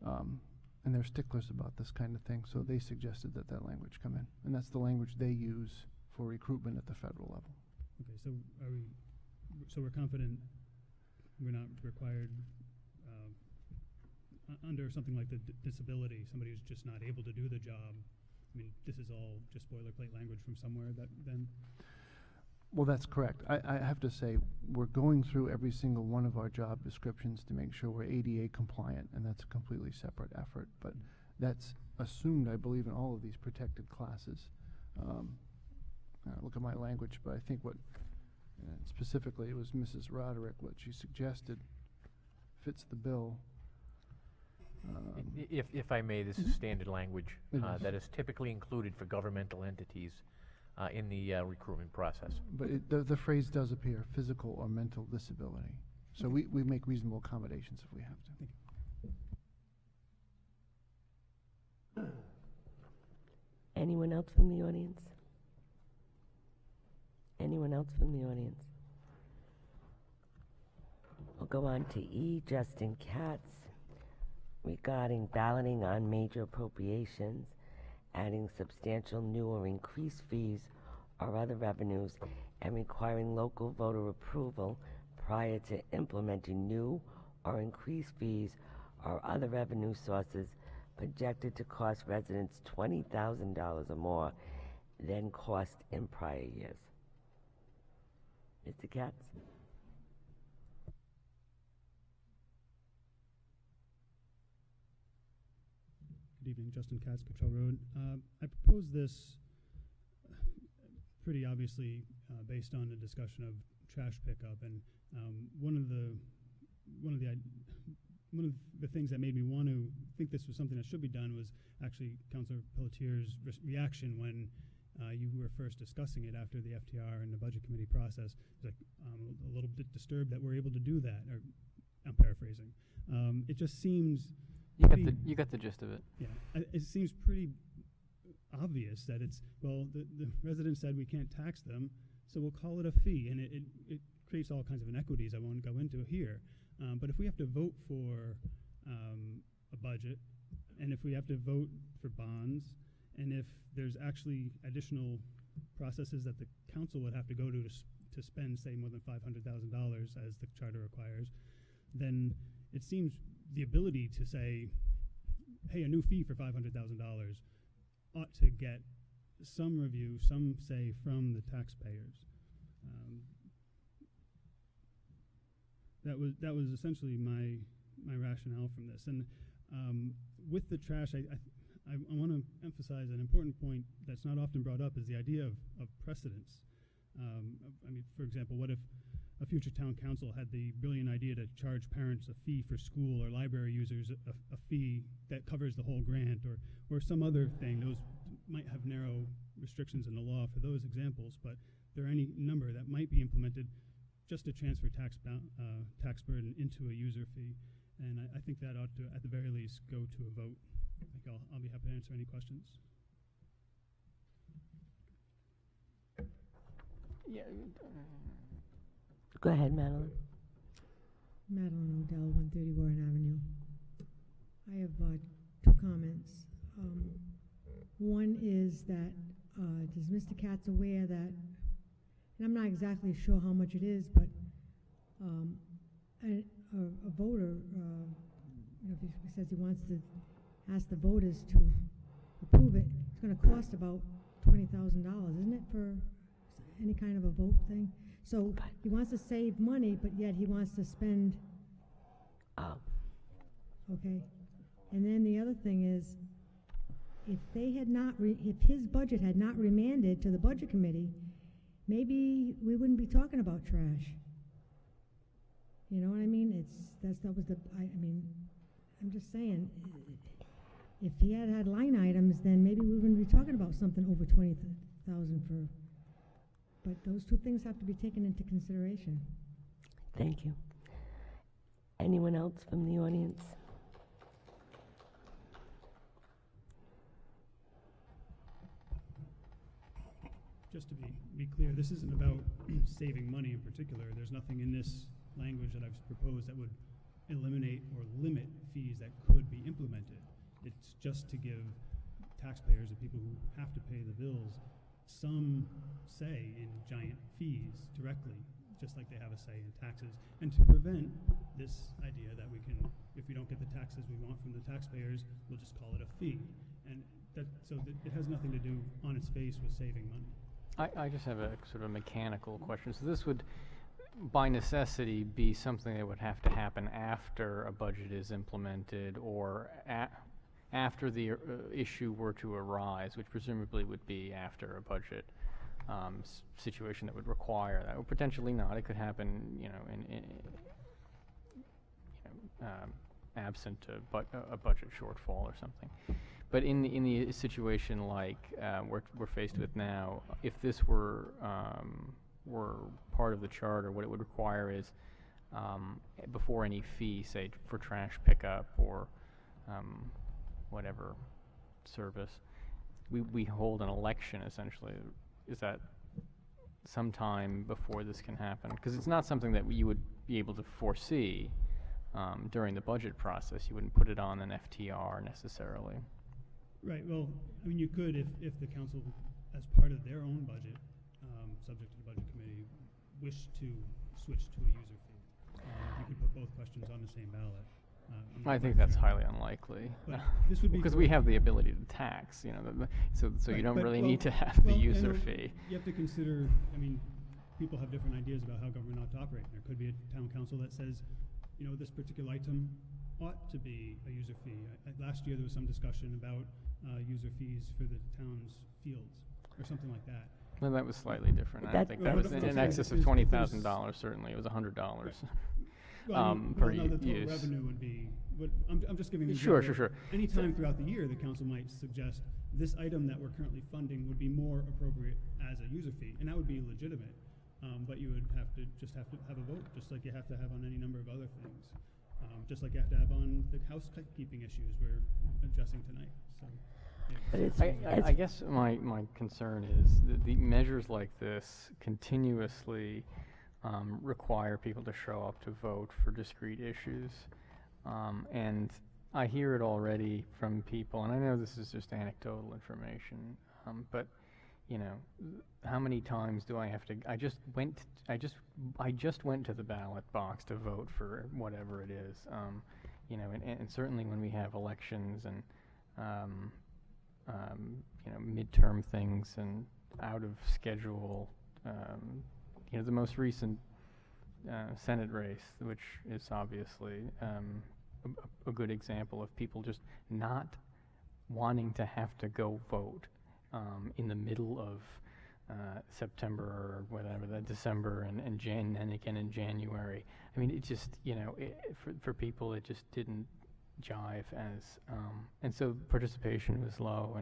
And they're sticklers about this kind of thing, so they suggested that that language come in. And that's the language they use for recruitment at the federal level. Okay, so we're confident we're not required under something like the disability, somebody who's just not able to do the job. I mean, this is all just boilerplate language from somewhere that then? Well, that's correct. I have to say, we're going through every single one of our job descriptions to make sure we're ADA compliant, and that's a completely separate effort. But that's assumed, I believe, in all of these protected classes. Look at my language, but I think what, specifically, it was Mrs. Roderick, what she suggested fits the bill. If I may, this is standard language that is typically included for governmental entities in the recruitment process. But the phrase does appear, physical or mental disability. So we make reasonable accommodations if we have to. Anyone else from the audience? Anyone else from the audience? We'll go on to E, Justin Katz, regarding balloting on major appropriations, adding substantial new or increased fees or other revenues, and requiring local voter approval prior to implementing new or increased fees or other revenue sources projected to cost residents $20,000 or more than cost in prior years. Mr. Katz? Good evening, Justin Katz, Cottrell Road. I propose this pretty obviously based on the discussion of trash pickup, and one of the things that made me want to think this was something that should be done was actually Councilor Pelletier's reaction when you were first discussing it after the FTR and the Budget Committee process. It's like, a little bit disturbed that we're able to do that, or I'm paraphrasing. It just seems you got the gist of it. Yeah, it seems pretty obvious that it's, well, the residents said we can't tax them, so we'll call it a fee, and it creates all kinds of inequities I won't go into here. But if we have to vote for a budget, and if we have to vote for bonds, and if there's actually additional processes that the council would have to go to spend, say, more than $500,000 as the charter requires, then it seems the ability to say, hey, a new fee for $500,000 ought to get some review, some say from the taxpayers. That was essentially my rationale from this. And with the trash, I want to emphasize an important point that's not often brought up is the idea of precedence. I mean, for example, what if a future town council had the brilliant idea to charge parents a fee for school, or library users a fee that covers the whole grant, or some other thing? Those might have narrow restrictions in the law for those examples, but there are any number that might be implemented just to transfer tax burden into a user fee. And I think that ought to, at the very least, go to a vote. I think I'll be happy to answer any questions. Yeah. Go ahead, Madeline. Madeline Odell, 130 Warren Avenue. I have two comments. One is that, is Mr. Katz aware that, and I'm not exactly sure how much it is, but a voter, if he says he wants to ask the voters to approve it, it's going to cost about $20,000, isn't it, for any kind of a vote thing? So he wants to save money, but yet he wants to spend. Okay. And then the other thing is, if they had not, if his budget had not remanded to the budget committee, maybe we wouldn't be talking about trash. You know what I mean? That was the, I mean, I'm just saying, if he had line items, then maybe we wouldn't be talking about something over 20,000 for, but those two things have to be taken into consideration. Thank you. Anyone else from the audience? Just to be clear, this isn't about saving money in particular. There's nothing in this language that I've proposed that would eliminate or limit fees that could be implemented. It's just to give taxpayers, the people who have to pay the bills, some say in giant fees directly, just like they have a say in taxes, and to prevent this idea that we can, if we don't get the taxes we want from the taxpayers, we'll just call it a fee. And it has nothing to do on its face with saving money. I just have a sort of mechanical question. So this would, by necessity, be something that would have to happen after a budget is implemented, or after the issue were to arise, which presumably would be after a budget situation that would require that, or potentially not. It could happen, absent a budget shortfall or something. But in the situation like we're faced with now, if this were part of the charter, what it would require is before any fee, say for trash pickup or whatever service, we hold an election essentially. Is that sometime before this can happen? Because it's not something that you would be able to foresee during the budget process. You wouldn't put it on an FTR necessarily. Right. Well, I mean, you could if the council, as part of their own budget, subject to the budget committee, wish to switch to a user fee. You could put both questions on the same ballot. I think that's highly unlikely. But this would be because we have the ability to tax, so right, you don't really need to have the user fee. You have to consider, I mean, people have different ideas about how government ought to operate. There could be a town council that says, this particular item ought to be a user fee. Last year there was some discussion about user fees for the town's fields or something like that. Well, that was slightly different. I think that was in excess of $20,000. Certainly, it was $100 per no, the total use. revenue would be. But I'm just giving you. Sure. Any time throughout the year, the council might suggest this item that we're currently funding would be more appropriate as a user fee, and that would be legitimate. But you would have to have a vote, just like you have to have on any number of other things. Just like you have to have on the housekeeping issues we're addressing tonight. So, I guess my concern is that the measures like this continuously require people to show up to vote for discrete issues. And I hear it already from people, and I know this is just anecdotal information, but how many times do I have to? I just went to the ballot box to vote for whatever it is, and certainly when we have elections and midterm things and out of schedule, the most recent Senate race, which is obviously a good example of people just not wanting to have to go vote in the middle of September or whatever, December and then again in January. I mean, it just, for people, it just didn't jive as, and so participation was low,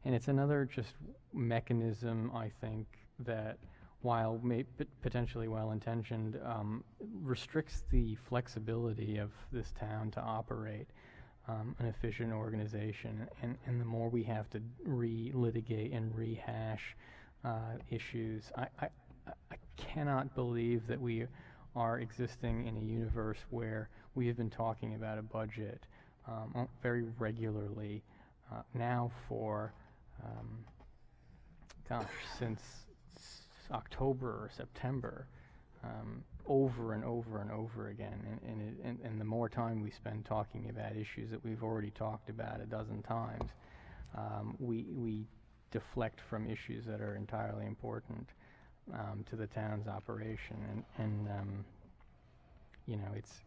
and it's another just mechanism, I think, that while potentially well-intentioned, restricts the flexibility of this town to operate an efficient organization. And the more we have to re-litigate and rehash issues, I cannot believe that we are existing in a universe where we have been talking about a budget very regularly now for, since October or September, over and over and over again. And the more time we spend talking about issues that we've already talked about a dozen times, we deflect from issues that are entirely important to the town's operation. And you know, it's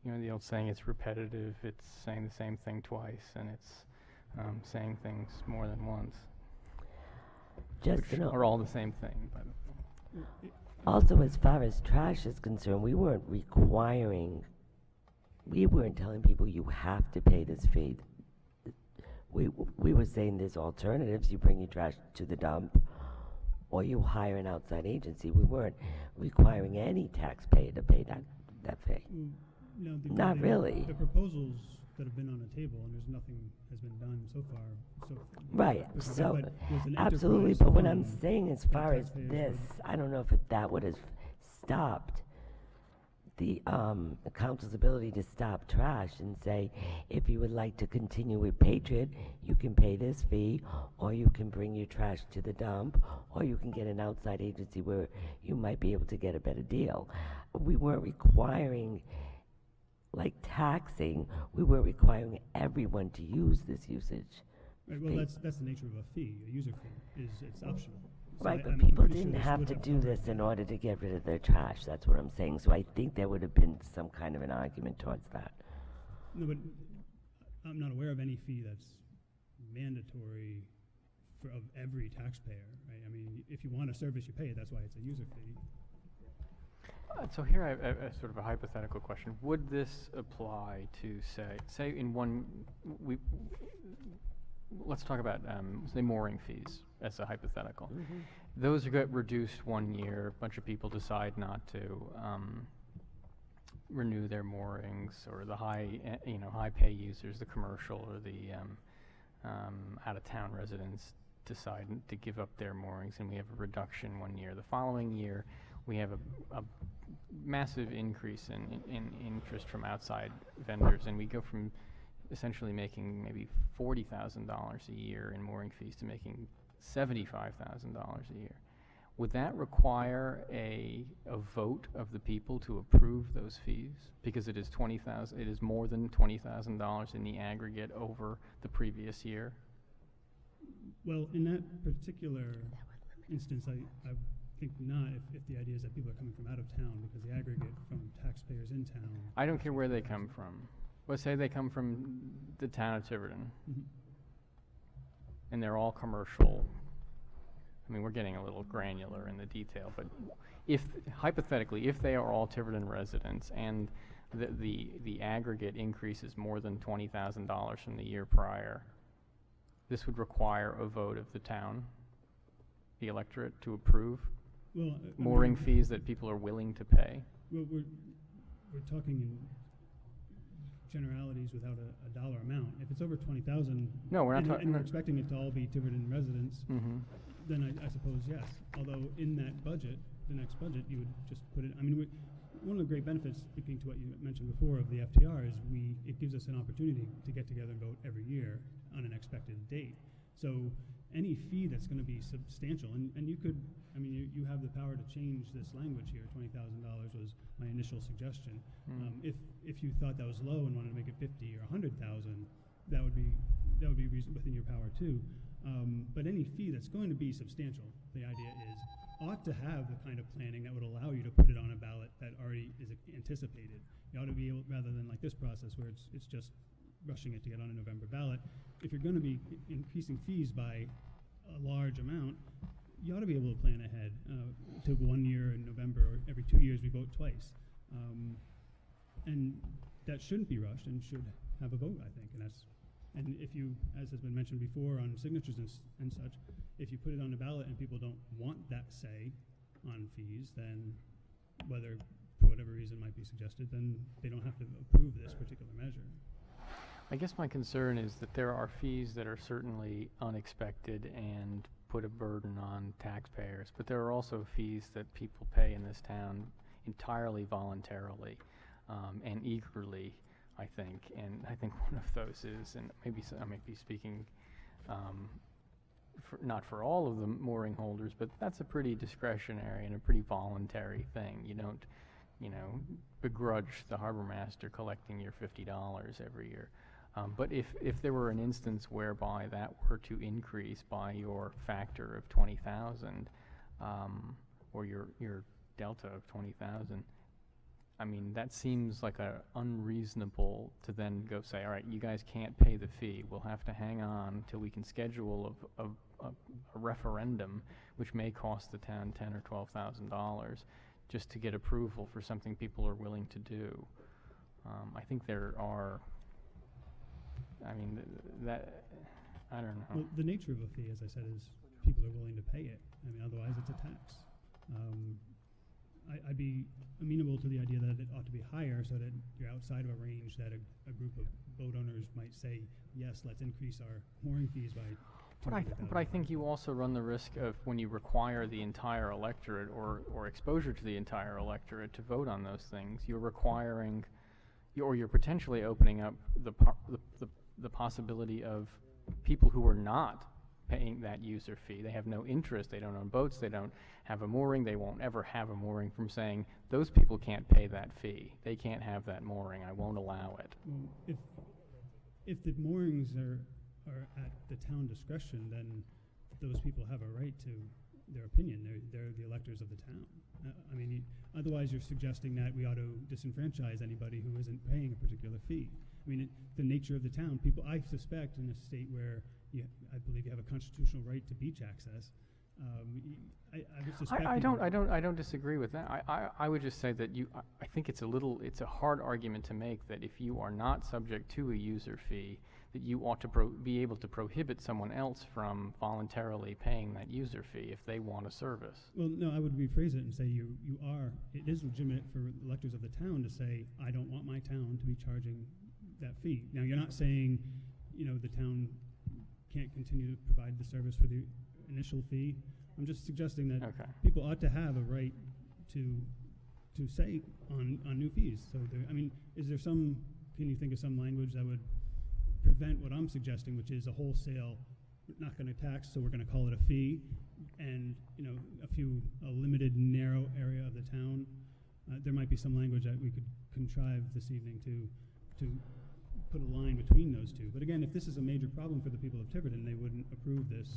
you know, the old saying, it's repetitive, it's saying the same thing twice, and it's saying things more than once. Which are all the same thing, by the way. Also, as far as trash is concerned, we weren't telling people you have to pay this fee. We were saying there's alternatives. You bring your trash to the dump, or you hire an outside agency. We weren't requiring any taxpayer to pay that fee. No, Not really. The proposals that have been on the table, and there's nothing has been done so far. Right. But So, there's an absolutely. enterprise But what I'm fund saying, as that far as taxpayers this, would- I don't know if that would have stopped the council's ability to stop trash and say, if you would like to continue with Patriot, you can pay this fee, or you can bring your trash to the dump, or you can get an outside agency where you might be able to get a better deal. We weren't requiring, like taxing, we were requiring everyone to use this usage. Right, well, fee. that's the nature of a fee. A user fee it's optional. So Right, I- but I'm people pretty sure didn't this have would to do covered this that. in order to get rid of their trash. That's what I'm saying. So I think there would have been some kind of an argument towards that. No, but I'm not aware of any fee that's mandatory of every taxpayer, right? I mean, if you want a service, you pay it. That's why it's a user fee. So here I have a sort of a hypothetical question. Would this apply to, say in one, let's talk about, say, mooring fees as a hypothetical. Mm-hmm. Those get reduced 1 year. A bunch of people decide not to renew their moorings, or the high pay users, the commercial or the out-of-town residents decide to give up their moorings, and we have a reduction 1 year. The following year, we have a massive increase in interest from outside vendors, and we go from essentially making maybe $40,000 a year in mooring fees to making $75,000 a year. Would that require a vote of the people to approve those fees? Because it is it is more than $20,000 in the aggregate over the previous year. Well, in that particular instance, I think not, if the idea is that people are coming from out of town, because the aggregate from taxpayers in town. I don't care where they come from. Let's say they come from the town of Tiverton, and they're all commercial. I mean, we're getting a little granular in the detail, but hypothetically, if they are all Tiverton residents and the aggregate increase is more than $20,000 from the year prior, this would require a vote of the town, the electorate, to approve mooring fees that people are willing to pay. Well, we're talking in generalities without a dollar amount. If it's over 20,000, no, we're not talking. And we're expecting it to all be Tiverton residents, then I suppose yes. Although in that budget, the next budget, you would just put it. I mean, one of the great benefits, speaking to what you mentioned before, of the FTR is it gives us an opportunity to get together and vote every year on an expected date. So any fee that's going to be substantial, and you could, I mean, you have the power to change this language here. $20,000 was my initial suggestion. If you thought that was low and wanted to make it 50 or 100,000, that would be within your power too. But any fee that's going to be substantial, the idea is, ought to have the kind of planning that would allow you to put it on a ballot that already is anticipated. You ought to be able, rather than like this process where it's just rushing it to get on a November ballot. If you're going to be increasing fees by a large amount, you ought to be able to plan ahead to 1 year in November, or every 2 years we vote twice. And that shouldn't be rushed and should have a vote, I think. And if you, as has been mentioned before on signatures and such, if you put it on a ballot and people don't want that say on fees, then whether, for whatever reason might be suggested, then they don't have to approve this particular measure. I guess my concern is that there are fees that are certainly unexpected and put a burden on taxpayers, but there are also fees that people pay in this town entirely voluntarily and eagerly, I think. And I think one of those is, and maybe I might be speaking not for all of the mooring holders, but that's a pretty discretionary and a pretty voluntary thing. You don't, begrudge the harbor master collecting your $50 every year. But if there were an instance whereby that were to increase by your factor of 20,000, or your delta of 20,000, I mean, that seems like unreasonable to then go say, all right, you guys can't pay the fee. We'll have to hang on till we can schedule a referendum, which may cost the town $10,000 or $12,000, just to get approval for something people are willing to do. I think there are. I mean, I don't know. Well, the nature of a fee, as I said, is people are willing to pay it. I mean, otherwise it's a tax. I'd be amenable to the idea that it ought to be higher so that you're outside of a range that a group of boat owners might say, yes, let's increase our mooring fees by But I think you also run the risk of, when you require the entire electorate or exposure to the entire electorate to vote on those things, you're requiring, or you're potentially opening up the possibility of people who are not paying that user fee. They have no interest, they don't own boats, they don't have a mooring, they won't ever have a mooring, from saying, those people can't pay that fee. They can't have that mooring, I won't allow it. Well, if the moorings are at the town discretion, then those people have a right to their opinion. They're the electors of the town. I mean, otherwise you're suggesting that we ought to disenfranchise anybody who isn't paying a particular fee. I mean, the nature of the town, people, I suspect in a state where I believe you have a constitutional right to beach access, I would suspect... I don't disagree with that. I would just say that I think it's a hard argument to make that if you are not subject to a user fee, that you ought to be able to prohibit someone else from voluntarily paying that user fee if they want a service. Well, no, I would rephrase it and say it is legitimate for electors of the town to say, I don't want my town to be charging that fee. Now, you're not saying, the town can't continue to provide the service for the initial fee. I'm just suggesting that people ought to have a right to say on new fees. So, can you think of some language that would prevent what I'm suggesting, which is a wholesale, we're not going to tax, so we're going to call it a fee, and a limited, narrow area of the town? There might be some language that we could contrive this evening to put a line between those two. But again, if this is a major problem for the people of Tiverton, they wouldn't approve this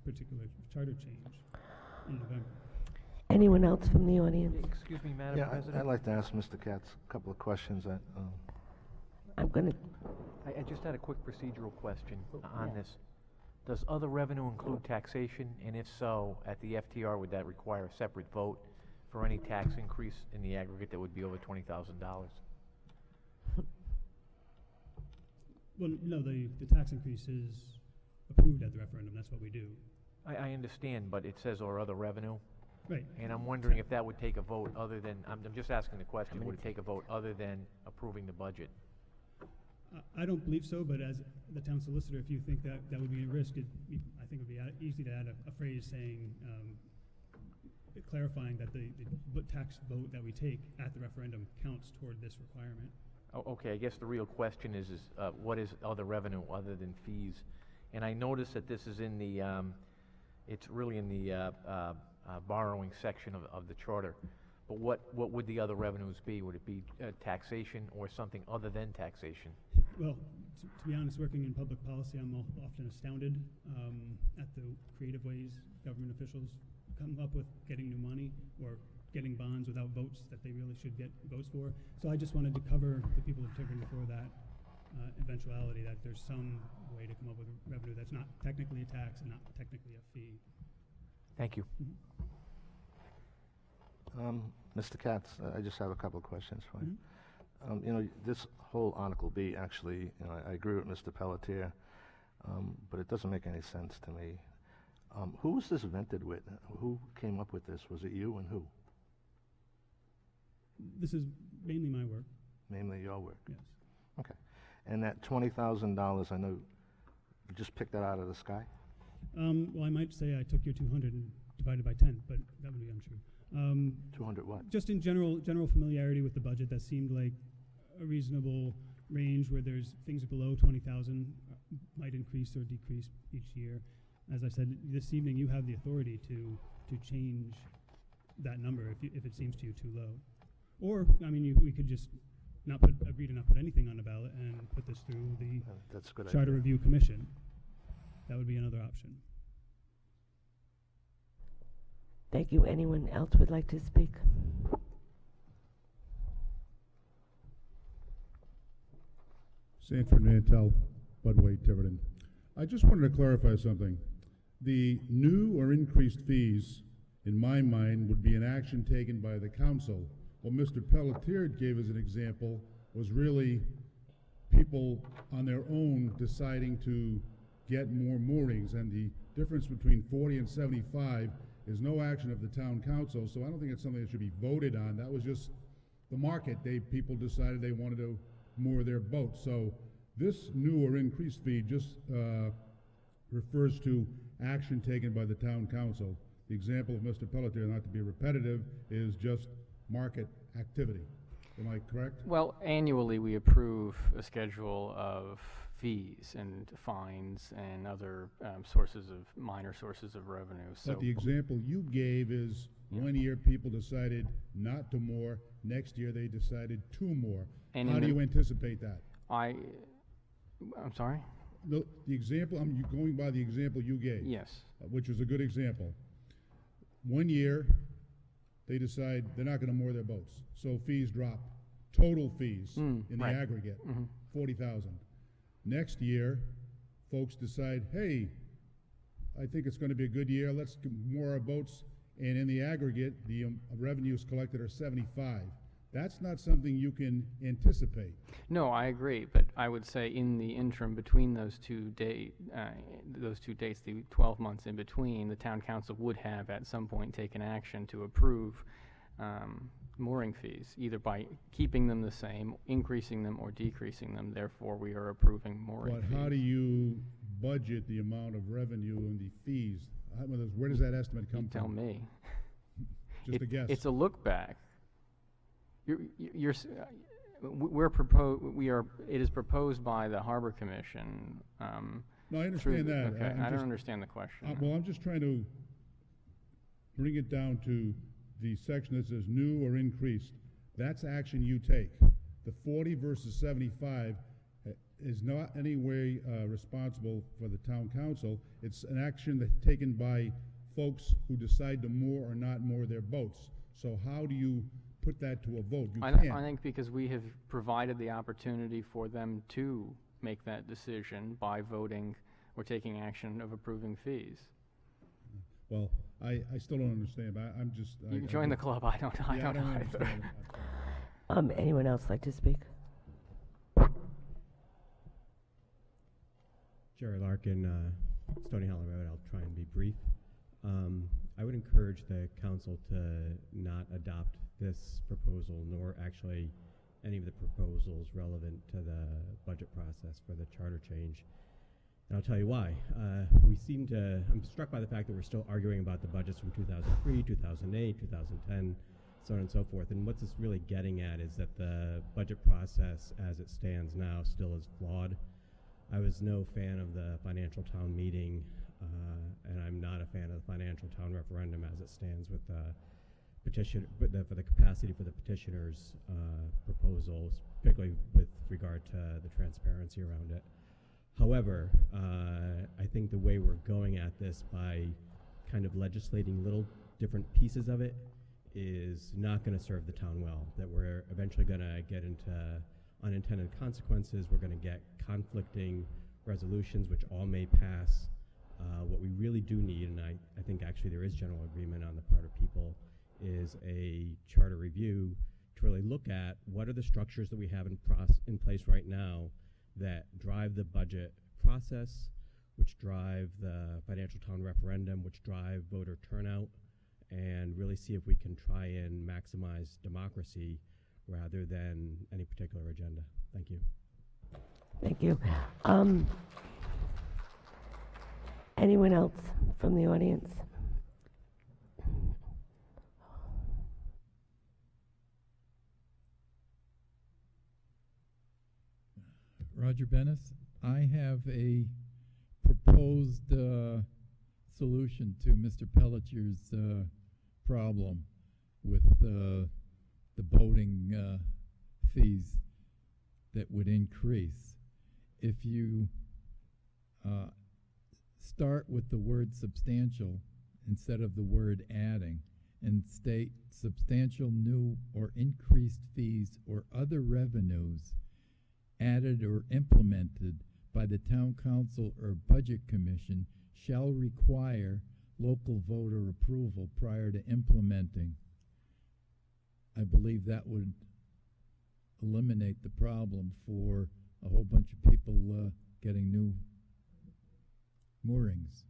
particular charter change in November. Anyone else from the audience? Excuse me, Madam President. I'd like to ask Mr. Katz a couple of questions. I'm going to... I just had a quick procedural question on this. Does other revenue include taxation? And if so, at the FTR, would that require a separate vote for any tax increase in the aggregate that would be over $20,000? Well, no, the tax increase is approved at the referendum. That's what we do. I understand, but it says or other revenue. Right. And I'm wondering if that would take a vote other than, I'm just asking the question, would it take a vote other than approving the budget? I don't believe so, but as the town solicitor, if you think that would be a risk, I think it would be easy to add a phrase saying, clarifying that the tax vote that we take at the referendum counts toward this requirement. Oh, okay, I guess the real question is what is other revenue other than fees? And I noticed that this is in the, it's really in the borrowing section of the charter. But what would the other revenues be? Would it be taxation or something other than taxation? Well, to be honest, working in public policy, I'm often astounded at the creative ways government officials come up with getting new money or getting bonds without votes that they really should get votes for. So I just wanted to cover the people of Tiverton for that eventuality, that there's some way to come up with revenue that's not technically a tax and not technically a fee. Thank you. Mr. Katz, I just have a couple of questions for you. This whole Article B, actually, I agree with Mr. Pelletier, but it doesn't make any sense to me. Who was this vented with? Who came up with this? Was it you, and who? This is mainly my work. Mainly your work? Yes. Okay. And that $20,000, I know you just picked that out of the sky? Well, I might say I took your 200 and divided by 10, but that would be untrue. 200 what? Just in general familiarity with the budget, that seemed like a reasonable range where there's things below 20,000 might increase or decrease each year. As I said, this evening you have the authority to change that number if it seems to you too low. Or, I mean, we could just agree to not put anything on the ballot and put this through the That's a good Charter idea. Review Commission. That would be another option. Thank you. Anyone else would like to speak? Sanford Mantel, Budway, Tiverton. I just wanted to clarify something. The new or increased fees, in my mind, would be an action taken by the council. What Mr. Pelletier gave as an example was really people on their own deciding to get more moorings, and the difference between 40 and 75 is no action of the town council, so I don't think it's something that should be voted on. That was just the market. People decided they wanted to moor their boats. So this new or increased fee just refers to action taken by the town council. The example of Mr. Pelletier, not to be repetitive, is just market activity. Am I correct? Well, annually we approve a schedule of fees and fines and other minor sources of revenue. So But the example you gave is one year people decided not to moor, next year they decided to moor. How do you anticipate that? I'm sorry? The example, I'm going by the example you gave. Yes. Which was a good example. One year, they decide they're not going to moor their boats, so fees drop. Total fees in the right. aggregate, 40,000. Next year, folks decide, hey, I think it's going to be a good year, let's moor our boats, and in the aggregate, the revenues collected are 75. That's not something you can anticipate. No, I agree, but I would say in the interim between those two dates, the 12 months in between, the town council would have at some point taken action to approve mooring fees, either by keeping them the same, increasing them, or decreasing them. Therefore, we are approving mooring fees. But how do you budget the amount of revenue and the fees? Where does that estimate come from? Tell me. Just a guess. It's a look back. It is proposed by the Harbor Commission. No, I understand that. Okay, I don't understand the question. Well, I'm just trying to bring it down to the section that says new or increased. That's action you take. The 40 versus 75 is not any way responsible for the town council. It's an action that's taken by folks who decide to moor or not moor their boats. So how do you put that to a vote? You can't. I think because we have provided the opportunity for them to make that decision by voting or taking action of approving fees. Well, I still don't understand, but I'm just... You can join the club. I don't either. Understand. Anyone else like to speak? Jerry Larkin, Stony Hollow Road. I'll try and be brief. I would encourage the council to not adopt this proposal, nor actually any of the proposals relevant to the budget process for the charter change. And I'll tell you why. I'm struck by the fact that we're still arguing about the budgets from 2003, 2008, 2010, so on and so forth. And what this is really getting at is that the budget process as it stands now still is flawed. I was no fan of the financial town meeting, and I'm not a fan of the financial town referendum as it stands with the petition, for the capacity for the petitioners' proposals, particularly with regard to the transparency around it. However, I think the way we're going at this by kind of legislating little different pieces of it is not going to serve the town well, that we're eventually going to get into unintended consequences, we're going to get conflicting resolutions which all may pass. What we really do need, and I think actually there is general agreement on the part of people, is a charter review to really look at what are the structures that we have in place right now that drive the budget process, which drive the financial town referendum, which drive voter turnout, and really see if we can try and maximize democracy rather than any particular agenda. Thank you. Thank you. Anyone else from the audience? Roger Bennis, I have a proposed solution to Mr. Pelletier's problem with the boating fees that would increase. If you start with the word substantial instead of the word adding and state substantial new or increased fees or other revenues added or implemented by the town council or budget commission shall require local voter approval prior to implementing. I believe that would eliminate the problem for a whole bunch of people getting new moorings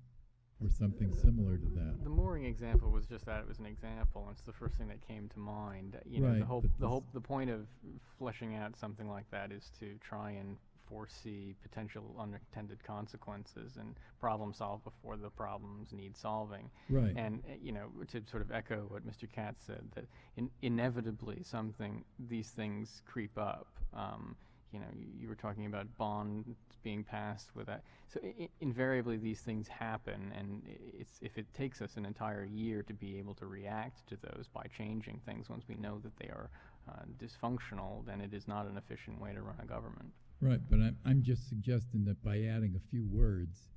or something similar to that. The mooring example was just that, it was an example, and it's the first thing that came to mind. You know, Right, the point of fleshing out something like that is to try and foresee potential unintended consequences and problem solve before the problems need solving. Right. And you know, to sort of echo what Mr. Katz said, that inevitably these things creep up. You know, you were talking about bonds being passed with that. So invariably these things happen, and if it takes us an entire year to be able to react to those by changing things once we know that they are dysfunctional, then it is not an efficient way to run a government. Right, but I'm just suggesting that by adding a few words,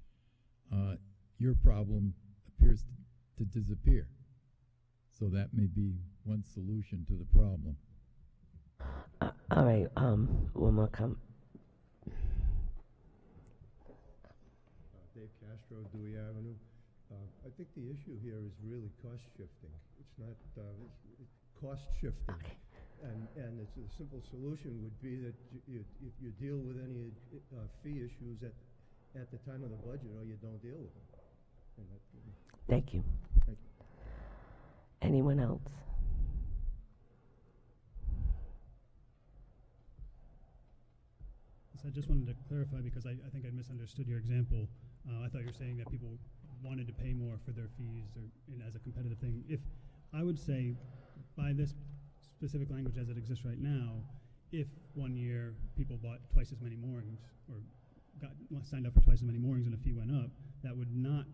your problem appears to disappear. So that may be one solution to the problem. All right, one more comment. Dave Castro, Dewey Avenue. I think the issue here is really cost shifting. It's not it's cost shifting. Okay. And it's a simple solution would be that if you deal with any fee issues at the time of the budget, or you don't deal with them. Thank you. Thank you. Anyone else? So I just wanted to clarify, because I think I misunderstood your example. I thought you were saying that people wanted to pay more for their fees or as a competitive thing. If I would say, by this specific language as it exists right now, if one year people bought twice as many moorings or signed up for twice as many moorings and a fee went up, that would not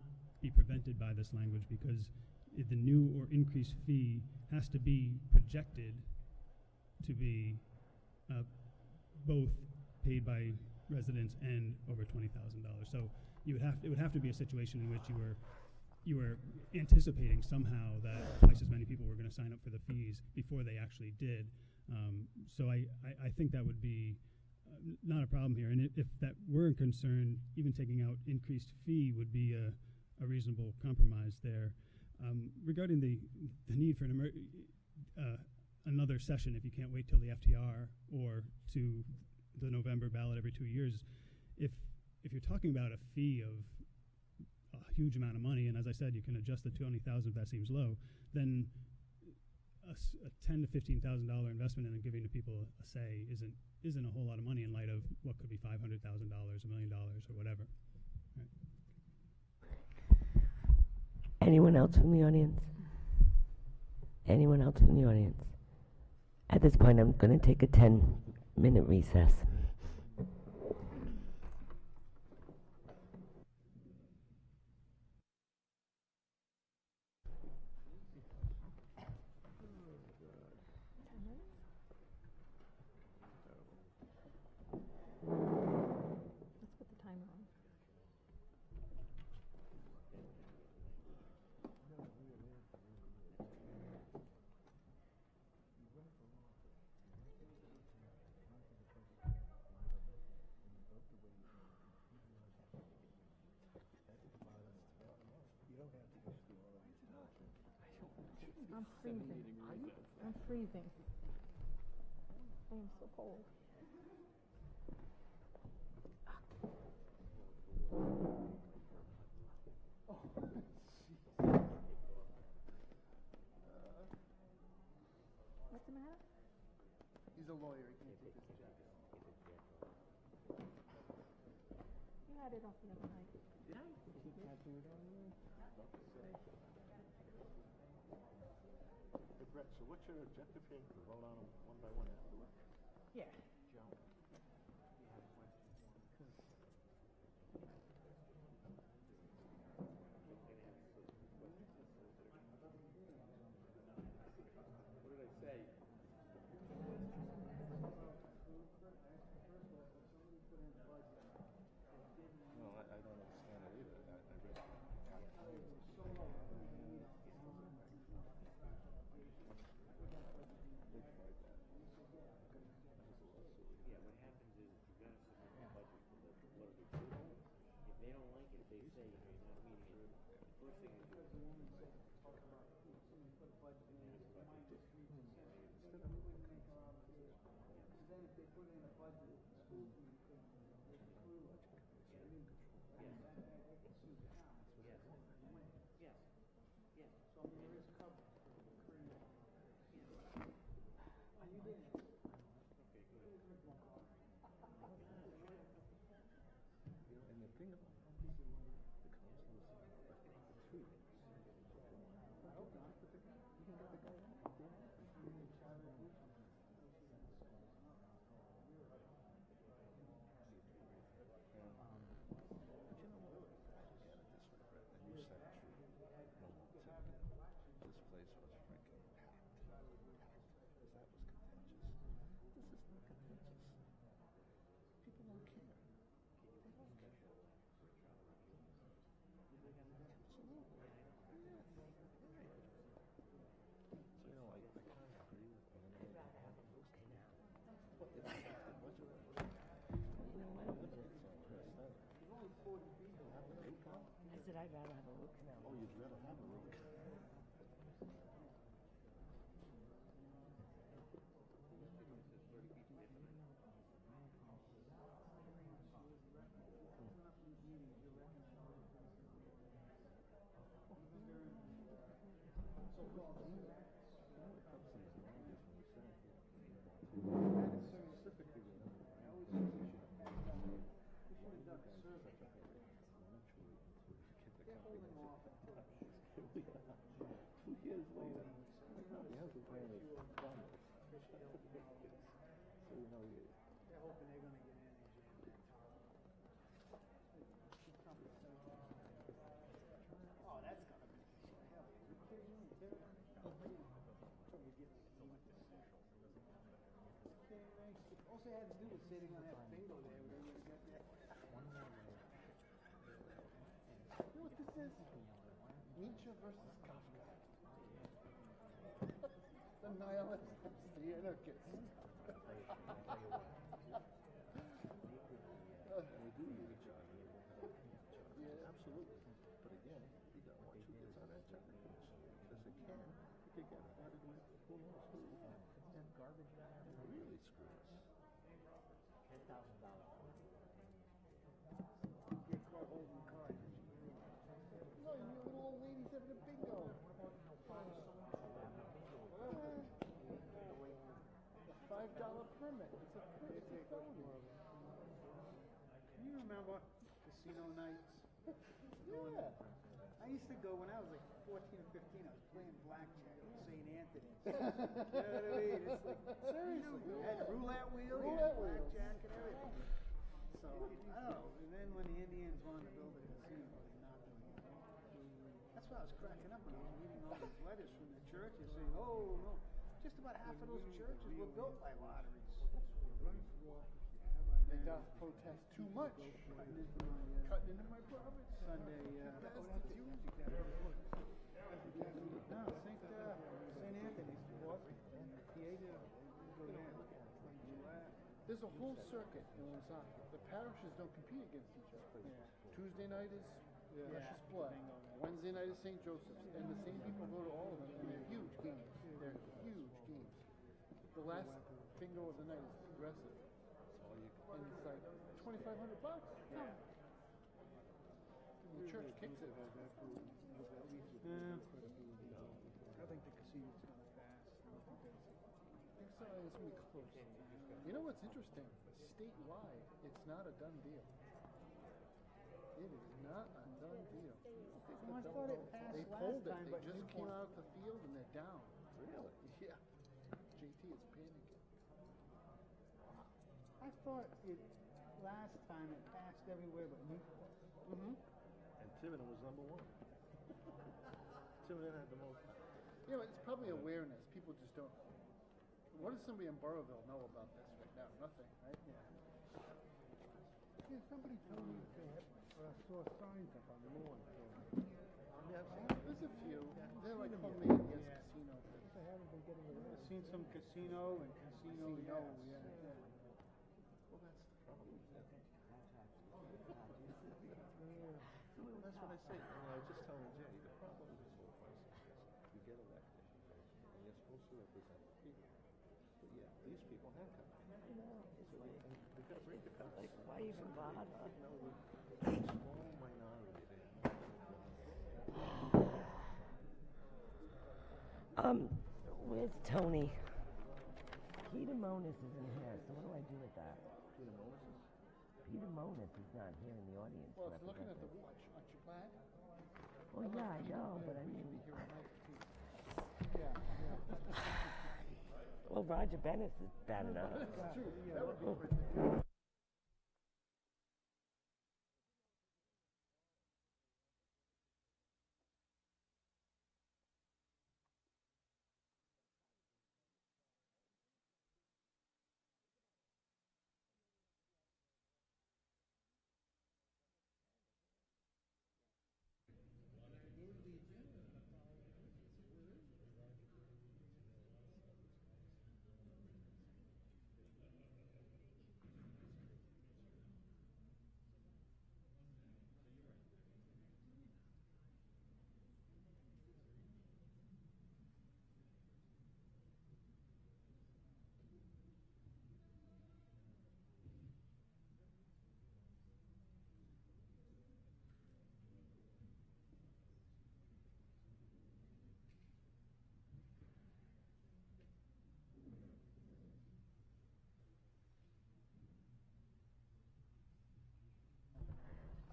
be prevented by this language, because the new or increased fee has to be projected to be both paid by residents and over $20,000. So it would have to be a situation in which you were anticipating somehow that twice as many people were going to sign up for the fees before they actually did. So I think that would be not a problem here. And if that were a concern, even taking out increased fee would be a reasonable compromise there. Regarding the need for another session, if you can't wait till the FTR or to the November ballot every 2 years, if you're talking about a fee of a huge amount of money, and as I said, you can adjust the $20,000 if that seems low, then a $10,000 to $15,000 investment in giving the people a say isn't a whole lot of money in light of what could be $500,000, $1 million, or whatever. Right. Anyone else from the audience? Anyone else from the audience? At this point, I'm going to take a 10-minute recess. Let's put the timer on. I'm freezing. I'm freezing. I am so cold. had it off the other night. Did I? Hey, Brett, so what's your objective here? To vote on them one by one afterward? Yeah. Joe? What did I say? No, I don't understand it either. I read Yeah, what happens is you gotta submit the budget for the board of approval. If they don't like it, they say, you know, you're not meeting it. The first thing you do is Then if they put in a budget, the school committee couldn't approve it. Yes. Yes. So there is cover for the cream. Are you there? Okay, good. and the thing about the council is the tree. You can get the guy This place was freaking packed. That was contentious. This is not contentious. People don't care. They don't care. Absolutely. Yes. Right. So, you know, I kind of agree with what they have to look now. What they have to budget. You know, my budget's so pressed out. There's only 40 people. Have a root canal? I said I'd rather have a root canal. Oh, you'd rather have a root canal. They're hoping they're gonna get in these years. Oh, that's gonna be hell. All they had to do was sitting on that bingo there, we were gonna get that. You know what this is? Nietzsche versus Kafka. The nihilists, the anarchists. They do use each other. Yeah, absolutely. But again, you don't want you kids on that charter commission because it can. You could get flooded with who knows who. And garbage really screw us. $10,000. Get caught holding cards. No, you little old ladies having a bingo. A $5 permit. It's a felony. Can you remember casino nights? Yeah. I used to go when I was like 14 or 15. I was playing blackjack at St. Anthony's. You know what I mean? It's like, seriously. You had a roulette wheel, you had blackjack and everything. So, I don't know. And then when the Indians wanted to build a casino, they knocked them off. That's why I was cracking up when I was reading all these letters from the churches saying, oh, no, just about half of those churches were built by lotteries. They doth protest too much. Cutting into my profits. Sunday, no, St. Anthony's. There's a whole circuit in Woonsocket. The parishes don't compete against each other. Tuesday night is Precious Blood. Wednesday night is St. Joseph's. And the same people go to all of them, and they're huge games. They're huge games. The last bingo of the night is Progressive. And it's like $2,500. Yeah. And the church kicks it. I think the casino's gonna pass. I think so. It's gonna be close. You know what's interesting? Statewide, it's not a done deal. It is not a done deal. I thought it passed They last pulled it, time, they but just came Newport- out of the field and they're down. Really? Yeah. JT is panicking. I thought it, last time it passed everywhere but Newport. Mm-hmm. And Tiverton was number one. Tiverton had the most. Yeah, but it's probably awareness. People just don't. What does somebody in Burrowville know about this right now? Nothing, right? Yeah. Yeah, somebody told me that they had, saw signs up on the lawn. There's a few. They're like homemade, yes, Yeah. casino. They haven't been getting around. I've seen some casino and casino, Casino, yeah. yeah. Well, that's the problem. Well, that's what I say. I was just telling Jay, the problem with this whole process is you get elected, and you're supposed to represent the people. But yeah, these people have come. So we've got to break the cuts. Like, why even bother? You know, we're a small minority there. Where's Tony? Peter Monis isn't here, so what do I do with that? Peter Monis is? Peter Monis is not here in the audience. Well, if you're looking at the represented. watch, aren't you glad? Well, yeah, I know, but I mean. Here at night, too. Yeah, Well, Roger Bennett is bad enough. That's true. That would be pretty.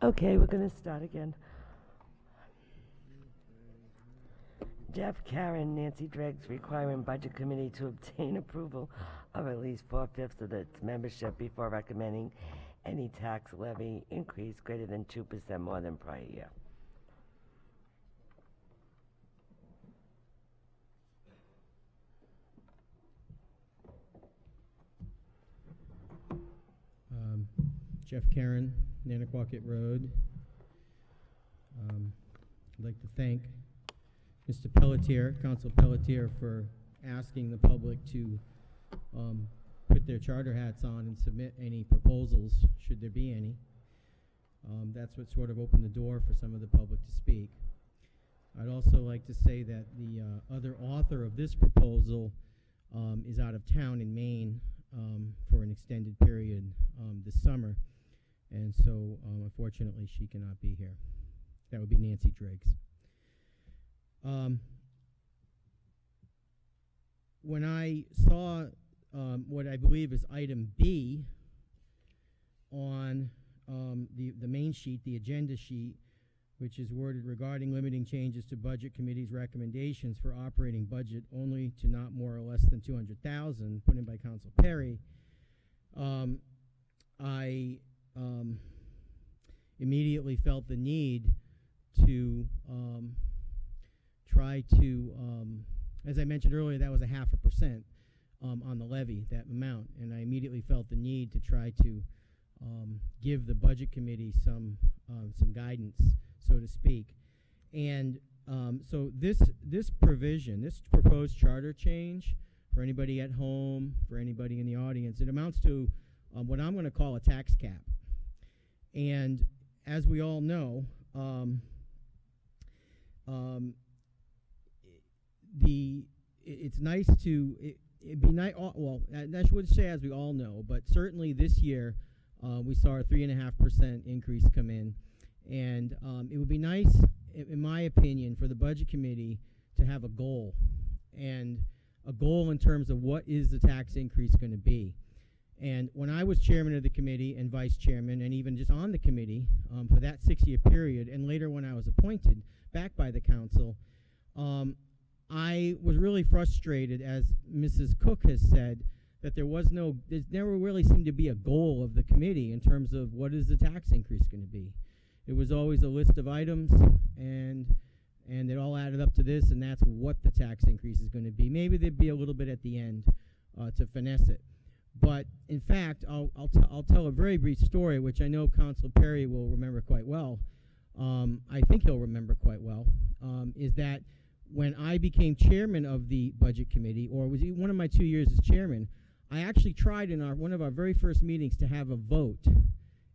Okay, we're going to start again. Jeff, Karen, Nancy Driggs requiring Budget Committee to obtain approval of at least 4/5 of its membership before recommending any tax levy increase greater than 2% more than prior year. Jeff Karen, Nanaquacket Road. I'd like to thank Mr. Pelletier, Council Pelletier, for asking the public to put their charter hats on and submit any proposals, should there be any. That's what sort of opened the door for some of the public to speak. I'd also like to say that the other author of this proposal is out of town in Maine for an extended period this summer. And so, unfortunately, she cannot be here. That would be Nancy Driggs. When I saw what I believe is item B on the main sheet, the agenda sheet, which is worded regarding limiting changes to Budget Committee's recommendations for operating budget only to not more or less than $200,000, put in by Council Perry, I immediately felt the need to try to, as I mentioned earlier, that was a 0.5% on the levy, that amount, and I immediately felt the need to try to give the Budget Committee some guidance, so to speak. And so this provision, this proposed charter change, for anybody at home, for anybody in the audience, it amounts to what I'm going to call a tax cap. And as we all know, it's nice to, it'd be nice, well, I should say as we all know, but certainly this year we saw a 3.5% increase come in. And it would be nice, in my opinion, for the Budget Committee to have a goal, and a goal in terms of what is the tax increase going to be. And when I was chairman of the committee and vice chairman and even just on the committee for that 6-year period, and later when I was appointed back by the council, I was really frustrated, as Mrs. Cook has said, that there never really seemed to be a goal of the committee in terms of what is the tax increase going to be. It was always a list of items, and it all added up to this, and that's what the tax increase is going to be. Maybe there'd be a little bit at the end to finesse it. But in fact, I'll tell a very brief story, which I know Councilor Perry will remember quite well. I think he'll remember quite well, is that when I became chairman of the budget committee, or it was one of my 2 years as chairman, I actually tried in one of our very first meetings to have a vote,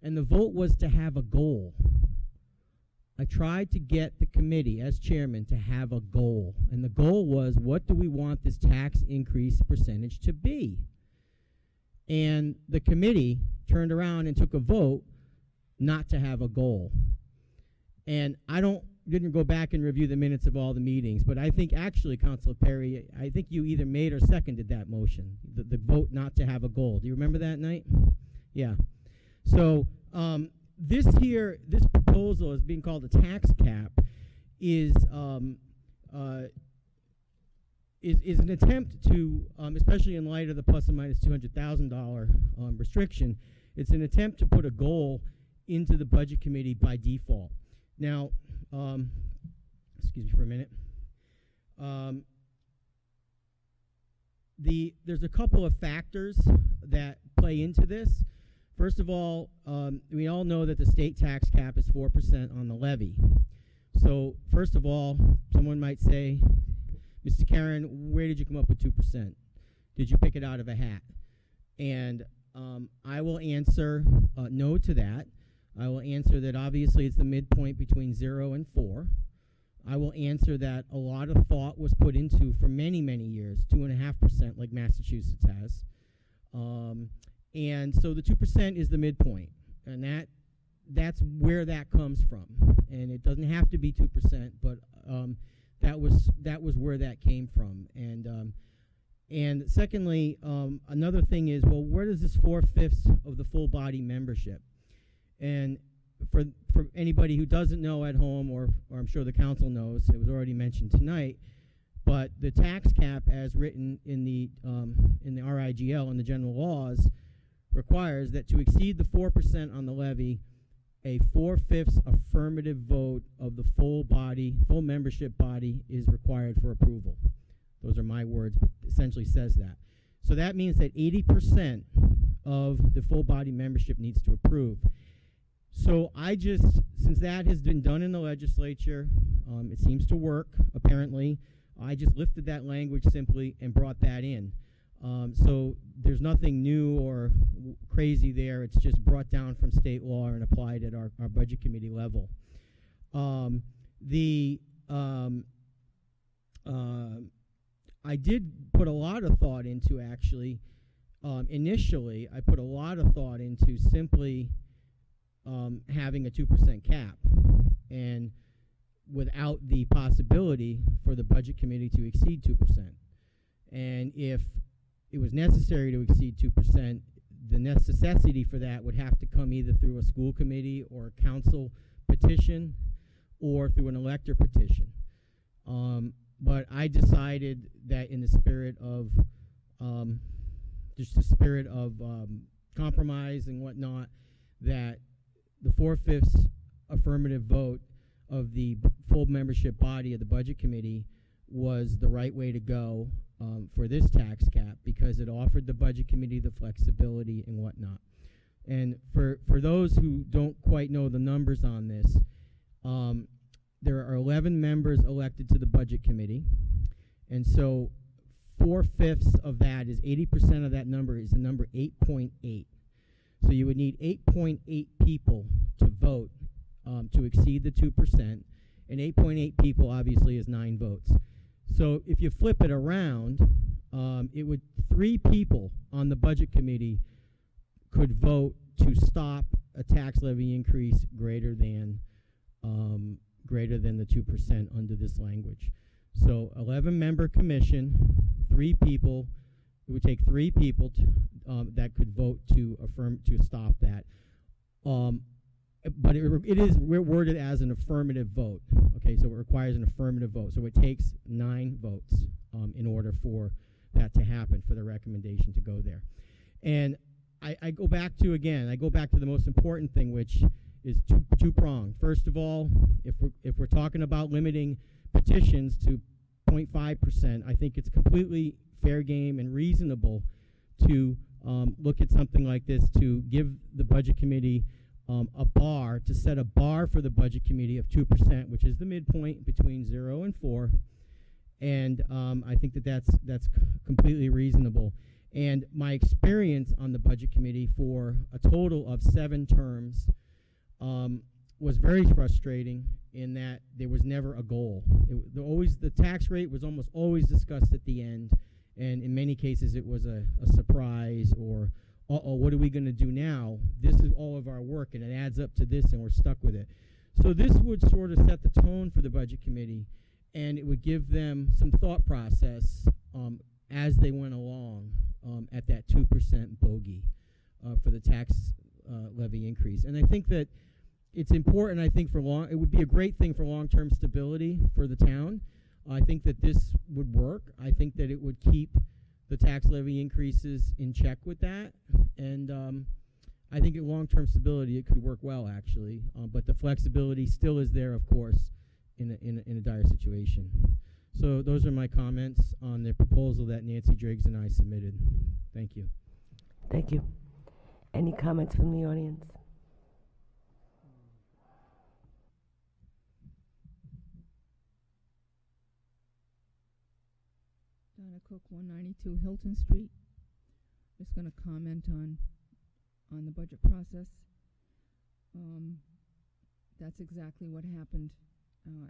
and the vote was to have a goal. I tried to get the committee, as chairman, to have a goal, and the goal was, what do we want this tax increase percentage to be? And the committee turned around and took a vote not to have a goal. And I didn't go back and review the minutes of all the meetings, but I think actually, Councilor Perry, I think you either made or seconded that motion, the vote not to have a goal. Do you remember that night? Yeah. So this proposal is being called a tax cap is an attempt to, especially in light of the plus or minus $200,000 restriction, it's an attempt to put a goal into the budget committee by default. Now, excuse me for a minute. There's a couple of factors that play into this. First of all, we all know that the state tax cap is 4% on the levy. So first of all, someone might say, Mr. Karen, where did you come up with 2%? Did you pick it out of a hat? And I will answer no to that. I will answer that obviously it's the midpoint between 0 and 4. I will answer that a lot of thought was put into for many, many years, 2.5% like Massachusetts has. And so the 2% is the midpoint, and that's where that comes from. And it doesn't have to be 2%, but that was where that came from. And secondly, another thing is, well, where does this 4/5 of the full body membership? And for anybody who doesn't know at home, or I'm sure the council knows, it was already mentioned tonight, but the tax cap as written in the RIGL and the general laws requires that to exceed the 4% on the levy, a 4/5 affirmative vote of the full membership body is required for approval. Those are my words, but essentially says that. So that means that 80% of the full body membership needs to approve. So since that has been done in the legislature, it seems to work, apparently, I just lifted that language simply and brought that in. So there's nothing new or crazy there. It's just brought down from state law and applied at our budget committee level. I did put a lot of thought into, actually, initially, I put a lot of thought into simply having a 2% cap, and without the possibility for the budget committee to exceed 2%. And if it was necessary to exceed 2%, the necessity for that would have to come either through a school committee or a council petition or through an elector petition. But I decided that in the spirit of compromise and whatnot, that the 4/5 affirmative vote of the full membership body of the budget committee was the right way to go for this tax cap, because it offered the budget committee the flexibility and whatnot. And for those who don't quite know the numbers on this, there are 11 members elected to the budget committee, and so 4/5 of that is 80% of that number is the number 8.8. So you would need 8.8 people to vote to exceed the 2%, and 8.8 people obviously is 9 votes. So if you flip it around, 3 people on the budget committee could vote to stop a tax levy increase greater than the 2% under this language. So 11-member commission, 3 people It would take 3 people that could vote to stop that. But it is worded as an affirmative vote. Okay, so it requires an affirmative vote. So it takes 9 votes in order for that to happen, for the recommendation to go there. And I go back to the most important thing, which is two-pronged. First of all, if we're talking about limiting petitions to 0.5%, I think it's completely fair game and reasonable to look at something like this, to give the Budget Committee to set a bar for the Budget Committee of 2%, which is the midpoint between 0 and 4. And I think that's completely reasonable. And my experience on the Budget Committee for a total of 7 terms was very frustrating in that there was never a goal. The tax rate was almost always discussed at the end, and in many cases it was a surprise, or what are we going to do now? This is all of our work, and it adds up to this, and we're stuck with it. So this would sort of set the tone for the Budget Committee, and it would give them some thought process as they went along at that 2% bogey for the tax levy increase. And I think that it's important. I think it would be a great thing for long-term stability for the town. I think that this would work. I think that it would keep the tax levy increases in check with that, and I think at long-term stability it could work well, actually. But the flexibility still is there, of course, in a dire situation. So those are my comments on the proposal that Nancy Driggs and I submitted. Thank you. Thank you. Any comments from the audience? Donna Cook, 192 Hilton Street. Just going to comment on the budget process. That's exactly what happened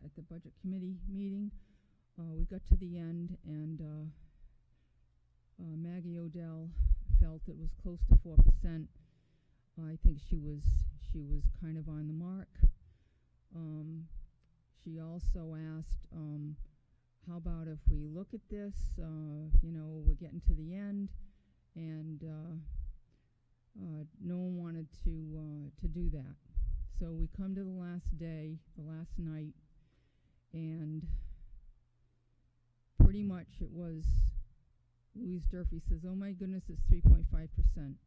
at the Budget Committee meeting. We got to the end, and Maggie Odell felt it was close to 4%. I think she was kind of on the mark. She also asked, how about if we look at this, we're getting to the end, and no one wanted to do that. So we come to the last day, the last night, and pretty much it was, Louise Durfee says, oh my goodness, it's 3.5%.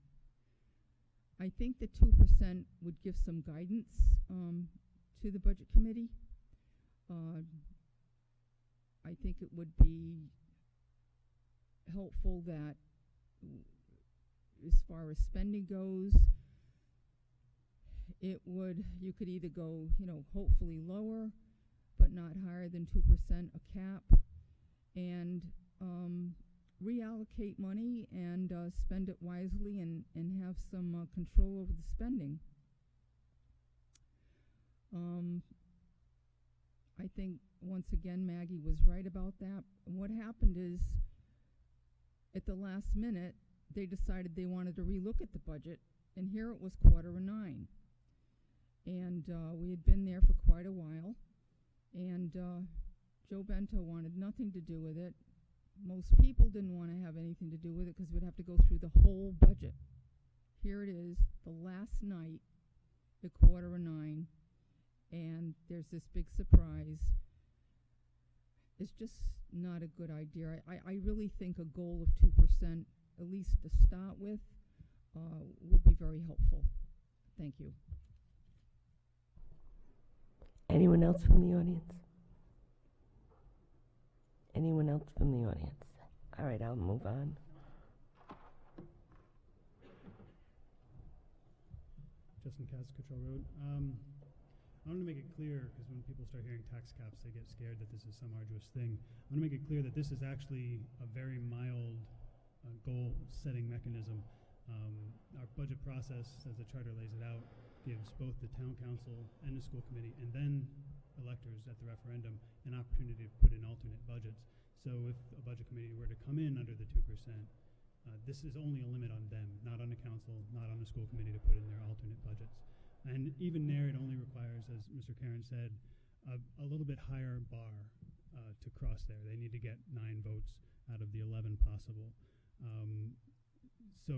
I think the 2% would give some guidance to the Budget Committee. I think it would be helpful that, as far as spending goes, you could either go, hopefully lower, but not higher than 2%, a cap, and reallocate money and spend it wisely and have some control over the spending. I think, once again, Maggie was right about that. What happened is, at the last minute, they decided they wanted to relook at the budget, and here it was 8:45. And we had been there for quite a while, and Joe Bento wanted nothing to do with it. Most people didn't want to have anything to do with it because we'd have to go through the whole budget. Here it is, the last night at 8:45, and there's this big surprise. It's just not a good idea. I really think a goal of 2%, at least to start with, would be very helpful. Thank you. Anyone else from the audience? Anyone else from the audience? All right, I'll move on. Justin Katz, Cottrell Road. I want to make it clear, because when people start hearing tax caps, they get scared that this is some arduous thing. I want to make it clear that this is actually a very mild goal-setting mechanism. Our budget process, as the charter lays it out, gives both the town council and the school committee, and then electors at the referendum, an opportunity to put in alternate budgets. So if a budget committee were to come in under the 2%, this is only a limit on them, not on the council, not on the school committee to put in their alternate budgets. And even there, it only requires, as Mr. Karen said, a little bit higher bar to cross there. They need to get 9 votes out of the 11 possible. So,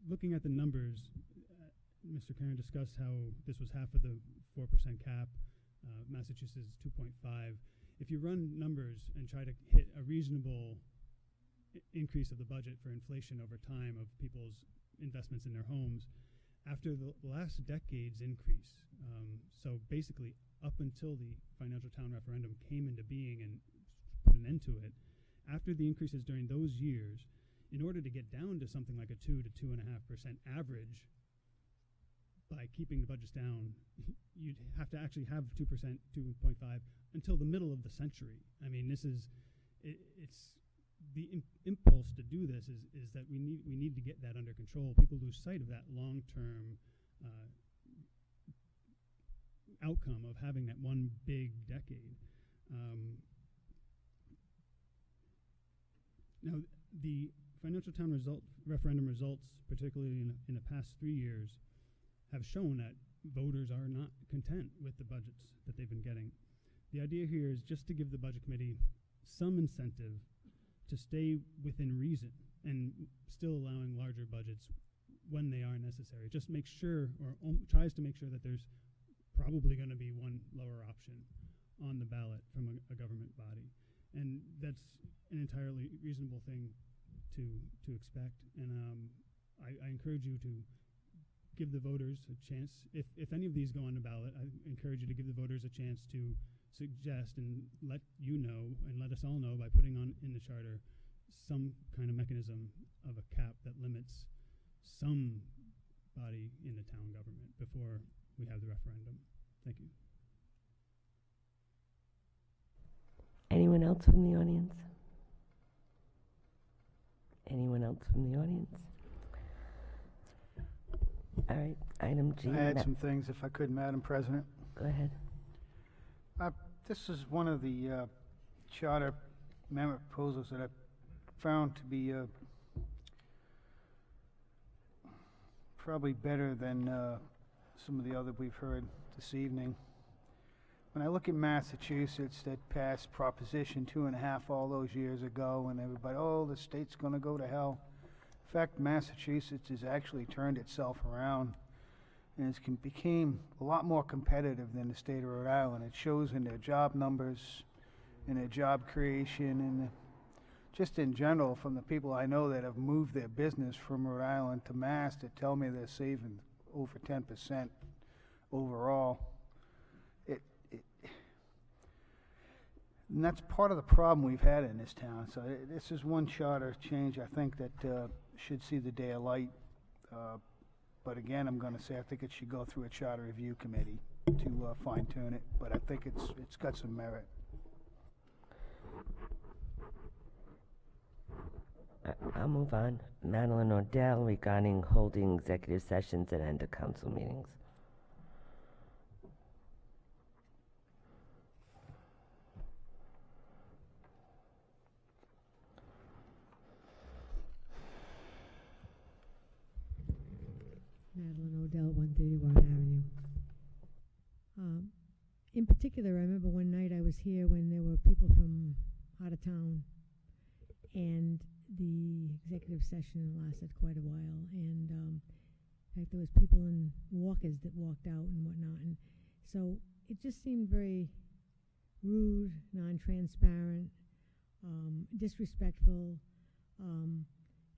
looking at the numbers, Mr. Karen discussed how this was half of the 4% cap. Massachusetts is 2.5. If you run numbers and try to hit a reasonable increase of the budget for inflation over time of people's investments in their homes, after the last decade's increase, so basically up until the financial town referendum came into being and put an end to it, after the increases during those years, in order to get down to something like a 2 to 2.5% average, by keeping the budgets down, you'd have to actually have 2%, 2.5 until the middle of the century. I mean, this is, it's the impulse to do this is that we need to get that under control. People lose sight of that long-term outcome of having that one big decade. Now, the financial town referendum results, particularly in the past 3 years, have shown that voters are not content with the budgets that they've been getting. The idea here is just to give the budget committee some incentive to stay within reason and still allowing larger budgets when they are necessary. Just make sure, or tries to make sure that there's probably going to be one lower option on the ballot from a government body. And that's an entirely reasonable thing to expect. And I encourage you to give the voters a chance. If any of these go on the ballot, I encourage you to give the voters a chance to suggest and let you know and let us all know by putting on in the charter some kind of mechanism of a cap that limits some body in the town government before we have the referendum. Thank you. Anyone else from the audience? Anyone else from the audience? All right, item G. I had some things, if I could, Madam President. Go ahead. This is one of the charter amendment proposals that I found to be probably better than some of the other we've heard this evening. When I look at Massachusetts, that passed Proposition 2.5 all those years ago, and everybody, oh, the state's going to go to hell. In fact, Massachusetts has actually turned itself around and it's became a lot more competitive than the state of Rhode Island. It shows in their job numbers, in their job creation, and just in general from the people I know that have moved their business from Rhode Island to Mass that tell me they're saving over 10% overall. And that's part of the problem we've had in this town. So this is one charter change I think that should see the day of light. But again, I'm going to say I think it should go through a charter review committee to fine tune it. But I think it's got some merit. I'll move on. Madeline Odell regarding holding executive sessions at end of council meetings. Madeline Odell, 131 Avenue. In particular, I remember one night I was here when there were people from out of town, and the executive session lasted quite a while. And in fact, there was people in walkers that walked out and whatnot. And so it just seemed very rude, non-transparent, disrespectful.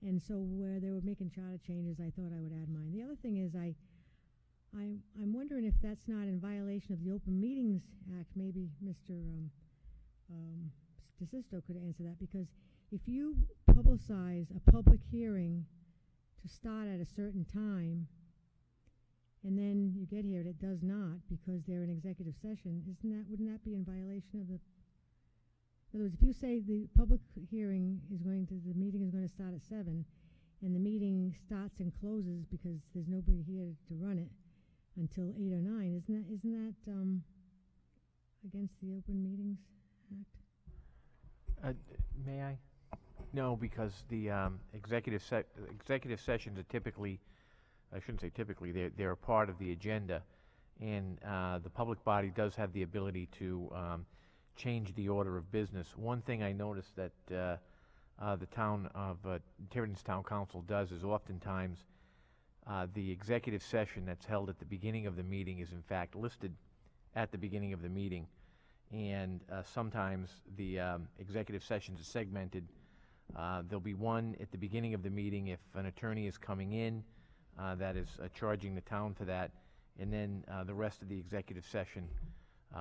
And so where they were making charter changes, I thought I would add mine. The other thing is I'm wondering if that's not in violation of the Open Meetings Act. Maybe Mr. DeSisto could answer that, because if you publicize a public hearing to start at a certain time, and then you get here and it does not because they're in executive session, wouldn't that be in violation of the? In other words, if you say the public hearing is the meeting is going to start at 7, and the meeting starts and closes because there's nobody here to run it until 8 or 9, isn't that against the Open Meetings Act? May I? No, because the executive sessions are typically, I shouldn't say typically, they're a part of the agenda, and the public body does have the ability to change the order of business. One thing I noticed that the town of Tiverton's Town Council does is oftentimes the executive session that's held at the beginning of the meeting is in fact listed at the beginning of the meeting, and sometimes the executive sessions are segmented. There'll be one at the beginning of the meeting if an attorney is coming in that is charging the town for that, and then the rest of the executive session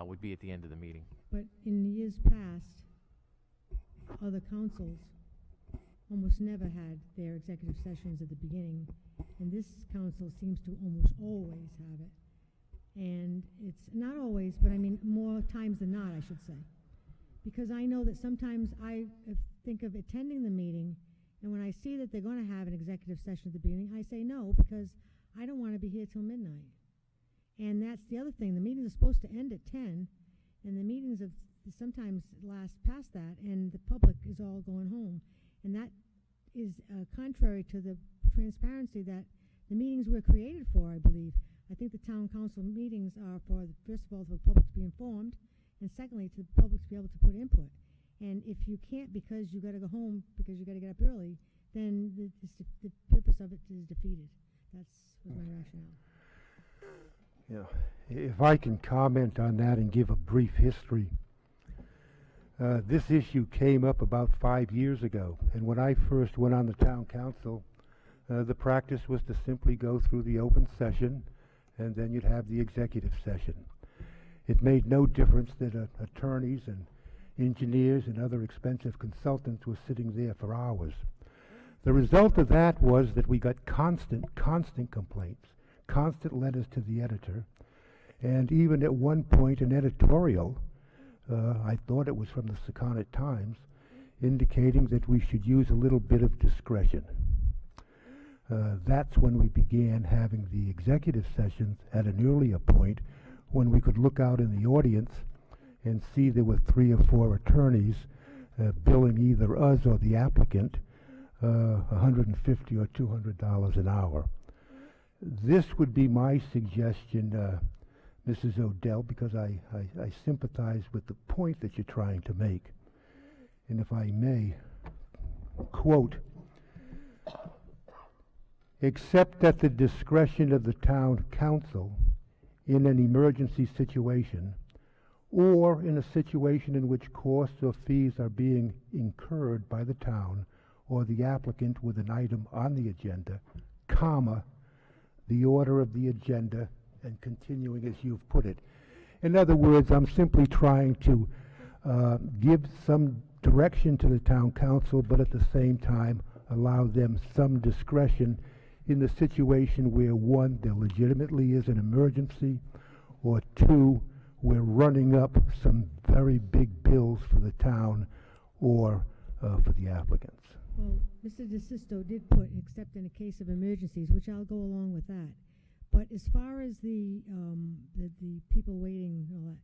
would be at the end of the meeting. But in years past, other councils almost never had their executive sessions at the beginning, and this council seems to almost always have it. And it's not always, but I mean more times than not, I should say. Because I know that sometimes I think of attending the meeting, and when I see that they're going to have an executive session at the beginning, I say no, because I don't want to be here till midnight. And that's the other thing. The meetings are supposed to end at 10, and the meetings have sometimes last past that, and the public is all going home. And that is contrary to the transparency that the meetings were created for, I believe. I think the town council meetings are for, first of all, for the public to be informed, and secondly, to the public to be able to put input. And if you can't because you got to go home because you got to get up early, then the purpose of it is defeated. That's my rationale. Yeah, if I can comment on that and give a brief history. This issue came up about 5 years ago, and when I first went on the town council, the practice was to simply go through the open session, and then you'd have the executive session. It made no difference that attorneys and engineers and other expensive consultants were sitting there for hours. The result of that was that we got constant complaints, constant letters to the editor, and even at one point an editorial, I thought it was from the Secundit Times, indicating that we should use a little bit of discretion. That's when we began having the executive sessions at an earlier point, when we could look out in the audience and see there were 3 or 4 attorneys billing either us or the applicant $150 or $200 an hour. This would be my suggestion, Mrs. O'Dell, because I sympathize with the point that you're trying to make. And if I may quote, "Except at the discretion of the town council in an emergency situation, or in a situation in which costs or fees are being incurred by the town or the applicant with an item on the agenda, comma, the order of the agenda," and continuing as you've put it. In other words, I'm simply trying to give some direction to the town council, but at the same time allow them some discretion in the situation where, 1, there legitimately is an emergency, or 2, we're running up some very big bills for the town or for the applicants. Well, Mr. DeSisto did put, except in a case of emergencies, which I'll go along with that. But as far as the people waiting, and all that,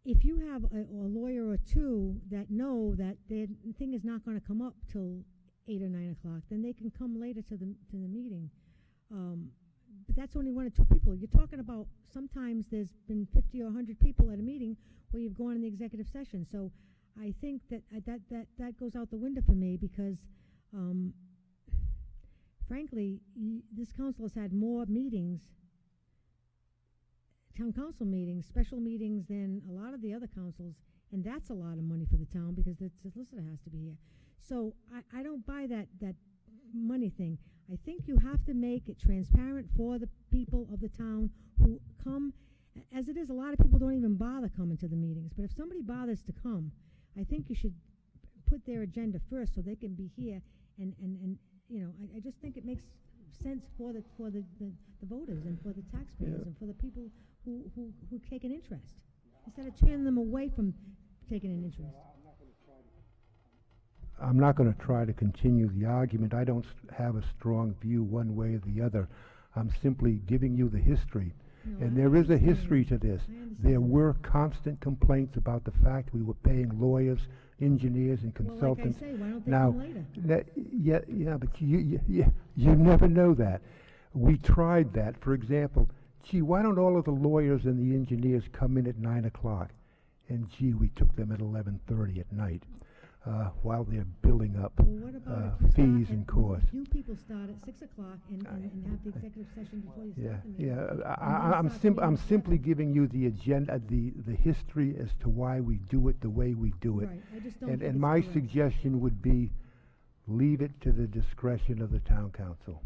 if you have a lawyer or 2 that know that their thing is not going to come up till 8 or 9 o'clock, then they can come later to the meeting. But that's only 1 or 2 people. You're talking about sometimes there's been 50 or 100 people at a meeting where you've gone in the executive session. So I think that that goes out the window for me, because frankly, this council has had more meetings, town council meetings, special meetings, than a lot of the other councils, and that's a lot of money for the town because the solicitor has to be here. So I don't buy that money thing. I think you have to make it transparent for the people of the town who come. As it is, a lot of people don't even bother coming to the meetings, but if somebody bothers to come, I think you should put their agenda first so they can be here, and you know, I just think it makes sense for the voters and for the taxpayers and for the people who take an interest, instead of turning them away from taking an interest. I'm not going to try to continue the argument. I don't have a strong view one way or the other. I'm simply giving you the history. No, and there is a history to this. There were constant complaints about the fact we were paying lawyers, engineers, and consultants. Well, like I say, why don't they now, come later? Yeah, but you never know that. We tried that. For example, gee, why don't all of the lawyers and the engineers come in at 9 o'clock? And gee, we took them at 11:30 at night. while they're building up Well, what about if you start fees at- and costs. You people start at 6 o'clock and have the executive session before you Yeah, start the meeting. yeah. And then I'm, start the meeting I'm at 7. simply giving you the agenda, the history as to why we do it the way we do it. Right, I just don't And, think and it's my correct. suggestion would be, leave it to the discretion of the town council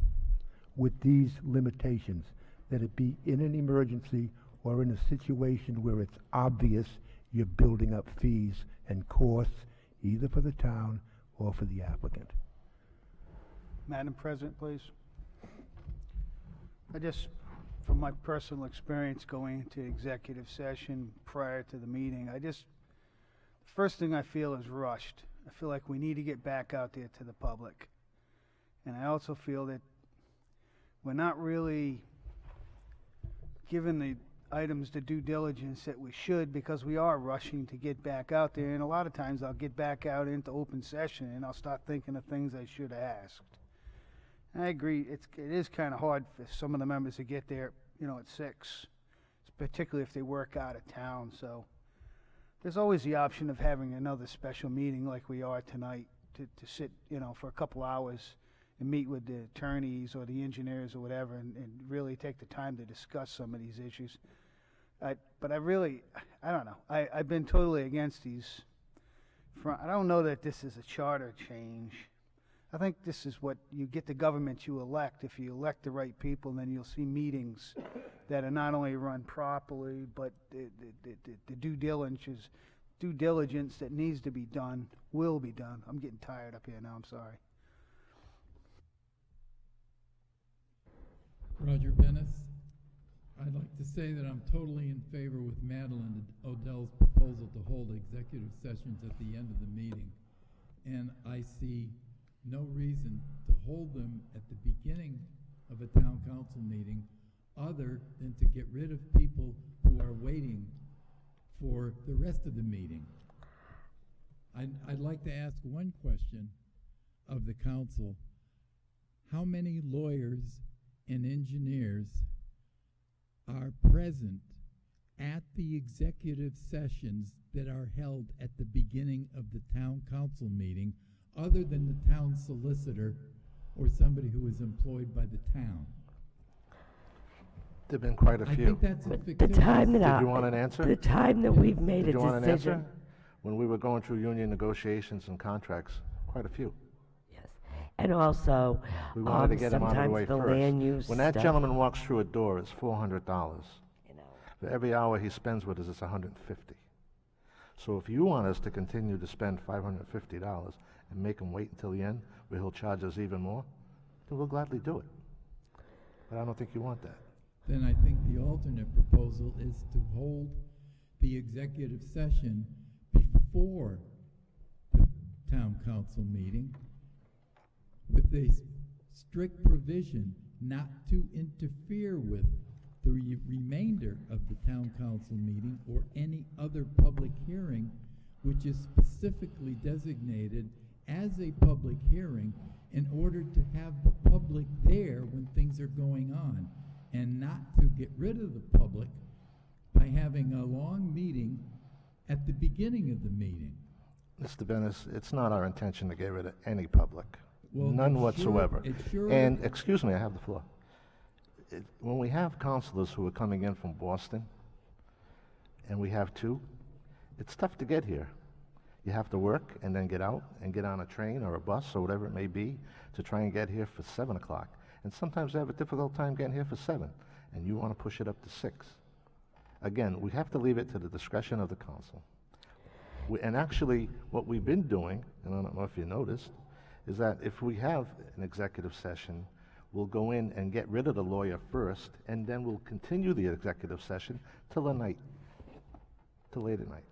with these limitations, that it be in an emergency or in a situation where it's obvious you're building up fees and costs, either for the town or for the applicant. Madam President, please. I just, from my personal experience going into executive session prior to the meeting, the first thing I feel is rushed. I feel like we need to get back out there to the public. And I also feel that we're not really giving the items the due diligence that we should, because we are rushing to get back out there. And a lot of times I'll get back out into open session and I'll start thinking of things I should have asked. And I agree, it is kind of hard for some of the members to get there, at 6, particularly if they work out of town. So there's always the option of having another special meeting like we are tonight to sit, for a couple hours and meet with the attorneys or the engineers or whatever and really take the time to discuss some of these issues. But I don't know. I've been totally against these. I don't know that this is a charter change. I think this is what you get the government you elect. If you elect the right people, then you'll see meetings that are not only run properly, but the due diligence that needs to be done will be done. I'm getting tired up here now. I'm sorry. Roger Bennis. I'd like to say that I'm totally in favor with Madeline Odell's proposal to hold executive sessions at the end of the meeting. And I see no reason to hold them at the beginning of a town council meeting other than to get rid of people who are waiting for the rest of the meeting. I'd like to ask one question of the council. How many lawyers and engineers are present at the executive sessions that are held at the beginning of the town council meeting, other than the town solicitor or somebody who is employed by the town? There've been quite a few. I think that's a The fictitious. time that Did you want an answer? The time that we've made Did a you want an decision. answer? When we were going through union negotiations and contracts, quite a few. And also, We wanted to get them out of the sometimes way the first. land use When that stuff, gentleman walks through a door, it's $400. For every hour he spends with us, it's $150. So if you want us to continue to spend $550 and make him wait until the end, where he'll charge us even more, then we'll gladly do it. But I don't think you want that. Then I think the alternate proposal is to hold the executive session before the town council meeting with a strict provision not to interfere with the remainder of the town council meeting or any other public hearing which is specifically designated as a public hearing in order to have the public there when things are going on, and not to get rid of the public by having a long meeting at the beginning of the meeting. Mr. Bennis, it's not our intention to get rid of any public. Well, None it sure- whatsoever. it sure- And, excuse me, I have the floor. When we have counselors who are coming in from Boston, and we have 2, it's tough to get here. You have to work and then get out and get on a train or a bus or whatever it may be to try and get here for 7 o'clock. And sometimes they have a difficult time getting here for 7, and you want to push it up to 6. Again, we have to leave it to the discretion of the council. And actually, what we've been doing, and I don't know if you noticed, is that if we have an executive session, we'll go in and get rid of the lawyer first, and then we'll continue the executive session till the night, till late at night.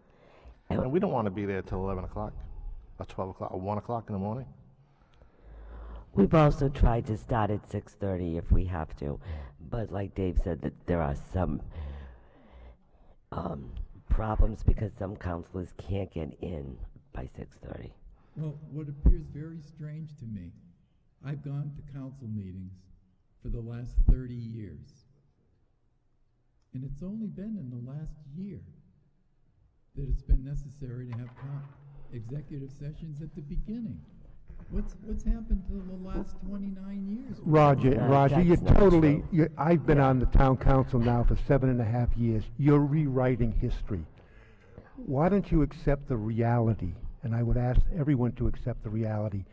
And we don't want to be there till 11 o'clock, or 12 o'clock, or 1 o'clock in the morning. we've also tried to start at 6:30 if we have to, but like Dave said, that there are some problems because some counselors can't get in by 6:30. Well, what appears very strange to me, I've gone to council meetings for the last 30 years. And it's only been in the last year that it's been necessary to have executive sessions at the beginning. What's happened to the last 29 years? Roger, I've been on the town council now for 7.5 years. You're rewriting history. Why don't you accept the reality? And I would ask everyone to accept the reality.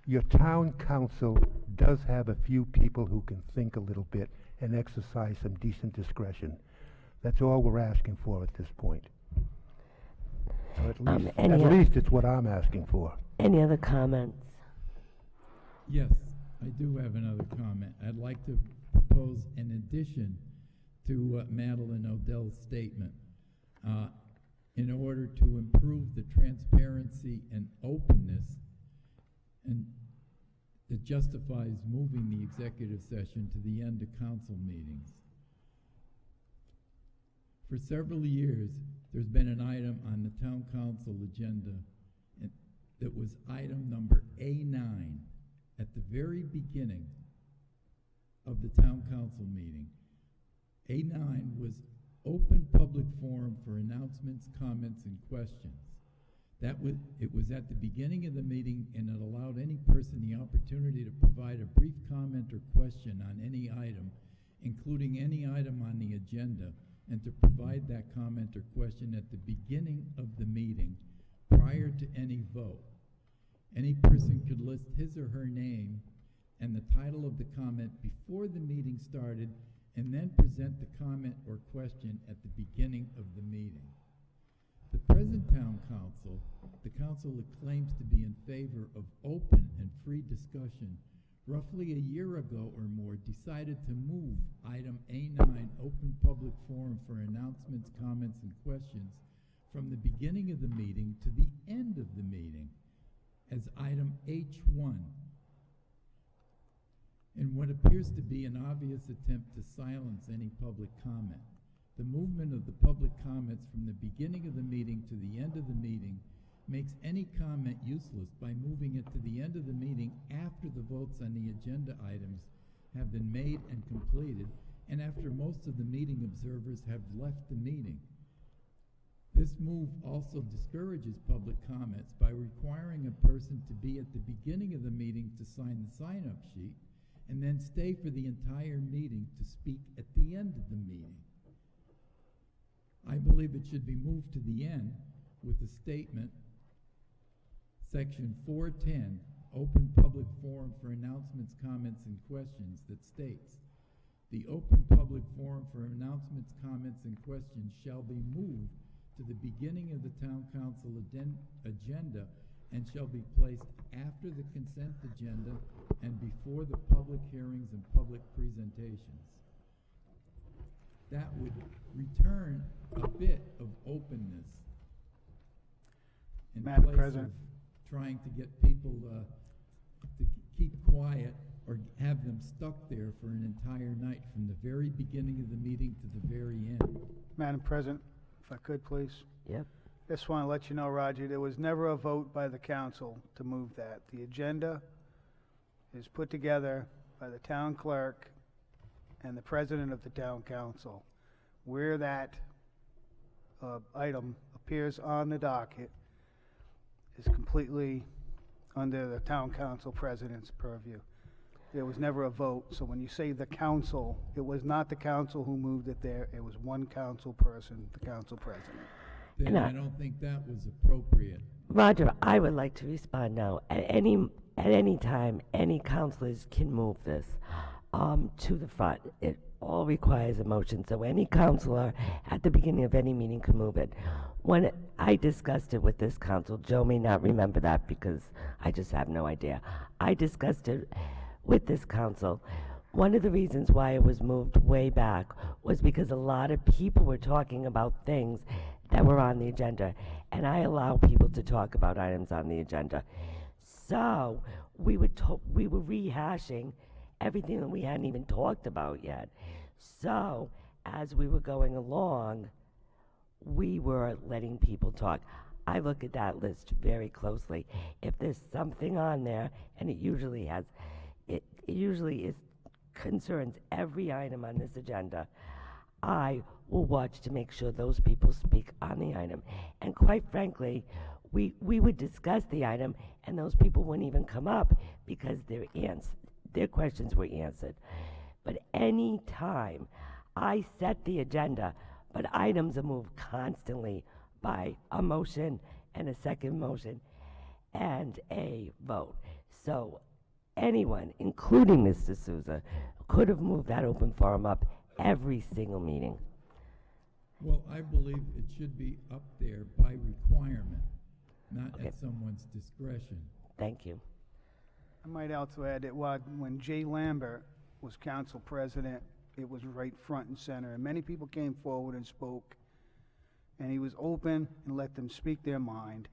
Your town council does have a few people who can think a little bit and exercise some decent discretion. That's all we're asking for at this point. So at least it's what I'm asking for. Any other comments? Yes, I do have another comment. I'd like to propose an addition to Madeline Odell's statement. In order to improve the transparency and openness, and it justifies moving the executive session to the end of council meetings. For several years, there's been an item on the town council agenda that was item number A9 at the very beginning of the town council meeting. A9 was open public forum for announcements, comments, and questions. It was at the beginning of the meeting, and it allowed any person the opportunity to provide a brief comment or question on any item, including any item on the agenda, and to provide that comment or question at the beginning of the meeting prior to any vote. Any person could list his or her name and the title of the comment before the meeting started, and then present the comment or question at the beginning of the meeting. The present town council, the council that claims to be in favor of open and free discussion, roughly a year ago or more decided to move item A9, open public forum for announcements, comments, and questions, from the beginning of the meeting to the end of the meeting as item H1, in what appears to be an obvious attempt to silence any public comment. The movement of the public comments from the beginning of the meeting to the end of the meeting makes any comment useless by moving it to the end of the meeting after the votes on the agenda items have been made and completed, and after most of the meeting observers have left the meeting. This move also discourages public comments by requiring a person to be at the beginning of the meeting to sign the sign-up sheet, and then stay for the entire meeting to speak at the end of the meeting. I believe it should be moved to the end with a statement, section 410, open public forum for announcements, comments, and questions, that states, the open public forum for announcements, comments, and questions shall be moved to the beginning of the town council agenda and shall be placed after the consent agenda and before the public hearings and public presentations. That would return a bit of openness in Madam place President. of trying to get people to keep quiet or have them stuck there for an entire night from the very beginning of the meeting to the very end. Madam President, if I could, please. Yep. Just want to let you know, Roger, there was never a vote by the council to move that. The agenda is put together by the town clerk and the president of the town council. Where that item appears on the docket is completely under the town council president's purview. There was never a vote, so when you say the council, it was not the council who moved it there, it was one council person, the council president. Then I don't think that was appropriate. Roger, I would like to respond now. At any time, any councilors can move this to the front. It all requires a motion, so any councilor at the beginning of any meeting can move it. When I discussed it with this council, Joe may not remember that because I just have no idea. I discussed it with this council. One of the reasons why it was moved way back was because a lot of people were talking about things that were on the agenda, and I allow people to talk about items on the agenda. So we were rehashing everything that we hadn't even talked about yet. So as we were going along, we were letting people talk. I look at that list very closely. If there's something on there, and it usually concerns every item on this agenda, I will watch to make sure those people speak on the item. And quite frankly, we would discuss the item, and those people wouldn't even come up because their questions were answered. But any time I set the agenda, but items are moved constantly by a motion and a second motion and a vote. So anyone, including Mr. Souza, could have moved that open forum up every single meeting. Well, I believe it should be up there by requirement, not Okay. at someone's discretion. Thank you. I might also add that when Jay Lambert was council president, it was right front and center, and many people came forward and spoke, and he was open and let them speak their mind.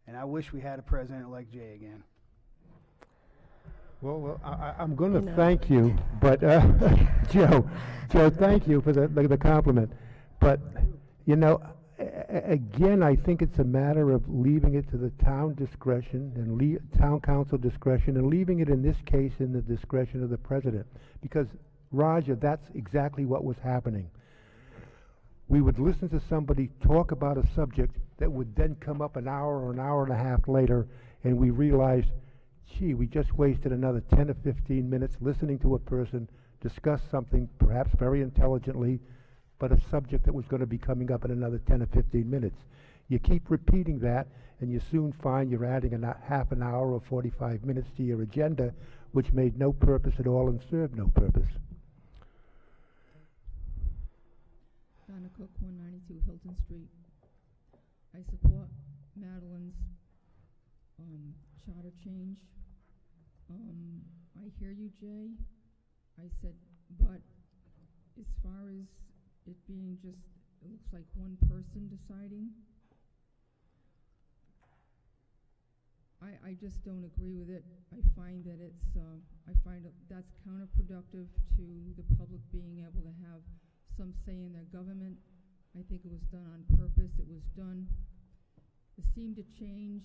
And I wish we had a president like Jay again. Well, I'm going to thank you, but Joe, thank you for the compliment. But again, I think it's a matter of leaving it to the town discretion and town council discretion, and leaving it in this case in the discretion of the president. Because Roger, that's exactly what was happening. We would listen to somebody talk about a subject that would then come up an hour or an hour and a half later, and we realized, gee, we just wasted another 10 or 15 minutes listening to a person discuss something, perhaps very intelligently, but a subject that was going to be coming up in another 10 or 15 minutes. You keep repeating that, and you soon find you're adding half an hour or 45 minutes to your agenda, which made no purpose at all and served no purpose. Donna Cook, 192 Hilton Street. I support Madeline's charter change. I hear you, Jay. I said, but as far as it being just, it looks like one person deciding, I just don't agree with it. I find that that's counterproductive to the public being able to have some say in their government. I think it was done on purpose. It was done. It seemed to change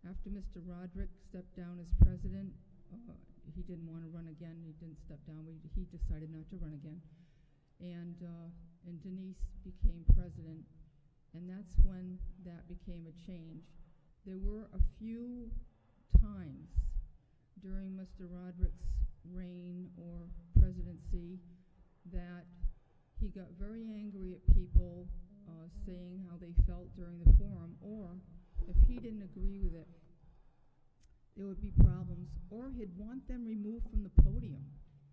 after Mr. Roderick stepped down as president. He didn't want to run again. He didn't step down, but he decided not to run again. And Denise became president, and that's when that became a change. There were a few times during Mr. Roderick's reign or presidency that he got very angry at people saying how they felt during the forum, or if he didn't agree with it, there would be problems, or he'd want them removed from the podium.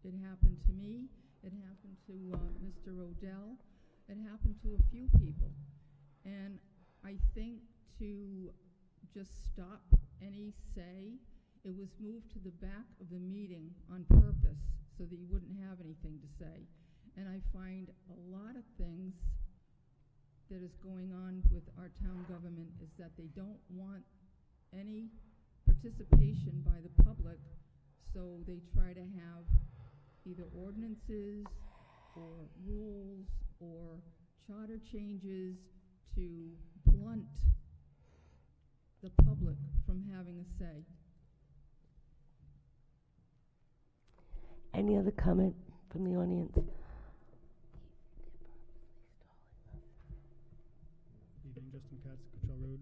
It happened to me. It happened to Mr. Odell. It happened to a few people. And I think to just stop any say, it was moved to the back of the meeting on purpose so that you wouldn't have anything to say. And I find a lot of things that is going on with our town government is that they don't want any participation by the public, so they try to have either ordinances or rules or charter changes to blunt the public from having a say. Any other comment from the audience? Evening, Justin Katz, Cottrell Road.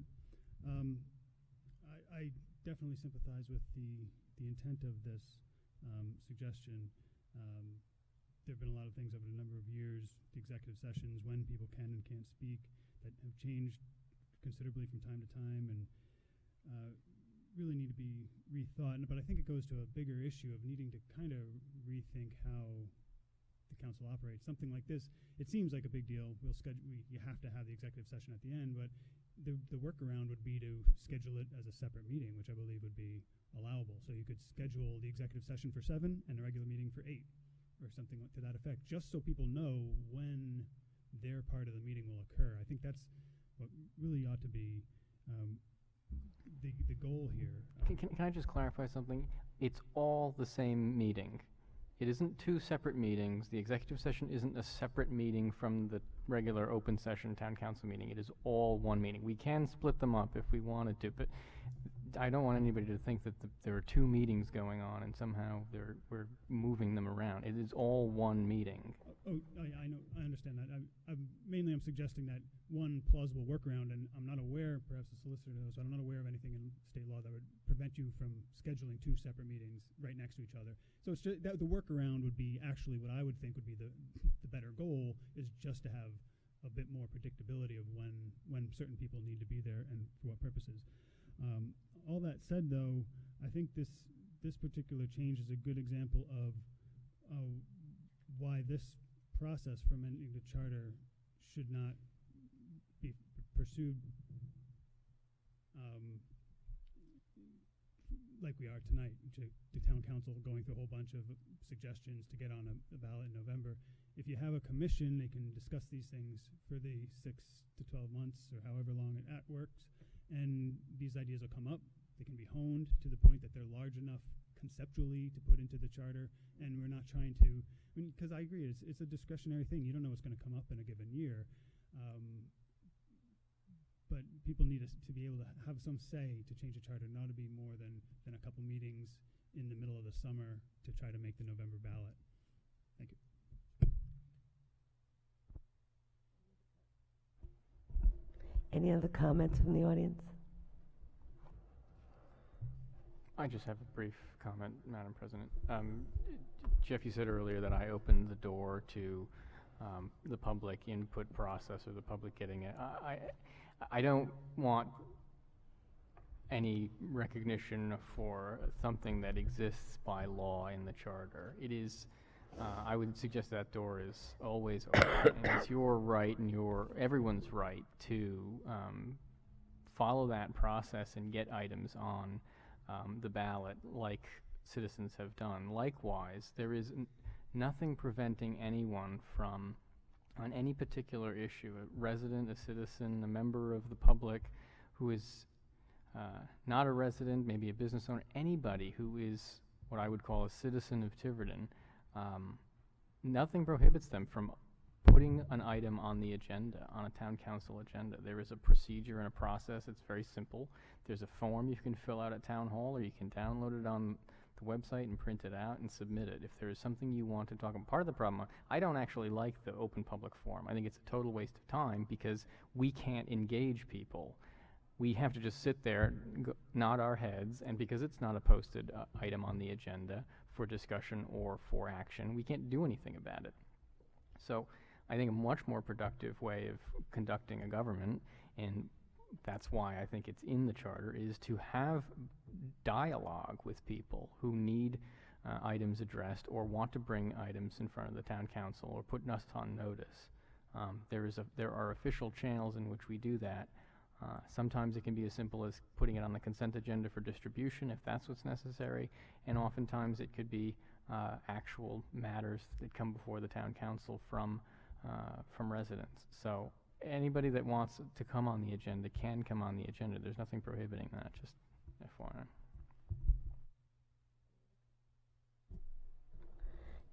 I definitely sympathize with the intent of this suggestion. There have been a lot of things over a number of years, the executive sessions, when people can and can't speak, that have changed considerably from time to time, and really need to be rethought. But I think it goes to a bigger issue of needing to kind of rethink how the council operates. Something like this, it seems like a big deal. You have to have the executive session at the end, but the workaround would be to schedule it as a separate meeting, which I believe would be allowable. So you could schedule the executive session for 7 and the regular meeting for 8, or something to that effect, just so people know when their part of the meeting will occur. I think that's what really ought to be the goal here. Can I just clarify something? It's all the same meeting. It isn't 2 separate meetings. The executive session isn't a separate meeting from the regular open session town council meeting. It is all one meeting. We can split them up if we wanted to, but I don't want anybody to think that there are 2 meetings going on and somehow we're moving them around. It is all one meeting. Oh, I know, I understand that. I'm suggesting that one plausible workaround, and I'm not aware, perhaps the solicitor knows, but I'm not aware of anything in state law that would prevent you from scheduling two separate meetings right next to each other. So it's just that the workaround would be actually what I would think would be the better goal, is just to have a bit more predictability of when certain people need to be there and for what purposes. All that said, though, I think this particular change is a good example of why this process for amending the charter should not be pursued like we are tonight, the town council going through a whole bunch of suggestions to get on a ballot in November. If you have a commission, they can discuss these things for the 6 to 12 months or however long it works, and these ideas will come up. They can be honed to the point that they're large enough conceptually to put into the charter, and we're not trying to, because I agree, it's a discretionary thing. You don't know what's going to come up in a given year. But people need to be able to have some say to change a charter, not to be more than a couple meetings in the middle of the summer to try to make the November ballot. Thank you. Any other comments from the audience? I just have a brief comment, Madam President. Jeff, you said earlier that I opened the door to the public input process or the public getting it. I don't want any recognition for something that exists by law in the charter. It is, I would suggest that door is always open, and it's your right and everyone's right to follow that process and get items on the ballot like citizens have done. Likewise, there is nothing preventing anyone from, on any particular issue, a resident, a citizen, a member of the public who is not a resident, maybe a business owner, anybody who is what I would call a citizen of Tiverton, nothing prohibits them from putting an item on the agenda, on a town council agenda. There is a procedure and a process. It's very simple. There's a form you can fill out at town hall, or you can download it on the website and print it out and submit it. If there is something you want to talk about, part of the problem, I don't actually like the open public forum. I think it's a total waste of time because we can't engage people. We have to just sit there, nod our heads, and because it's not a posted item on the agenda for discussion or for action, we can't do anything about it. So I think a much more productive way of conducting a government, and that's why I think it's in the charter, is to have dialogue with people who need items addressed or want to bring items in front of the town council or put us on notice. There are official channels in which we do that. Sometimes it can be as simple as putting it on the consent agenda for distribution if that's what's necessary, and oftentimes it could be actual matters that come before the town council from residents. So anybody that wants to come on the agenda can come on the agenda. There's nothing prohibiting that, just FYI.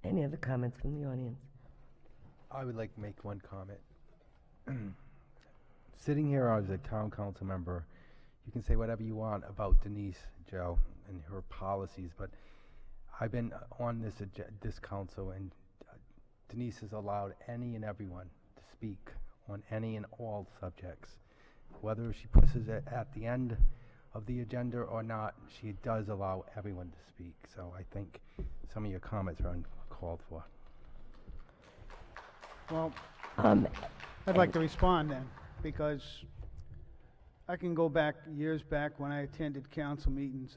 Any other comments from the audience? I would like to make one comment. Sitting here as a town council member, you can say whatever you want about Denise, Joe, and her policies, but I've been on this council, and Denise has allowed any and everyone to speak on any and all subjects. Whether she puts it at the end of the agenda or not, she does allow everyone to speak. So I think some of your comments are uncalled for. Well, I'd like to respond then, because I can go back years back when I attended council meetings.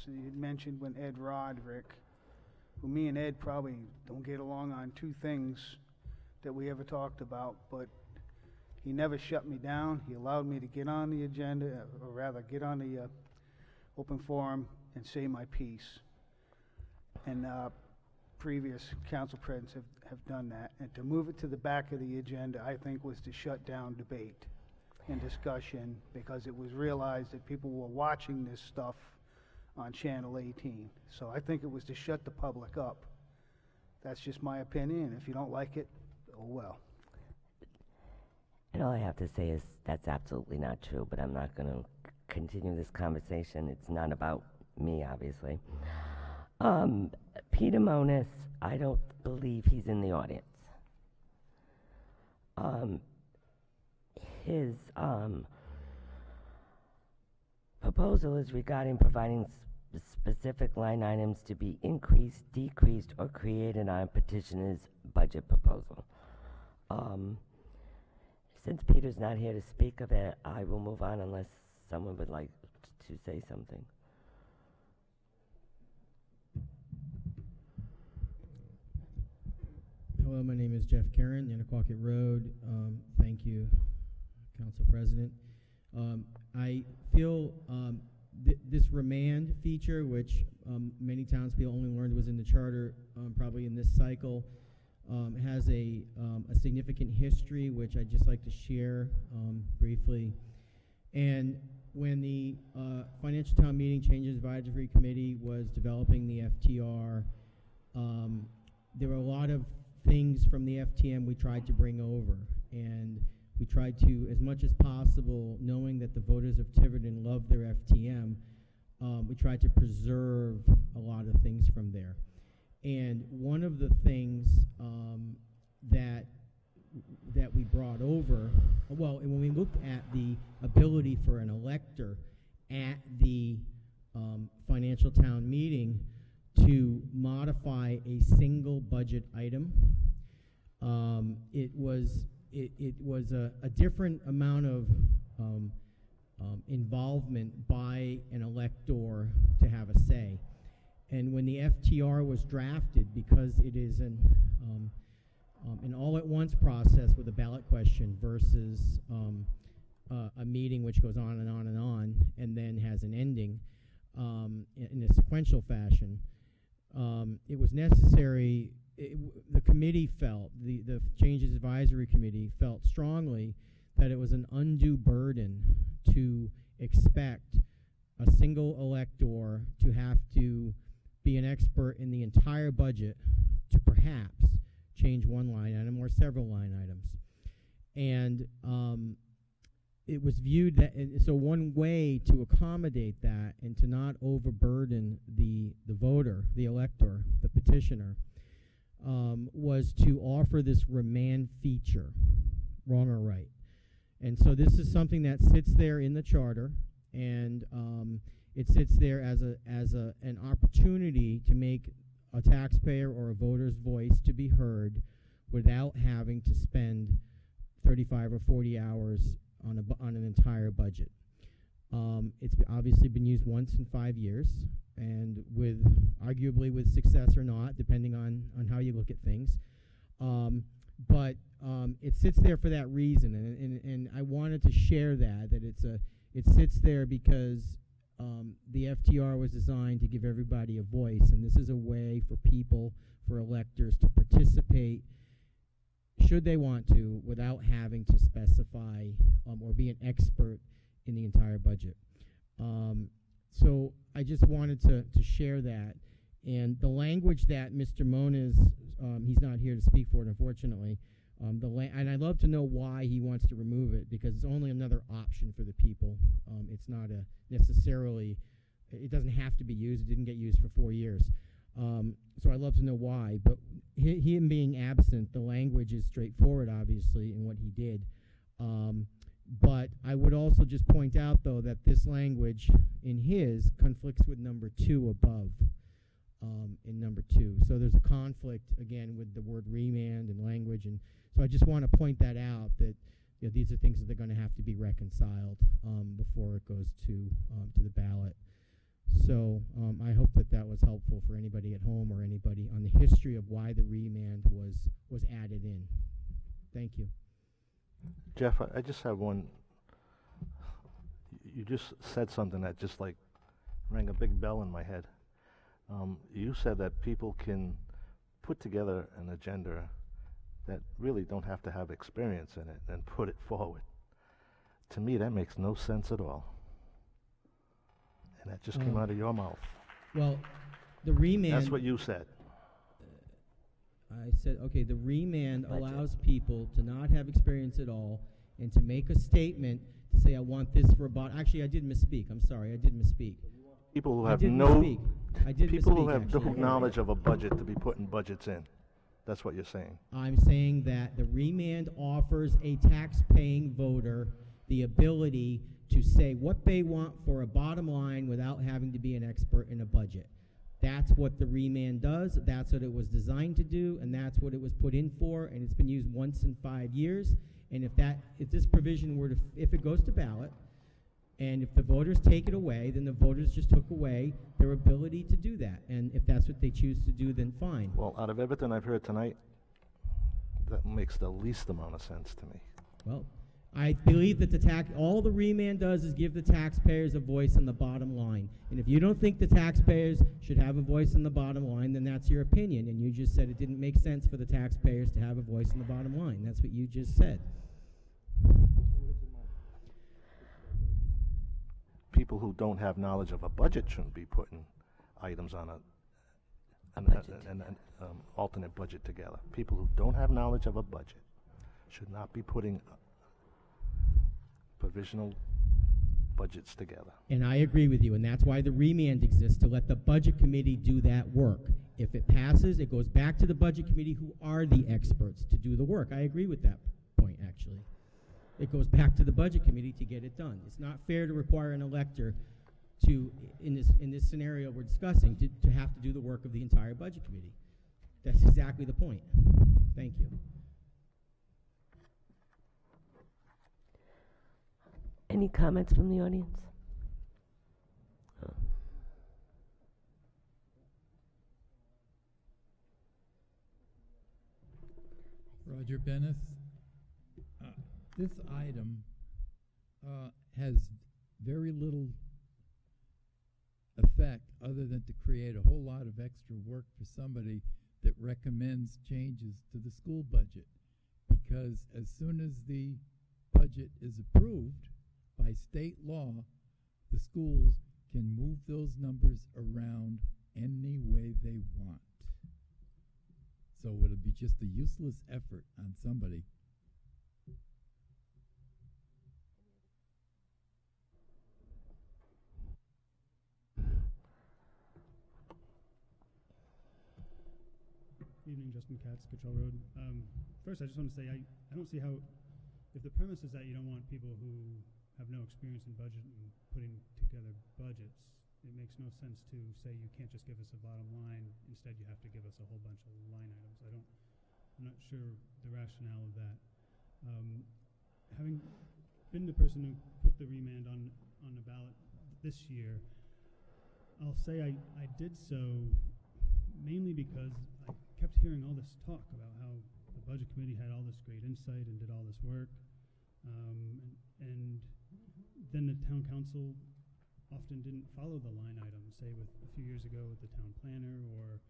You mentioned when Ed Roderick, who me and Ed probably don't get along on two things that we ever talked about, but he never shut me down. He allowed me to get on the agenda, or rather get on the open forum and say my piece. And previous council presidents have done that. And to move it to the back of the agenda, I think, was to shut down debate and discussion, because it was realized that people were watching this stuff on Channel 18. So I think it was to shut the public up. That's just my opinion. If you don't like it, oh well. And all I have to say is that's absolutely not true, but I'm not going to continue this conversation. It's not about me, obviously. Peter Monis, I don't believe he's in the audience. his proposal is regarding providing specific line items to be increased, decreased, or created on a petitioner's budget proposal. Since Peter's not here to speak of it, I will move on unless someone would like to say something. Hello, my name is Jeff Karen, Nantucket Road. Thank you, Council President. I feel this remand feature, which many townspeople only learned was in the charter probably in this cycle, has a significant history, which I'd just like to share briefly. And when the Financial Town Meeting Changes Advisory Committee was developing the FTR, there were a lot of things from the FTM we tried to bring over, and we tried to, as much as possible, knowing that the voters of Tiverton love their FTM, we tried to preserve a lot of things from there. And one of the things that we brought over, well, when we looked at the ability for an elector at the financial town meeting to modify a single budget item, it was a different amount of involvement by an elector to have a say. And when the FTR was drafted, because it is an all-at-once process with a ballot question versus a meeting which goes on and on and on and then has an ending in a sequential fashion, it was necessary. The committee felt, the Changes Advisory Committee felt strongly that it was an undue burden to expect a single elector to have to be an expert in the entire budget to perhaps change one line item or several line items. And it was viewed that, so one way to accommodate that and to not overburden the voter, the elector, the petitioner, was to offer this remand feature, wrong or right. And so this is something that sits there in the charter, and it sits there as an opportunity to make a taxpayer or a voter's voice to be heard without having to spend 35 or 40 hours on an entire budget. It's obviously been used once in 5 years, and arguably with success or not, depending on how you look at things. But it sits there for that reason, and I wanted to share that it sits there because the FTR was designed to give everybody a voice, and this is a way for people, for electors, to participate should they want to without having to specify or be an expert in the entire budget. So I just wanted to share that. And the language that Mr. Moniz, he's not here to speak for it, unfortunately, and I'd love to know why he wants to remove it, because it's only another option for the people. It's not necessarily, it doesn't have to be used. It didn't get used for 4 years. So I'd love to know why. But him being absent, the language is straightforward, obviously, in what he did. But I would also just point out, though, that this language in his conflicts with number 2 above. In number 2. So there's a conflict, again, with the word remand and language. And so I just want to point that out, that these are things that are going to have to be reconciled before it goes to the ballot. So I hope that was helpful for anybody at home or anybody on the history of why the remand was added in. Thank you. Jeff, I just have one. You just said something that just like rang a big bell in my head. You said that people can put together an agenda that really don't have to have experience in it and put it forward. To me, that makes no sense at all. And that just came out of your mouth. Well, the remand... That's what you said. I said, okay, the remand allows people to not have experience at all and to make a statement to say, I want this for about... Actually, I did misspeak. I'm sorry, I did misspeak. People who have no knowledge of a budget to be putting budgets in. That's what you're saying. I'm saying that the remand offers a tax-paying voter the ability to say what they want for a bottom line without having to be an expert in a budget. That's what the remand does, that's what it was designed to do, and that's what it was put in for, and it's been used once in 5 years. And if this provision were to, if it goes to ballot, and if the voters take it away, then the voters just took away their ability to do that. And if that's what they choose to do, then fine. Well, out of everything I've heard tonight, that makes the least amount of sense to me. Well, I believe that all the remand does is give the taxpayers a voice on the bottom line. And if you don't think the taxpayers should have a voice on the bottom line, then that's your opinion. And you just said it didn't make sense for the taxpayers to have a voice on the bottom line. That's what you just said. People who don't have knowledge of a budget shouldn't be putting items on an alternate budget together. People who don't have knowledge of a budget should not be putting provisional budgets together. And I agree with you, and that's why the remand exists, to let the budget committee do that work. If it passes, it goes back to the budget committee, who are the experts, to do the work. I agree with that point, actually. It goes back to the budget committee to get it done. It's not fair to require an elector to, in this scenario we're discussing, to have to do the work of the entire budget committee. That's exactly the point. Thank you. Any comments from the audience? Roger Bennis. This item has very little effect other than to create a whole lot of extra work for somebody that recommends changes to the school budget. Because as soon as the budget is approved by state law, the schools can move those numbers around any way they want. So it'll be just a useless effort on somebody. Evening, Justin Katz, Cottrell Road. First, I just want to say I don't see how, if the premise is that you don't want people who have no experience in budget and putting together budgets, it makes no sense to say you can't just give us a bottom line. Instead, you have to give us a whole bunch of line items. I'm not sure the rationale of that. Having been the person who put the remand on the ballot this year, I'll say I did so mainly because I kept hearing all this talk about how the budget committee had all this great insight and did all this work, and then the town council often didn't follow the line items, say with a few years ago with the town planner, or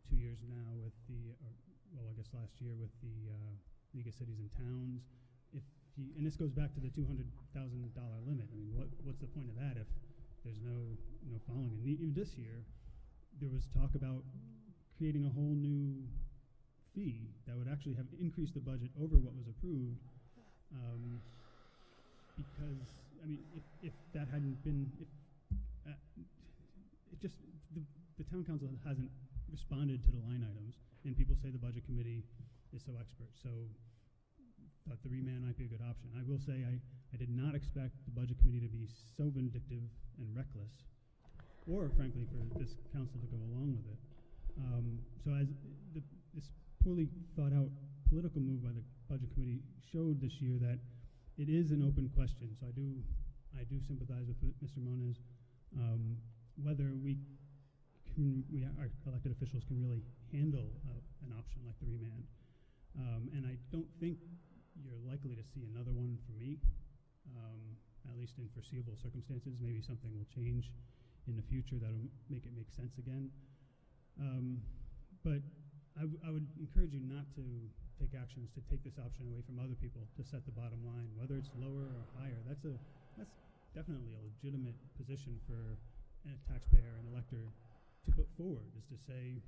2 years now with I guess last year with the League of Cities and Towns. And this goes back to the $200,000 limit. I mean, what's the point of that if there's no following? And even this year, there was talk about creating a whole new fee that would actually have increased the budget over what was approved, because I mean, if that hadn't been, the town council hasn't responded to the line items, and people say the budget committee is so expert, so thought the remand might be a good option. I will say I did not expect the budget committee to be so vindictive and reckless, or frankly for this council to go along with it. So as this poorly thought out political move by the budget committee showed this year that it is an open question. So I do sympathize with Mr. Moniz, whether our elected officials can really handle an option like the remand. And I don't think you're likely to see another one from me, at least in foreseeable circumstances. Maybe something will change in the future that'll make it make sense again. But I would encourage you not to take actions to take this option away from other people to set the bottom line, whether it's lower or higher. That's definitely a legitimate position for a taxpayer and elector to put forward, is to say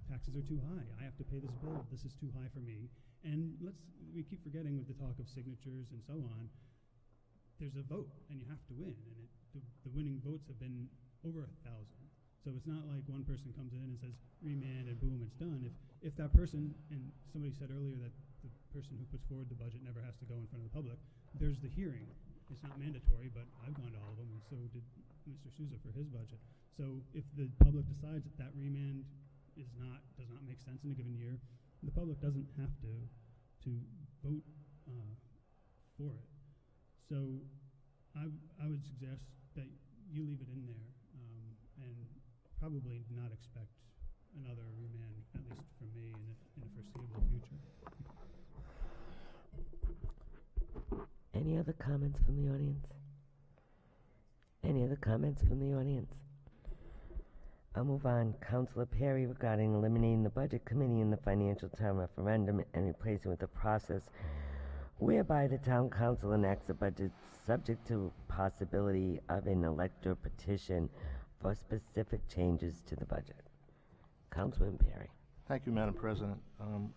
taxes are too high. I have to pay this bill. This is too high for me. And we keep forgetting with the talk of signatures and so on. There's a vote, and you have to win. And the winning votes have been over 1,000. So it's not like one person comes in and says remand and boom, it's done. If that person, and somebody said earlier that the person who puts forward the budget never has to go in front of the public, there's the hearing. It's not mandatory, but I've gone to all of them, and so did Mr. Souza for his budget. So if the public decides that that remand does not make sense in a given year, the public doesn't have to vote for it. So I would suggest that you leave it in there, and probably not expect another remand, at least from me, in the foreseeable future. Any other comments from the audience? Any other comments from the audience? I'll move on. Councilor Perry regarding eliminating the Budget Committee in the Financial Town referendum and replacing with a process whereby the Town Council enacts a budget subject to possibility of an elector petition for specific changes to the budget. Councilman Perry. Thank you, Madam President.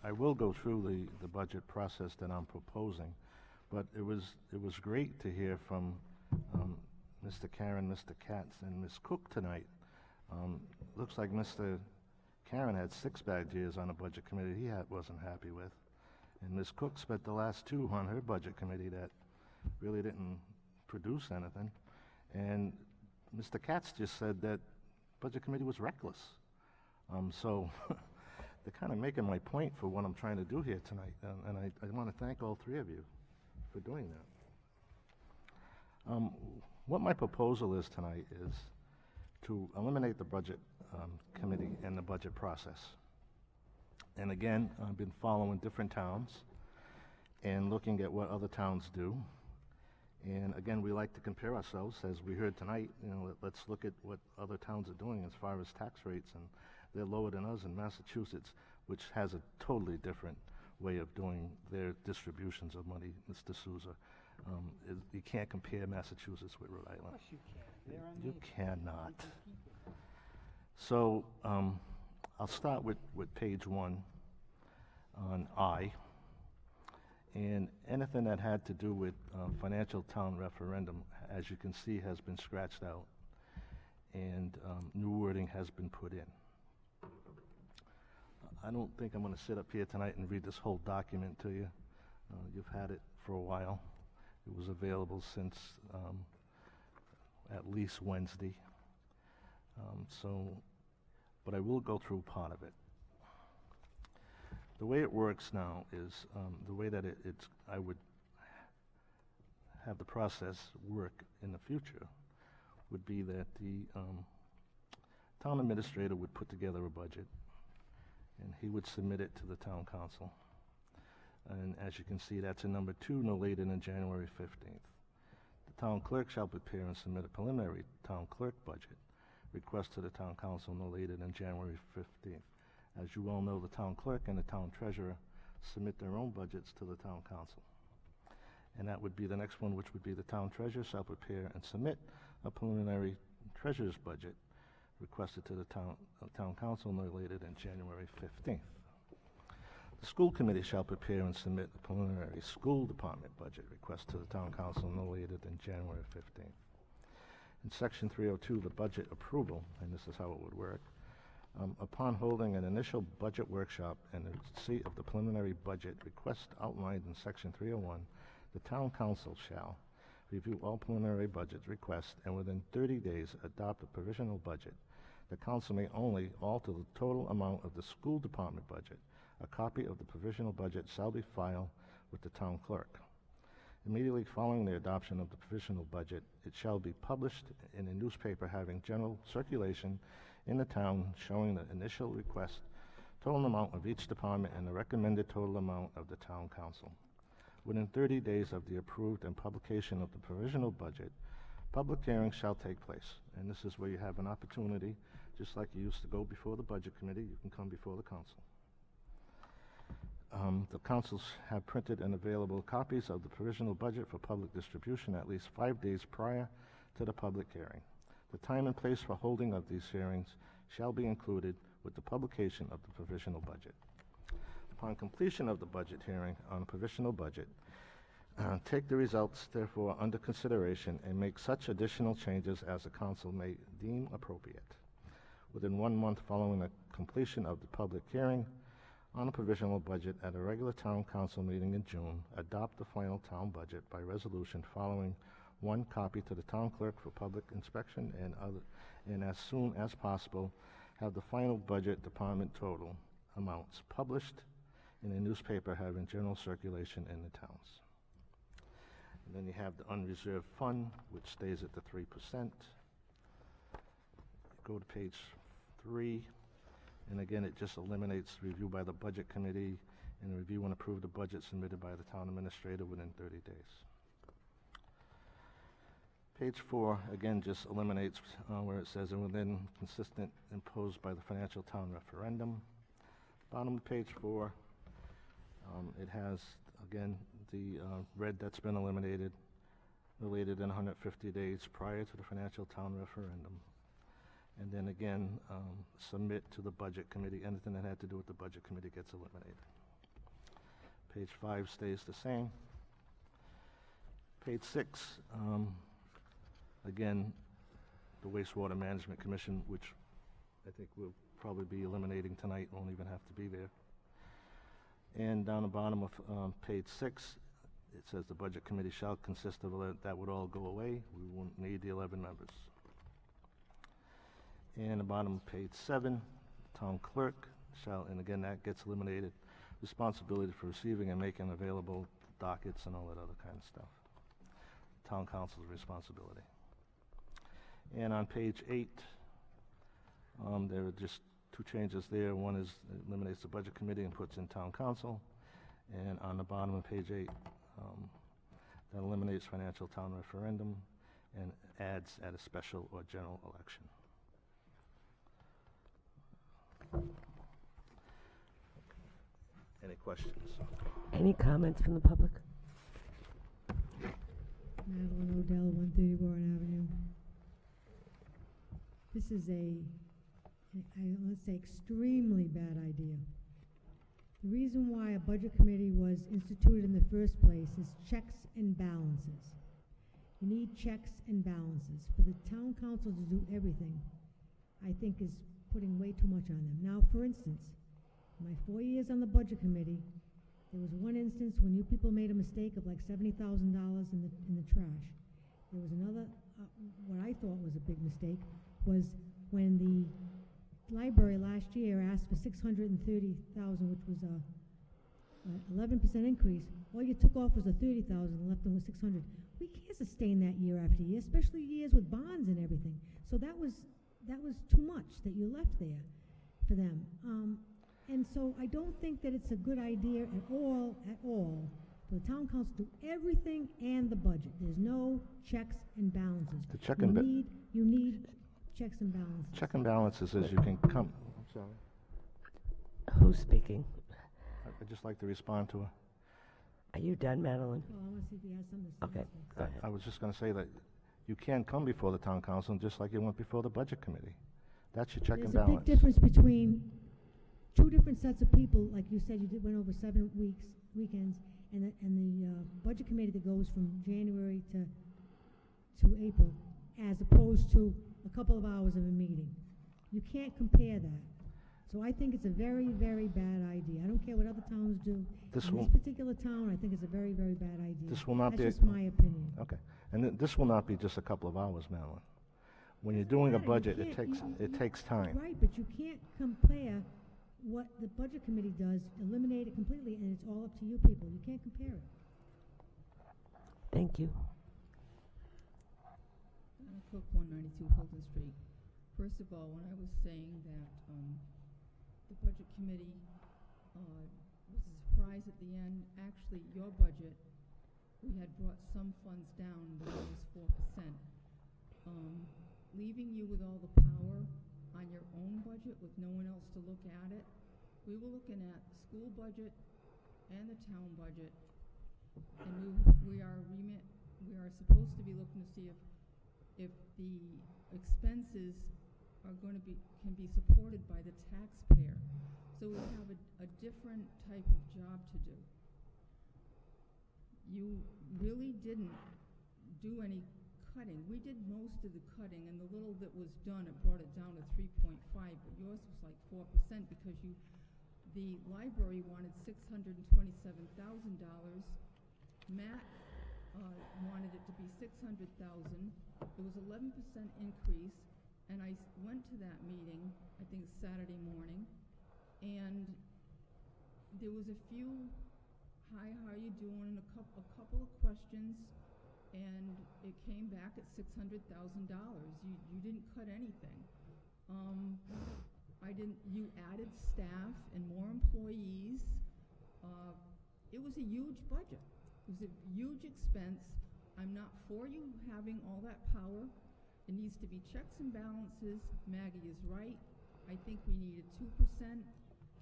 I will go through the budget process that I'm proposing, but it was great to hear from Mr. Karen, Mr. Katz, and Ms. Cook tonight. Looks like Mr. Karen had 6 bad years on a budget committee he wasn't happy with, and Ms. Cook spent the last 2 on her budget committee that really didn't produce anything, and Mr. Katz just said that budget committee was reckless. So they're kind of making my point for what I'm trying to do here tonight, and I want to thank all 3 of you for doing that. What my proposal is tonight is to eliminate the budget committee and the budget process. And again, I've been following different towns and looking at what other towns do. And again, we like to compare ourselves, as we heard tonight. Let's look at what other towns are doing as far as tax rates, and they're lower than us in Massachusetts, which has a totally different way of doing their distributions of money, Mr. Souza. You can't compare Massachusetts with Rhode Island. Of course you can. You cannot. So I'll start with page 1 on I. And anything that had to do with financial town referendum, as you can see, has been scratched out, and new wording has been put in. I don't think I'm going to sit up here tonight and read this whole document to you. You've had it for a while. It was available since at least Wednesday. But I will go through part of it. The way it works now is the way that I would have the process work in the future would be that the town administrator would put together a budget, and he would submit it to the town council. And as you can see, that's in number 2, no later than January 15th. The town clerk shall prepare and submit a preliminary town clerk budget request to the town council no later than January 15th. As you all know, the town clerk and the town treasurer submit their own budgets to the town council. And that would be the next one, which would be the town treasurer shall prepare and submit a preliminary treasurer's budget requested to the town council no later than January 15th. The school committee shall prepare and submit a preliminary school department budget request to the town council no later than January 15th. In section 302, the budget approval, and this is how it would work, upon holding an initial budget workshop and the receipt of the preliminary budget request outlined in section 301, the town council shall review all preliminary budget requests and within 30 days adopt a provisional budget. The council may only alter the total amount of the school department budget. A copy of the provisional budget shall be filed with the town clerk. Immediately following the adoption of the provisional budget, it shall be published in a newspaper having general circulation in the town showing the initial request, total amount of each department, and the recommended total amount of the town council. Within 30 days of the approved and publication of the provisional budget, public hearings shall take place. And this is where you have an opportunity, just like you used to go before the budget committee, you can come before the council. The councils have printed and available copies of the provisional budget for public distribution at least 5 days prior to the public hearing. The time and place for holding of these hearings shall be included with the publication of the provisional budget. Upon completion of the budget hearing on the provisional budget, take the results therefore under consideration and make such additional changes as the council may deem appropriate. within 1 month following the completion of the public hearing on a provisional budget at a regular town council meeting in June, adopt the final town budget by resolution following one copy to the town clerk for public inspection, and as soon as possible, have the final budget department total amounts published in a newspaper having general circulation in the towns. And then you have the unreserved fund, which stays at the 3%. Go to page 3, and again, it just eliminates review by the budget committee and review and approve the budget submitted by the town administrator within 30 days. Page 4, again, just eliminates where it says, and within consistent imposed by the financial town referendum. Bottom of page 4, it has, again, the red that's been eliminated, related in 150 days prior to the financial town referendum. And then again, submit to the budget committee. Anything that had to do with the budget committee gets eliminated. Page 5 stays the same. Page 6, again, the Wastewater Management Commission, which I think we'll probably be eliminating tonight, won't even have to be there. And down the bottom of page 6, it says the budget committee shall consist of, that would all go away. We won't need the 11 members. And the bottom of page 7, town clerk shall, and again that gets eliminated, responsibility for receiving and making available dockets and all that other kind of stuff. Town council's responsibility. And on page 8, there are just 2 changes there. One is it eliminates the budget committee and puts in town council. And on the bottom of page 8, that eliminates financial town referendum and adds at a special or general election. Any questions? Any comments from the public? Madeline Odell, 130 Warren Avenue. This is let's say, extremely bad idea. The reason why a budget committee was instituted in the first place is checks and balances. You need checks and balances. For the town council to do everything, I think is putting way too much on them. Now, for instance, in my 4 years on the budget committee, there was one instance when you people made a mistake of like $70,000 in the trash. There was another, what I thought was a big mistake, was when the library last year asked for $630,000, which was a 11% increase. All you took off was the $30,000 and left them with $600,000. We can't sustain that year after year, especially years with bonds and everything. So that was too much that you left there for them. And so I don't think that it's a good idea at all, for the town council to do everything and the budget. There's no checks and balances. The check you and need checks and balances. check and balances is you can come. I'm sorry. Who's speaking? I'd just like to respond to her. Are you done, Madeline? Well, I want to see if he has something to say. Okay, go ahead. I was just going to say that you can come before the town council just like you went before the budget committee. That's your check and balance. There's a big difference between 2 different sets of people, like you said, went over 7 weekends, and the budget committee that goes from January to April, as opposed to a couple of hours of a meeting. You can't compare that. So I think it's a very, very bad idea. I don't care what other towns do. In this particular town, I think it's a very, very bad idea. This will not be. That's just my opinion. Okay, and this will not be just a couple of hours, Madeline. When you're doing a budget, it takes time. Right, but you can't compare what the budget committee does, eliminate it completely, and it's all up to you people. You can't compare it. Thank you. Cook, 192 Hilton Street. First of all, when I was saying that the budget committee was a surprise at the end, actually your budget, we had brought some funds down, but it was 4%. Leaving you with all the power on your own budget with no one else to look at it, we were looking at the school budget and the town budget, and we are supposed to be looking to see if the expenses are going to can be supported by the taxpayer. So we have a different type of job to do. You really didn't do any cutting. We did most of the cutting, and the little that was done, it brought it down to 3.5, but yours was like 4% because the library wanted $627,000. Matt wanted it to be $600,000. It was 11% increase, and I went to that meeting, I think Saturday morning, and there was a few, hi, how you doing, and a couple of questions, and it came back at $600,000. You didn't cut anything. You added staff and more employees. It was a huge budget. It was a huge expense. I'm not for you having all that power. It needs to be checks and balances. Maggie is right. I think we need a 2%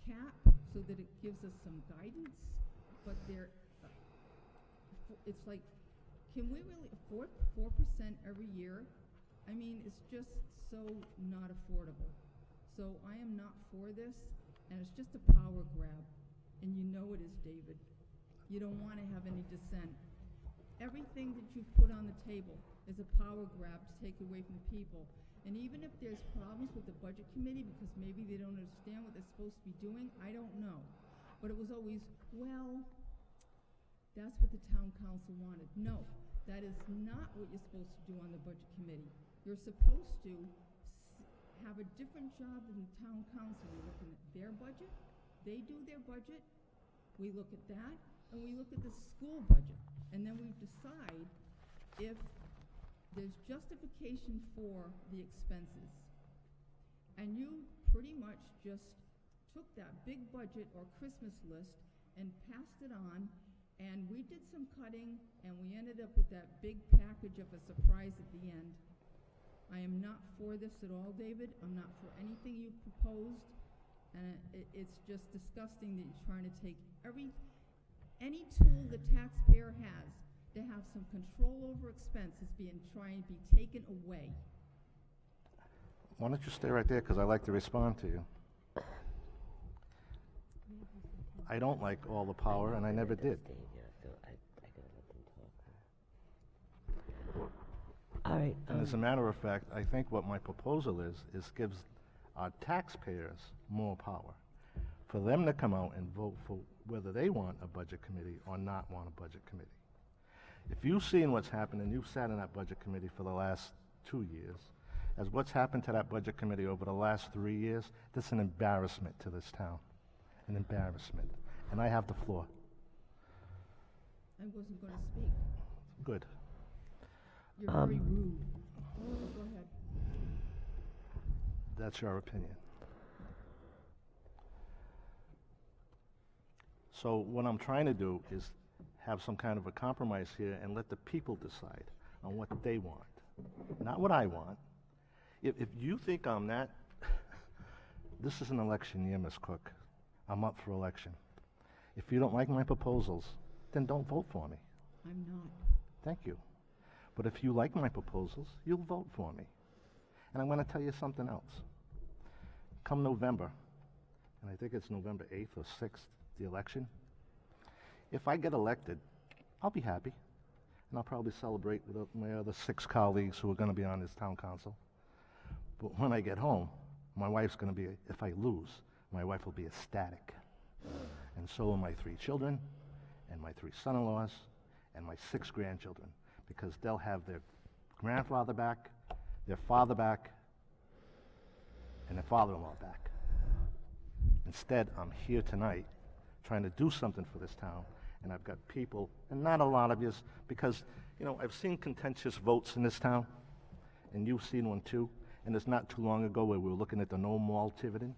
cap so that it gives us some guidance. But it's like, can we really afford 4% every year? I mean, it's just so not affordable. So I am not for this, and it's just a power grab. And you know it is, David. You don't want to have any dissent. Everything that you've put on the table is a power grab to take away from the people. And even if there's problems with the budget committee because maybe they don't understand what they're supposed to be doing, I don't know. But it was always, well, that's what the town council wanted. No, that is not what you're supposed to do on the budget committee. You're supposed to have a different job than the town council. We're looking at their budget, they do their budget, we look at that, and we look at the school budget. And then we decide if there's justification for the expenses. And you pretty much just took that big budget or Christmas list and passed it on, and we did some cutting, and we ended up with that big package of a surprise at the end. I am not for this at all, David. I'm not for anything you've proposed, and it's just disgusting that you're trying to take any tool the taxpayer has to have some control over expenses trying to be taken away. Why don't you stay right there, because I like to respond to you. I don't like all the power, and I never did. All right. And as a matter of fact, I think what my proposal is gives our taxpayers more power for them to come out and vote for whether they want a budget committee or not want a budget committee. If you've seen what's happened, and you've sat in that budget committee for the last 2 years, as what's happened to that budget committee over the last 3 years, that's an embarrassment to this town. An embarrassment. And I have the floor. I wasn't going to speak. Good. You're very rude. Go ahead. That's your opinion. So what I'm trying to do is have some kind of a compromise here and let the people decide on what they want, not what I want. If you think I'm that, this is an election year, Ms. Cook. I'm up for election. If you don't like my proposals, then don't vote for me. I'm not. Thank you. But if you like my proposals, you'll vote for me. And I'm going to tell you something else. Come November, and I think it's November 8th or 6th, the election, if I get elected, I'll be happy. And I'll probably celebrate with my other 6 colleagues who are going to be on this town council. But when I get home, my wife's going to be, if I lose, my wife will be ecstatic. And so will my 3 children, and my 3 son-in-laws, and my 6 grandchildren, because they'll have their grandfather back, their father back, and their father-in-law back. Instead, I'm here tonight trying to do something for this town, and I've got people, and not a lot of yous, because, you know, I've seen contentious votes in this town, and you've seen one too, and it's not too long ago where we were looking at the No Mall Tiverton,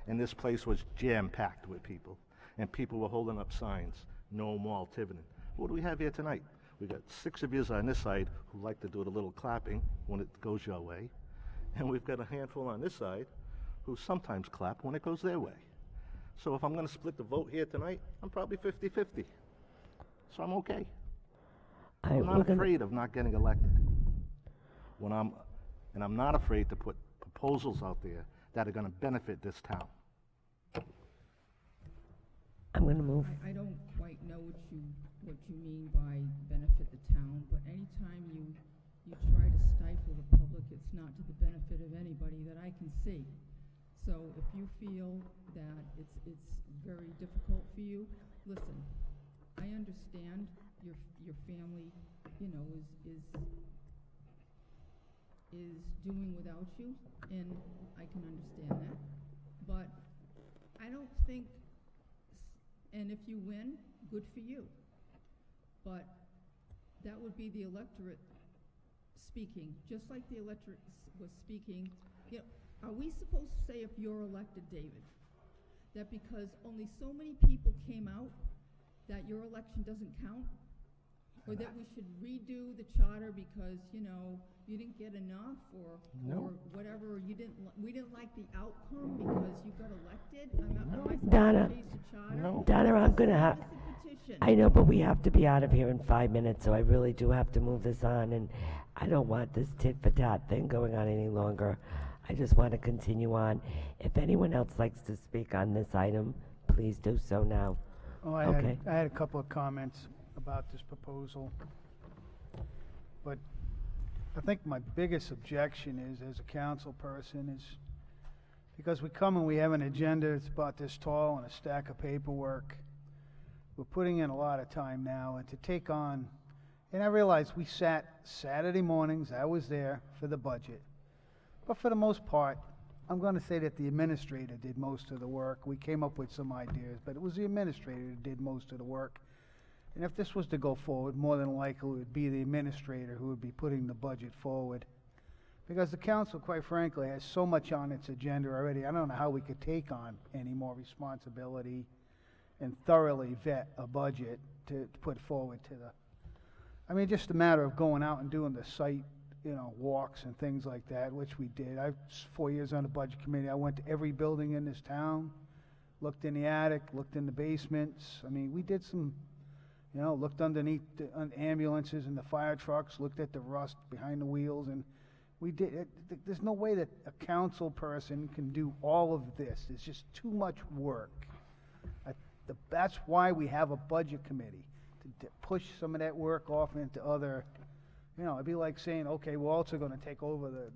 and this place was jam-packed with people, and people were holding up signs, No Mall Tiverton. What do we have here tonight? We got 6 of yous on this side who like to do the little clapping when it goes your way, and we've got a handful on this side who sometimes clap when it goes their way. So if I'm going to split the vote here tonight, I'm probably 50-50. So I'm okay. I'm not afraid of not getting elected. And I'm not afraid to put proposals out there that are going to benefit this town. I'm going to move. I don't quite know what you mean by benefit the town, but anytime you you try to stifle the public. It's not to the benefit of anybody that I can see. So if you feel that it's very difficult for you, listen, I understand your family, you know, is doing without you, and I can understand that. But I don't think, and if you win, good for you. But that would be the electorate speaking, just like the electorate was speaking. You know, are we supposed to say, if you're elected, David, that because only so many people came out, that your election doesn't count? Or that we should redo the charter because, you know, you didn't get enough, or whatever, or we didn't like the outcome because you got elected? Am I supposed Donna, to change the charter? Donna, I'm gonna have, I know, but we have to be out of here in 5 minutes, so I really do have to move this on, and I don't want this tit for tat thing going on any longer. I just want to continue on. If anyone else likes to speak on this item, please do so now. Oh, I had a couple of comments about this proposal, but I think my biggest objection is, as a council person, is because we come and we have an agenda that's about this tall and a stack of paperwork. We're putting in a lot of time now, and to take on, and I realize we sat Saturday mornings, I was there for the budget, but for the most part, I'm going to say that the administrator did most of the work. We came up with some ideas, but it was the administrator who did most of the work. And if this was to go forward, more than likely it would be the administrator who would be putting the budget forward. Because the council, quite frankly, has so much on its agenda already. I don't know how we could take on any more responsibility and thoroughly vet a budget to put forward to the... I mean, just a matter of going out and doing the site, you know, walks and things like that, which we did. 4 years on the budget committee. I went to every building in this town, looked in the attic, looked in the basements. I mean, we did some... You know, looked underneath the ambulances and the fire trucks, looked at the rust behind the wheels, and we did it. There's no way that a council person can do all of this. It's just too much work. That's why we have a budget committee, to push some of that work off into other, you know, it'd be like saying, okay, we're also going to take over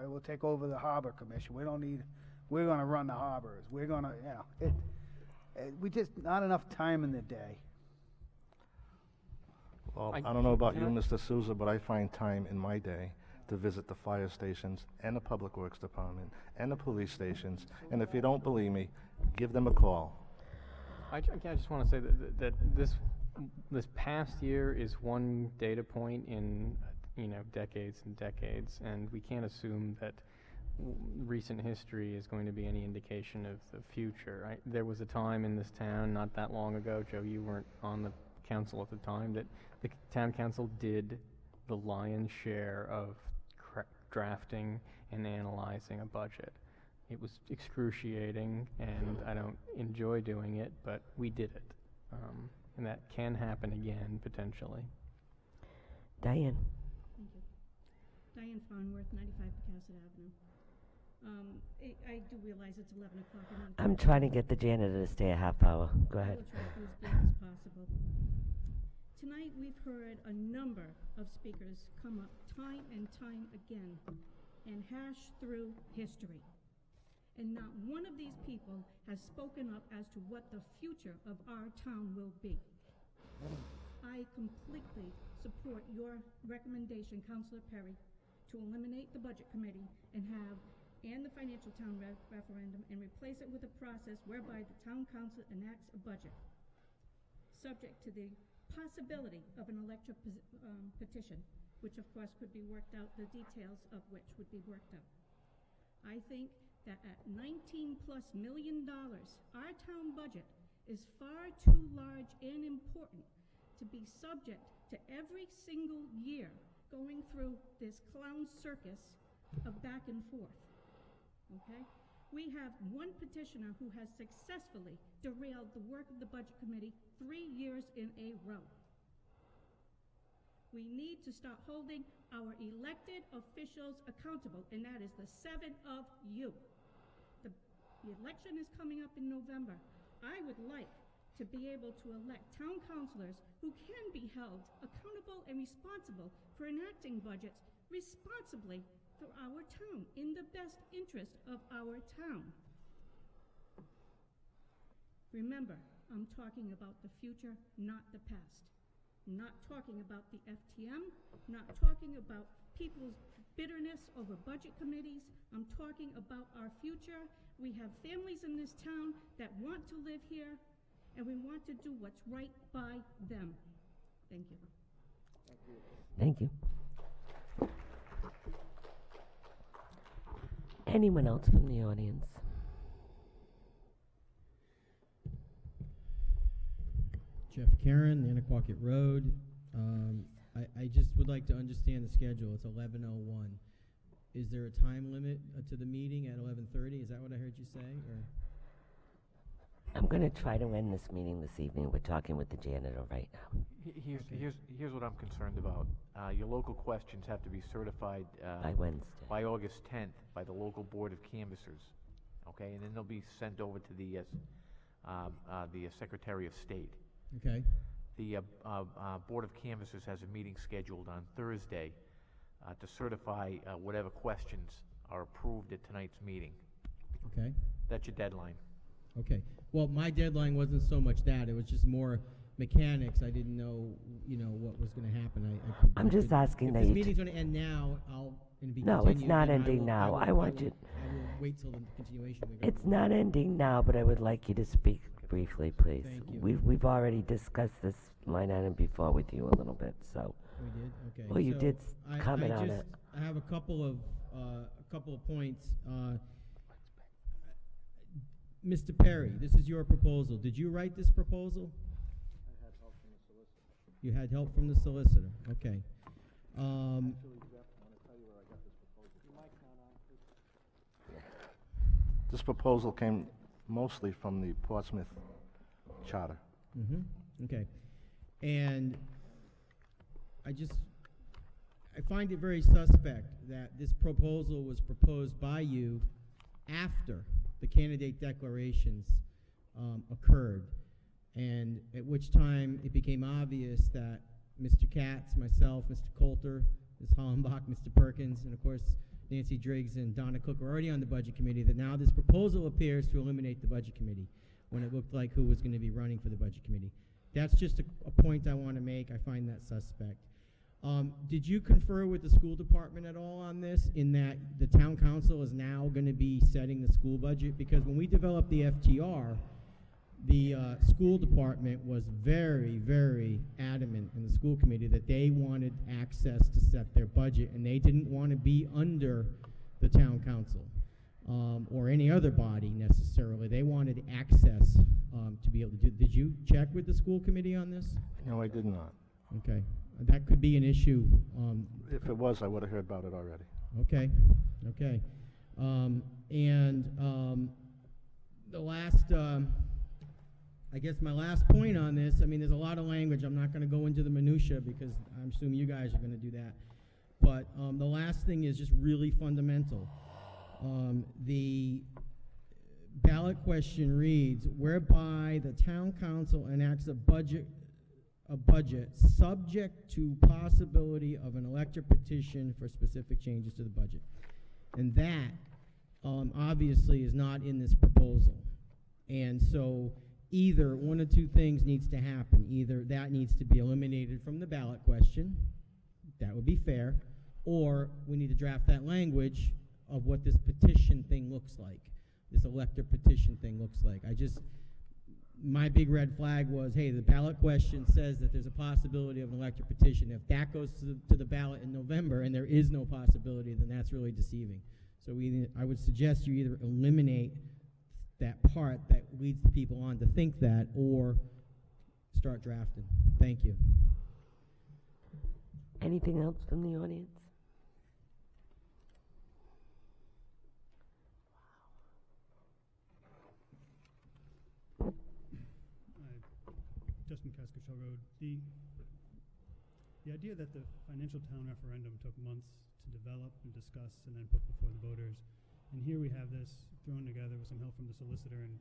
we'll take over the harbor commission. We're going to run the harbors. We're going to, you know, we just, not enough time in the day. Well, I don't know about you, Mr. Souza, but I find time in my day to visit the fire stations and the Public Works Department and the police stations. And if you don't believe me, give them a call. I just want to say that this past year is one data point in, you know, decades and decades, and we can't assume that recent history is going to be any indication of the future. There was a time in this town not that long ago, Joe, you weren't on the council at the time, that the town council did the lion's share of drafting and analyzing a budget. It was excruciating, and I don't enjoy doing it, but we did it. And that can happen again, potentially. Diane. Thank you. Diane Farnworth, 95 Picassett Avenue. I do realize it's 11 o'clock. I'm trying to get the janitor to stay a half hour. Go ahead. I will try to be as brief as possible. Tonight we've heard a number of speakers come up time and time again and hash through history. And not one of these people has spoken up as to what the future of our town will be. I completely support your recommendation, Councilor Perry, to eliminate the budget committee and the financial town referendum and replace it with a process whereby the town council enacts a budget, subject to the possibility of an electric petition, which of course could be worked out, the details of which would be worked out. I think that at $19+ million, our town budget is far too large and important to be subject to every single year going through this clown circus of back and forth, okay? We have one petitioner who has successfully derailed the work of the budget committee 3 years in a row. We need to start holding our elected officials accountable, and that is the 7 of you. The election is coming up in November. I would like to be able to elect town councilors who can be held accountable and responsible for enacting budgets responsibly for our town, in the best interest of our town. Remember, I'm talking about the future, not the past. Not talking about the FTM, not talking about people's bitterness over budget committees. I'm talking about our future. We have families in this town that want to live here, and we want to do what's right by them. Thank you. Thank you. Anyone else from the audience? Jeff Karen, Nanaquacket Road. I just would like to understand the schedule. It's 11:01. Is there a time limit to the meeting at 11:30? Is that what I heard you say? Or? I'm going to try to end this meeting this evening. We're talking with the janitor right now. Here's what I'm concerned about. Your local questions have to be certified By Wednesday. by August 10th by the local board of canvassers, okay, and then they'll be sent over to the Secretary of State. Okay. The board of canvassers has a meeting scheduled on Thursday to certify whatever questions are approved at tonight's meeting. Okay. That's your deadline. Okay. Well, my deadline wasn't so much that. It was just more mechanics. I didn't know, what was going to happen. I'm just asking that if you this meeting's going to end now, and be No, continued, it's not then ending now. I want you. I will wait till the continuation. It's not ending now, but I would like you to speak briefly, please. Thank you. We've already discussed this line item before with you a little bit, so. We did? Okay. Well, you So did comment on just, it. I have a couple of points. Mr. Perry, this is your proposal. Did you write this proposal? I had help from the solicitor. You had help from the solicitor. Okay. Actually, Jeff, I want to tell you where I got this proposal. This proposal came mostly from the Portsmouth Charter. Okay. And I find it very suspect that this proposal was proposed by you after the candidate declarations occurred, and at which time it became obvious that Mr. Katz, myself, Mr. Coulter, Ms. Hollenbach, Mr. Perkins, and of course Nancy Driggs and Donna Cook were already on the budget committee, that now this proposal appears to eliminate the budget committee when it looked like who was going to be running for the budget committee. That's just a point I want to make. I find that suspect. Did you confer with the school department at all on this, in that the town council is now going to be setting the school budget? Because when we developed the FTR, the school department was very, very adamant in the school committee that they wanted access to set their budget, and they didn't want to be under the town council or any other body necessarily. They wanted access to be able to do. Did you check with the school committee on this? No, I did not. Okay. That could be an issue. If it was, I would have heard about it already. Okay. Okay. The last, I guess my last point on this, I mean, there's a lot of language. I'm not going to go into the minutia because I'm assuming you guys are going to do that. But the last thing is just really fundamental. The ballot question reads, whereby the town council enacts a budget subject to possibility of an elector petition for specific changes to the budget. And that obviously is not in this proposal. And so either one of two things needs to happen. Either that needs to be eliminated from the ballot question, that would be fair, or we need to draft that language of what this petition thing looks like, this elector petition thing looks like. My big red flag was, hey, the ballot question says that there's a possibility of an elector petition. If that goes to the ballot in November and there is no possibility, then that's really deceiving. So I would suggest you either eliminate that part that leads the people on to think that, or start drafting. Thank you. Anything else from the audience? Justin Cascachel Road. The idea that the financial town referendum took months to develop and discuss and then put before the voters, and here we have this thrown together with some help from the solicitor and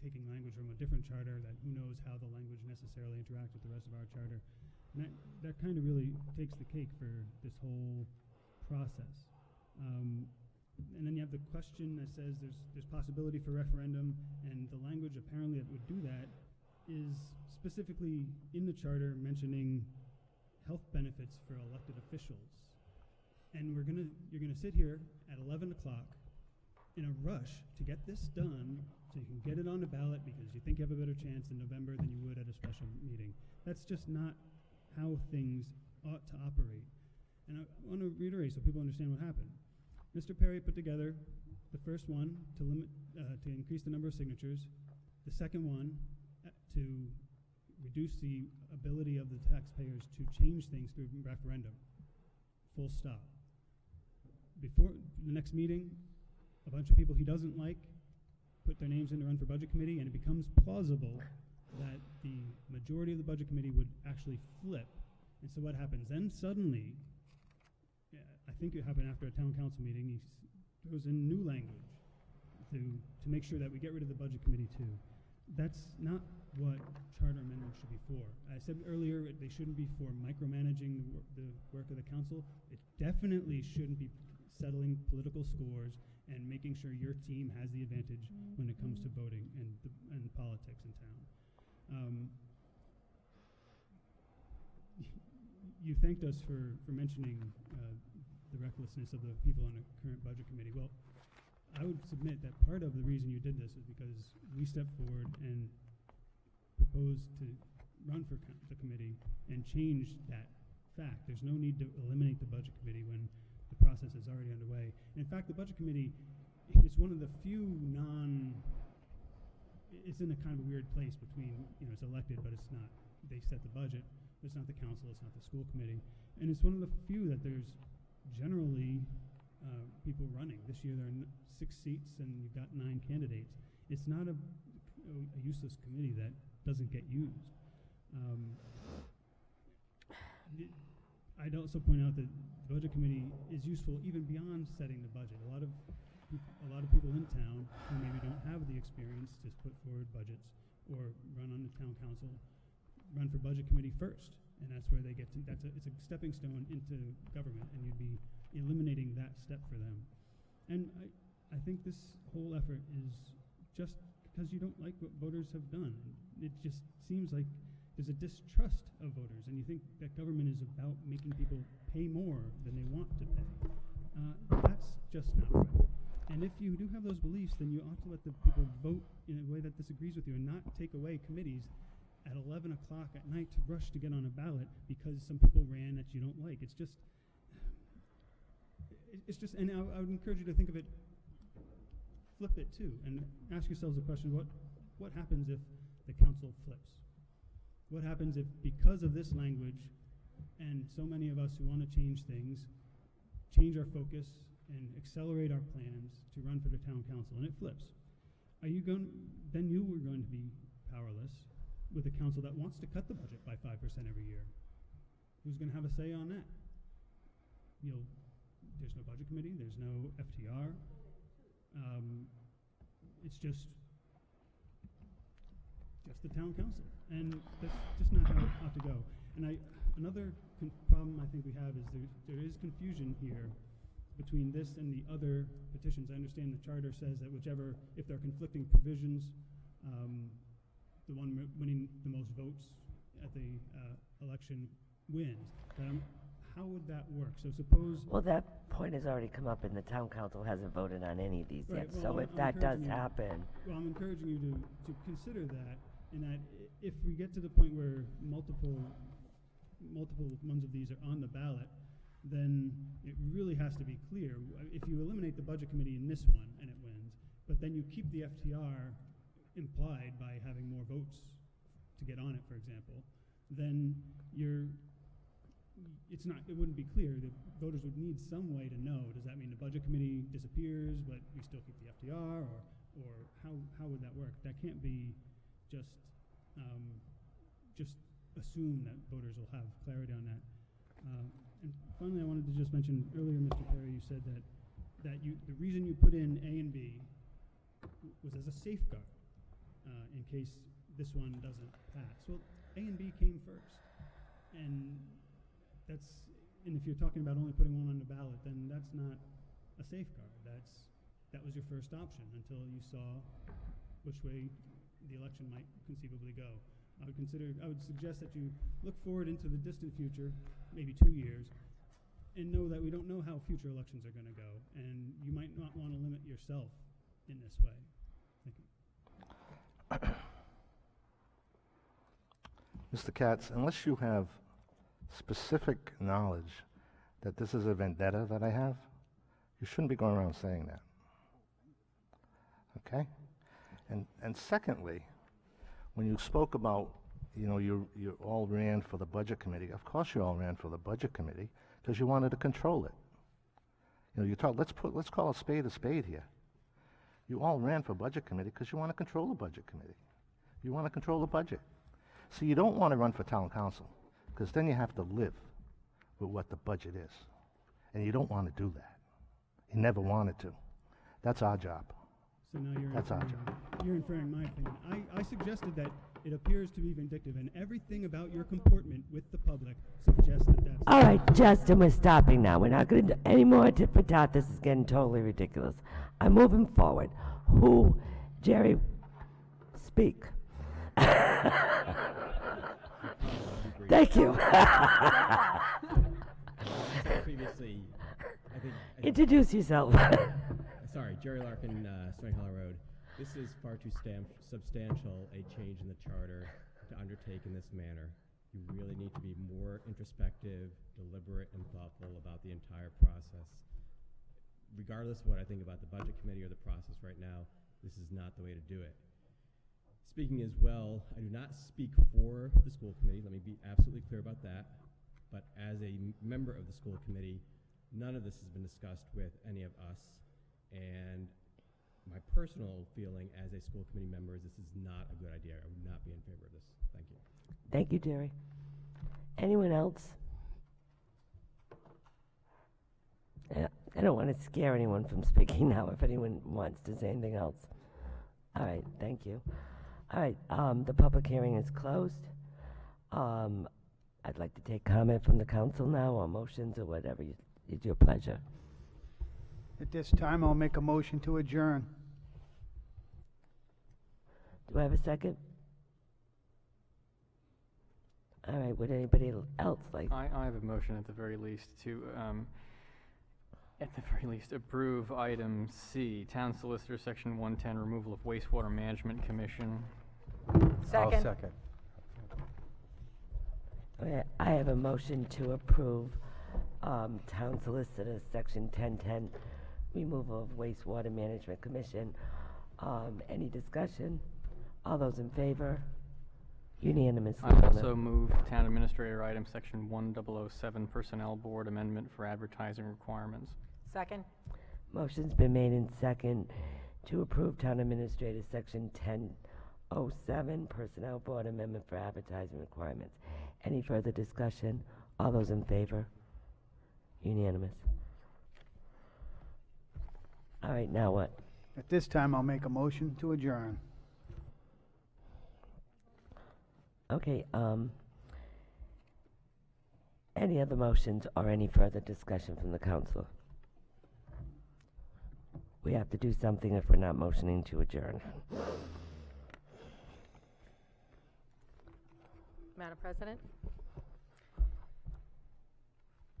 taking language from a different charter that who knows how the language necessarily interacts with the rest of our charter. And that kind of really takes the cake for this whole process. And then you have the question that says there's possibility for referendum, and the language apparently that would do that is specifically in the charter mentioning health benefits for elected officials. And you're gonna sit here at 11 o'clock in a rush to get this done so you can get it on the ballot because you think you have a better chance in November than you would at a special meeting. That's just not how things ought to operate. And I want to reiterate so people understand what happened. Mr. Perry put together the first one to increase the number of signatures, the second one to reduce the ability of the taxpayers to change things through referendum. Full stop. Before the next meeting, a bunch of people he doesn't like put their names in to run for budget committee, and it becomes plausible that the majority of the budget committee would actually flip. And so what happens? Then suddenly, I think it happened after a town council meeting, he throws in new language to make sure that we get rid of the budget committee too. That's not what charter amendments should be for. I said earlier they shouldn't be for micromanaging the work of the council. It definitely shouldn't be settling political scores and making sure your team has the advantage when it comes to voting and politics in town. You thanked us for mentioning the recklessness of the people on the current budget committee. Well, I would submit that part of the reason you did this is because we stepped forward and proposed to run for the committee and change that fact. There's no need to eliminate the budget committee when the process is already underway. And in fact, the budget committee is one of the few it's in a kind of a weird place between, it's elected, but it's not. They set the budget. It's not the council, it's not the school committee. And it's one of the few that there's generally people running. This year there are 6 seats and you've got 9 candidates. It's not a useless committee that doesn't get used. I'd also point out that the budget committee is useful even beyond setting the budget. A lot of people in town who maybe don't have the experience to put forward budgets or run on the town council run for budget committee first, and that's where they get to. It's a stepping stone into government, and you'd be eliminating that step for them. And I think this whole effort is just because you don't like what voters have done. It just seems like there's a distrust of voters, and you think that government is about making people pay more than they want to pay. That's just not right. And if you do have those beliefs, then you ought to let the people vote in a way that disagrees with you and not take away committees at 11 o'clock at night to rush to get on a ballot because some people ran that you don't like. It's just, and I would encourage you to think of it, flip it too, and ask yourselves the question, what happens if the council flips? What happens if, because of this language, and so many of us who want to change things, change our focus and accelerate our plans to run for the town council, and it flips? Then you were going to be powerless with a council that wants to cut the budget by 5% every year. Who's going to have a say on that? There's no budget committee, there's no FTR. It's just the town council, and that's just not how it ought to go. And another problem I think we have is there is confusion here between this and the other petitions. I understand the charter says that if there are conflicting provisions, the one winning the most votes at the election wins. How would that work? So suppose... Well, that point has already come up, and the town council hasn't voted on any of these yet. Well, so if that does happen... Well, I'm encouraging you to consider that, and that if we get to the point where multiple ones of these are on the ballot, then it really has to be clear. If you eliminate the budget committee in this one and it wins, but then you keep the FTR implied by having more votes to get on it, for example, then it wouldn't be clear. The voters would need some way to know. Does that mean the budget committee disappears, but we still keep the FTR, or how would that work? That can't be just assume that voters will have clarity on that. And finally, I wanted to just mention earlier, Mr. Perry, you said that the reason you put in A and B was as a safeguard in case this one doesn't pass. Well, A and B came first, and And if you're talking about only putting one on the ballot, then that's not a safeguard. That was your first option until you saw which way the election might conceivably go. I would suggest that you look forward into the distant future, maybe 2 years, and know that we don't know how future elections are going to go, and you might not want to limit yourself in this way. Thank you. Mr. Katz, unless you have specific knowledge that this is a vendetta that I have, you shouldn't be going around saying that. Okay? And secondly, when you spoke about, you all ran for the budget committee, of course you all ran for the budget committee because you wanted to control it. You talk, let's call a spade here. You all ran for budget committee because you want to control the budget committee. You want to control the budget. So you don't want to run for town council because then you have to live with what the budget is. And you don't want to do that. You never wanted to. That's our job. So now That's our job. You're inferring my opinion. I suggested that it appears to be vindictive, and everything about your comportment with the public suggests that that's... All right, Justin, we're stopping now. We're not going to do any more tit for tat. This is getting totally ridiculous. I'm moving forward. Jerry, speak. Thank you. Previously, I think Introduce yourself. Sorry, Jerry Larkin, Stony Hollow Road. This is far too substantial a change in the charter to undertake in this manner. You really need to be more introspective, deliberate, and thoughtful about the entire process. Regardless of what I think about the budget committee or the process right now, this is not the way to do it. Speaking as well, I do not speak for the school committee. Let me be absolutely clear about that. But as a member of the school committee, none of this has been discussed with any of us. And my personal feeling as a school committee member is this is not a good idea. I would not be in favor of this. Thank you. Thank you, Jerry. Anyone else? I don't want to scare anyone from speaking now if anyone wants to say anything else. All right, thank you. All right, the public hearing is closed. I'd like to take comment from the council now, or motions, or whatever is your pleasure. At this time, I'll make a motion to adjourn. Do I have a second? All right, would anybody else like? I have a motion at the very least to, approve item C, Town Solicitor, Section 110, removal of wastewater management commission. I'll second. Okay, I have a motion to approve Town Solicitor, Section 1010, removal of wastewater management commission. Any discussion? All those in favor? Unanimously. I also move Town Administrator item Section 1007, Personnel Board amendment for advertising requirements. Second. Motion's been made in second to approve Town Administrator Section 1007, Personnel Board amendment for advertising requirements. Any further discussion? All those in favor? Unanimous. All right, now what? At this time, I'll make a motion to adjourn. Okay, any other motions or any further discussion from the council? We have to do something if we're not motioning to adjourn. Madam President,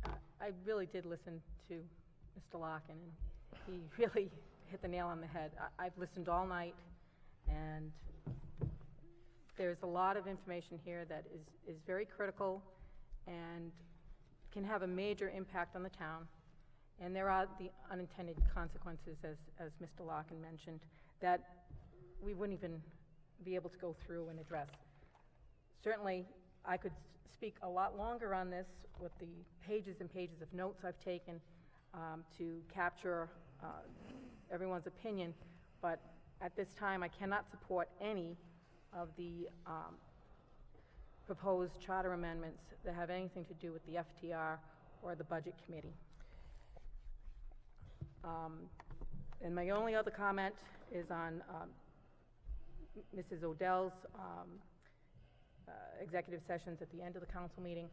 I really did listen to Mr. Larkin, and he really hit the nail on the head. I've listened all night, and there's a lot of information here that is very critical and can have a major impact on the town. And there are the unintended consequences, as Mr. Larkin mentioned, that we wouldn't even be able to go through and address. Certainly, I could speak a lot longer on this with the pages and pages of notes I've taken to capture everyone's opinion, but at this time I cannot support any of the proposed charter amendments that have anything to do with the FTR or the Budget Committee. And my only other comment is on Mrs. Odell's executive sessions at the end of the council meeting.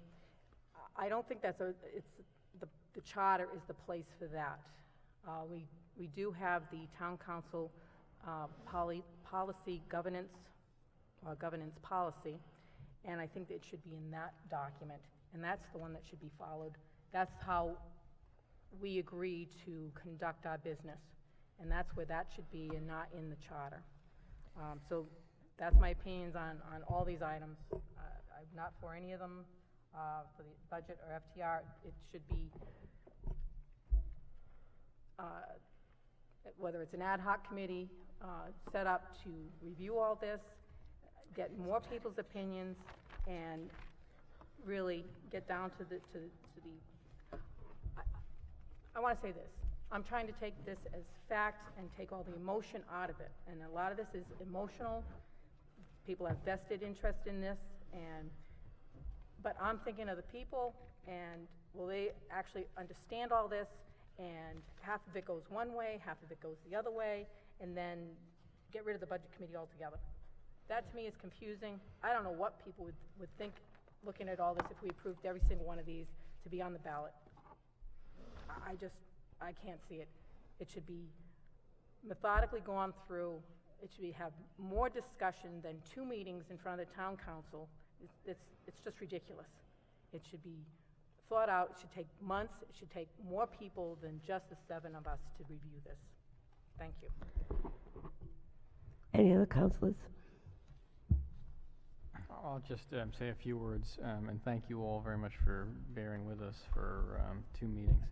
I don't think that's the charter is the place for that. We do have the town council policy governance policy, and I think that it should be in that document, and that's the one that should be followed. That's how we agree to conduct our business, and that's where that should be and not in the charter. So that's my opinions on all these items. I'm not for any of them. For the budget or FTR, it should be, whether it's an ad hoc committee set up to review all this, get more people's opinions, and really get down to the I want to say this. I'm trying to take this as fact and take all the emotion out of it. And a lot of this is emotional. People have vested interest in this, but I'm thinking of the people, and will they actually understand all this? And half of it goes one way, half of it goes the other way, and then get rid of the budget committee altogether. That to me is confusing. I don't know what people would think looking at all this if we approved every single one of these to be on the ballot. I can't see it. It should be methodically gone through. It should have more discussion than 2 meetings in front of the town council. It's just ridiculous. It should be thought out. It should take months. It should take more people than just the 7 of us to review this. Thank you. Any other councilors? I'll just say a few words, and thank you all very much for bearing with us for 2 meetings.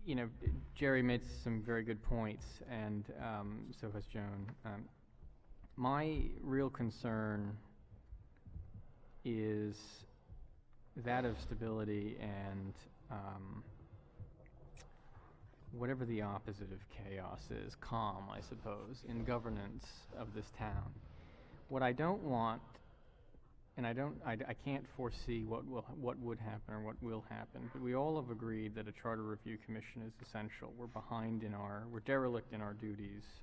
You know, Jerry made some very good points, and so has Joan. My real concern is that of stability and whatever the opposite of chaos is, calm, I suppose, in governance of this town. What I don't want, and I can't foresee what would happen or what will happen, but we all have agreed that a charter review commission is essential. We're we're derelict in our duties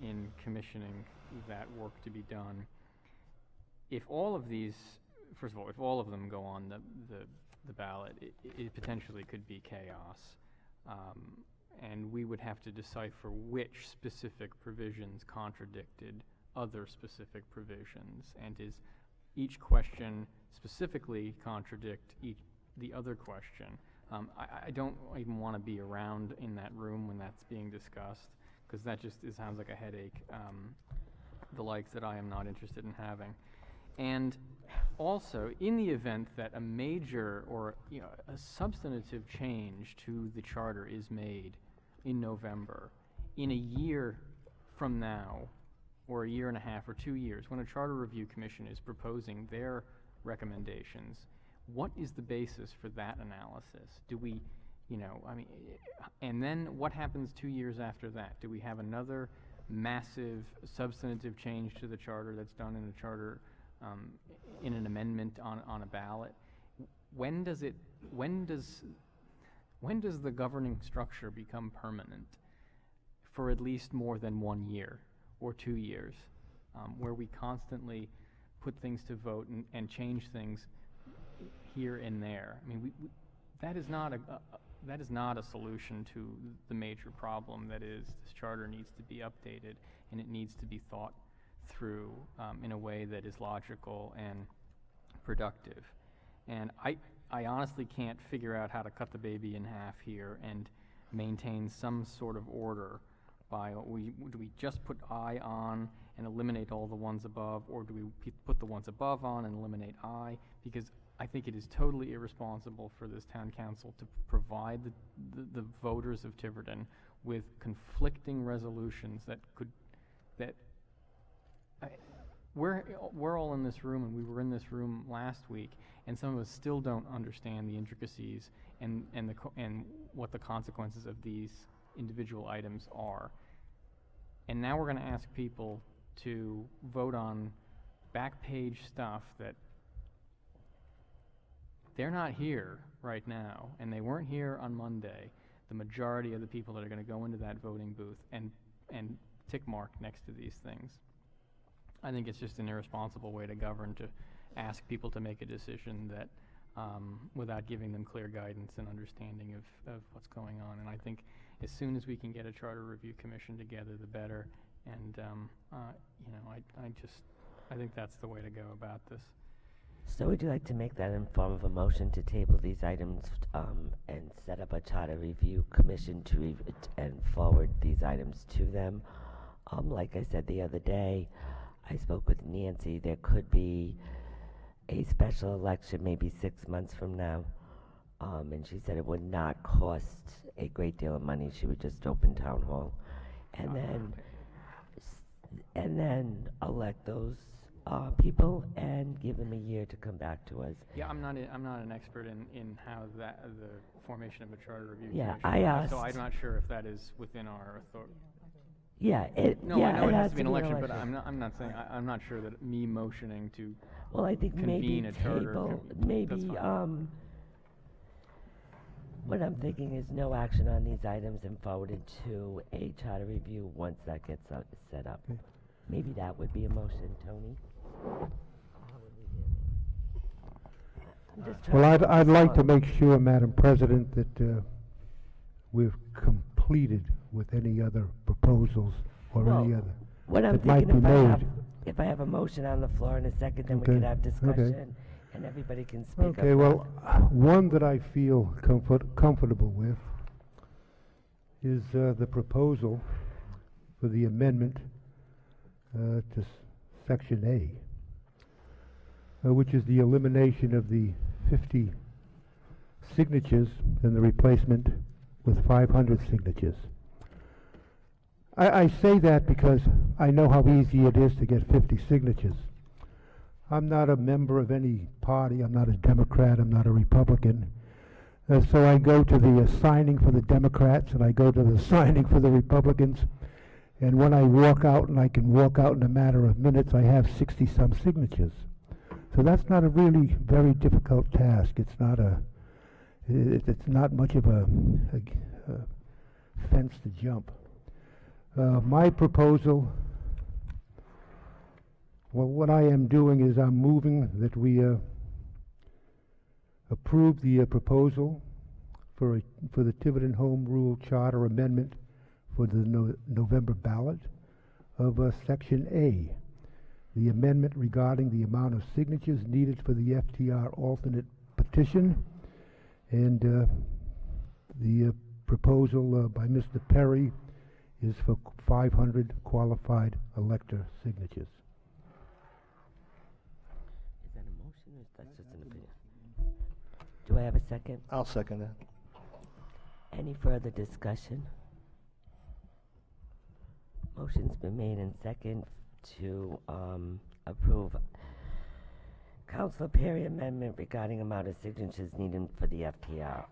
in commissioning that work to be done. If all of these, first of all, if all of them go on the ballot, it potentially could be chaos. And we would have to decipher which specific provisions contradicted other specific provisions, and is each question specifically contradict the other question. I don't even want to be around in that room when that's being discussed, because that just sounds like a headache, the likes that I am not interested in having. And also, in the event that a major or a substantive change to the charter is made in November, in a year from now, or a year and a half or 2 years, when a charter review commission is proposing their recommendations, what is the basis for that analysis? Do we, and then what happens 2 years after that? Do we have another massive substantive change to the charter that's done in a charter, in an amendment on a ballot? When does the governing structure become permanent for at least more than 1 year or 2 years, where we constantly put things to vote and change things here and there? I mean, that is not a solution to the major problem that is this charter needs to be updated, and it needs to be thought through in a way that is logical and productive. And I honestly can't figure out how to cut the baby in half here and maintain some sort of order. Do we just put I on and eliminate all the ones above, or do we put the ones above on and eliminate I? Because I think it is totally irresponsible for this town council to provide the voters of Tiverton with conflicting resolutions we're all in this room, and we were in this room last week, and some of us still don't understand the intricacies and what the consequences of these individual items are. And now we're going to ask people to vote on back page stuff that they're not here right now, and they weren't here on Monday, the majority of the people that are going to go into that voting booth and tick mark next to these things. I think it's just an irresponsible way to govern, to ask people to make a decision that, without giving them clear guidance and understanding of what's going on. And I think as soon as we can get a charter review commission together, the better. And, you know, I think that's the way to go about this. So would you like to make that in form of a motion to table these items and set up a charter review commission to and forward these items to them? Like I said the other day, I spoke with Nancy. There could be a special election maybe 6 months from now, and she said it would not cost a great deal of money. She would just open town hall, and then elect those people and give them a year to come back to us. Yeah, I'm not an expert in how the formation of a charter review Yeah, commission. I asked. So I'm not sure if that is within our authority. Yeah, No, I know it has to be an election, but I'm not saying, I'm not sure that me motioning to Well, I think maybe convene a charter. table, that's maybe, fine. what I'm thinking is no action on these items and forwarded to a charter review once that gets set up. Maybe that would be a motion, Tony? I'm just trying Well, to I'd like to solve- make sure, Madam President, that we've completed with any other proposals or Well, any other What I'm that might thinking, be made. if I have a motion on the floor in a second, then we Okay, could have okay. discussion, and everybody can speak up. Okay, well, one that I feel comfortable with is the proposal for the amendment to Section A, which is the elimination of the 50 signatures and the replacement with 500 signatures. I say that because I know how easy it is to get 50 signatures. I'm not a member of any party. I'm not a Democrat. I'm not a Republican. So I go to the signing for the Democrats and I go to the signing for the Republicans. And when I walk out, and I can walk out in a matter of minutes, I have 60-some signatures. So that's not a really very difficult task. It's not it's not much of a fence to jump. My proposal, well, what I am doing is I'm moving that we approve the proposal for the Tiverton Home Rule Charter Amendment for the November ballot of Section A, the amendment regarding the amount of signatures needed for the FTR alternate petition, and the proposal by Mr. Perry is for 500 qualified elector signatures. Is that a motion, or that's just an opinion? Do I have a second? I'll second that. Any further discussion? Motion's been made in second to approve Councilor Perry amendment regarding amount of signatures needed for the FTR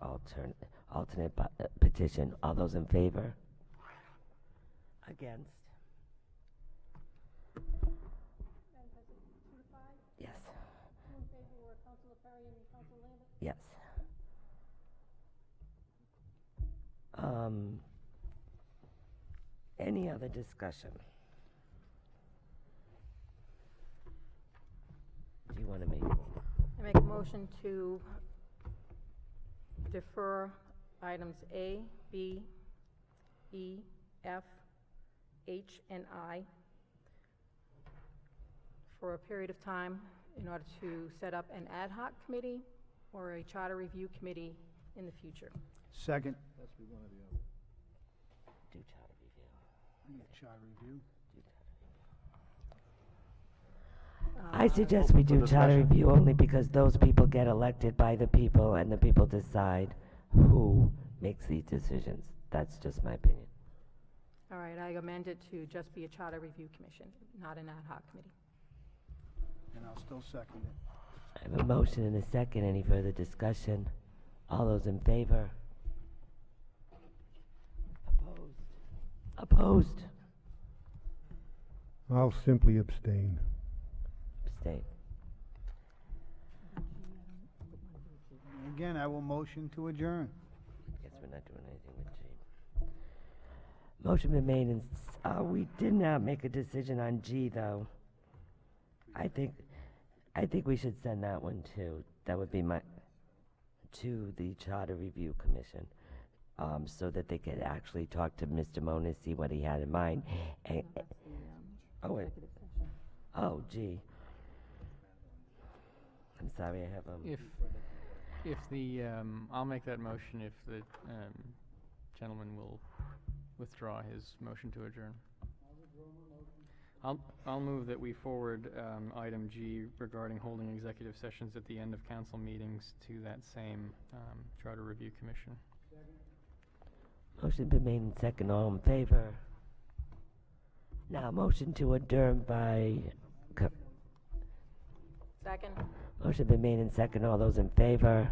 alternate petition. All those in favor? Against? Yes. Yes. Any other discussion? Do you want to make? I make a motion to defer items A, B, E, F, H, and I for a period of time in order to set up an ad hoc committee or a charter review committee in the future. Second. Has to be one or the other. Do charter review. Charter review. I suggest we do charter review only because those people get elected by the people and the people decide who makes these decisions. That's just my opinion. All right, I amend it to just be a charter review commission, not an ad hoc committee. And I'll still second it. I have a motion and a second. Any further discussion? All those in favor? Opposed? Opposed? I'll simply abstain. Abstain. Again, I will motion to adjourn. Guess we're not doing anything with G. Motion been made and we did not make a decision on G though. I think we should send that one too. That would be to the Charter Review Commission, so that they could actually talk to Mr. Mona, see what he had in mind. And, oh, gee. I'm sorry, I have If the, I'll make that motion if the gentleman will withdraw his motion to adjourn. I'll move that we forward item G regarding holding executive sessions at the end of council meetings to that same Charter Review Commission. Motion been made in second. All in favor? Now, motion to adjourn by... Second. Motion been made in second. All those in favor?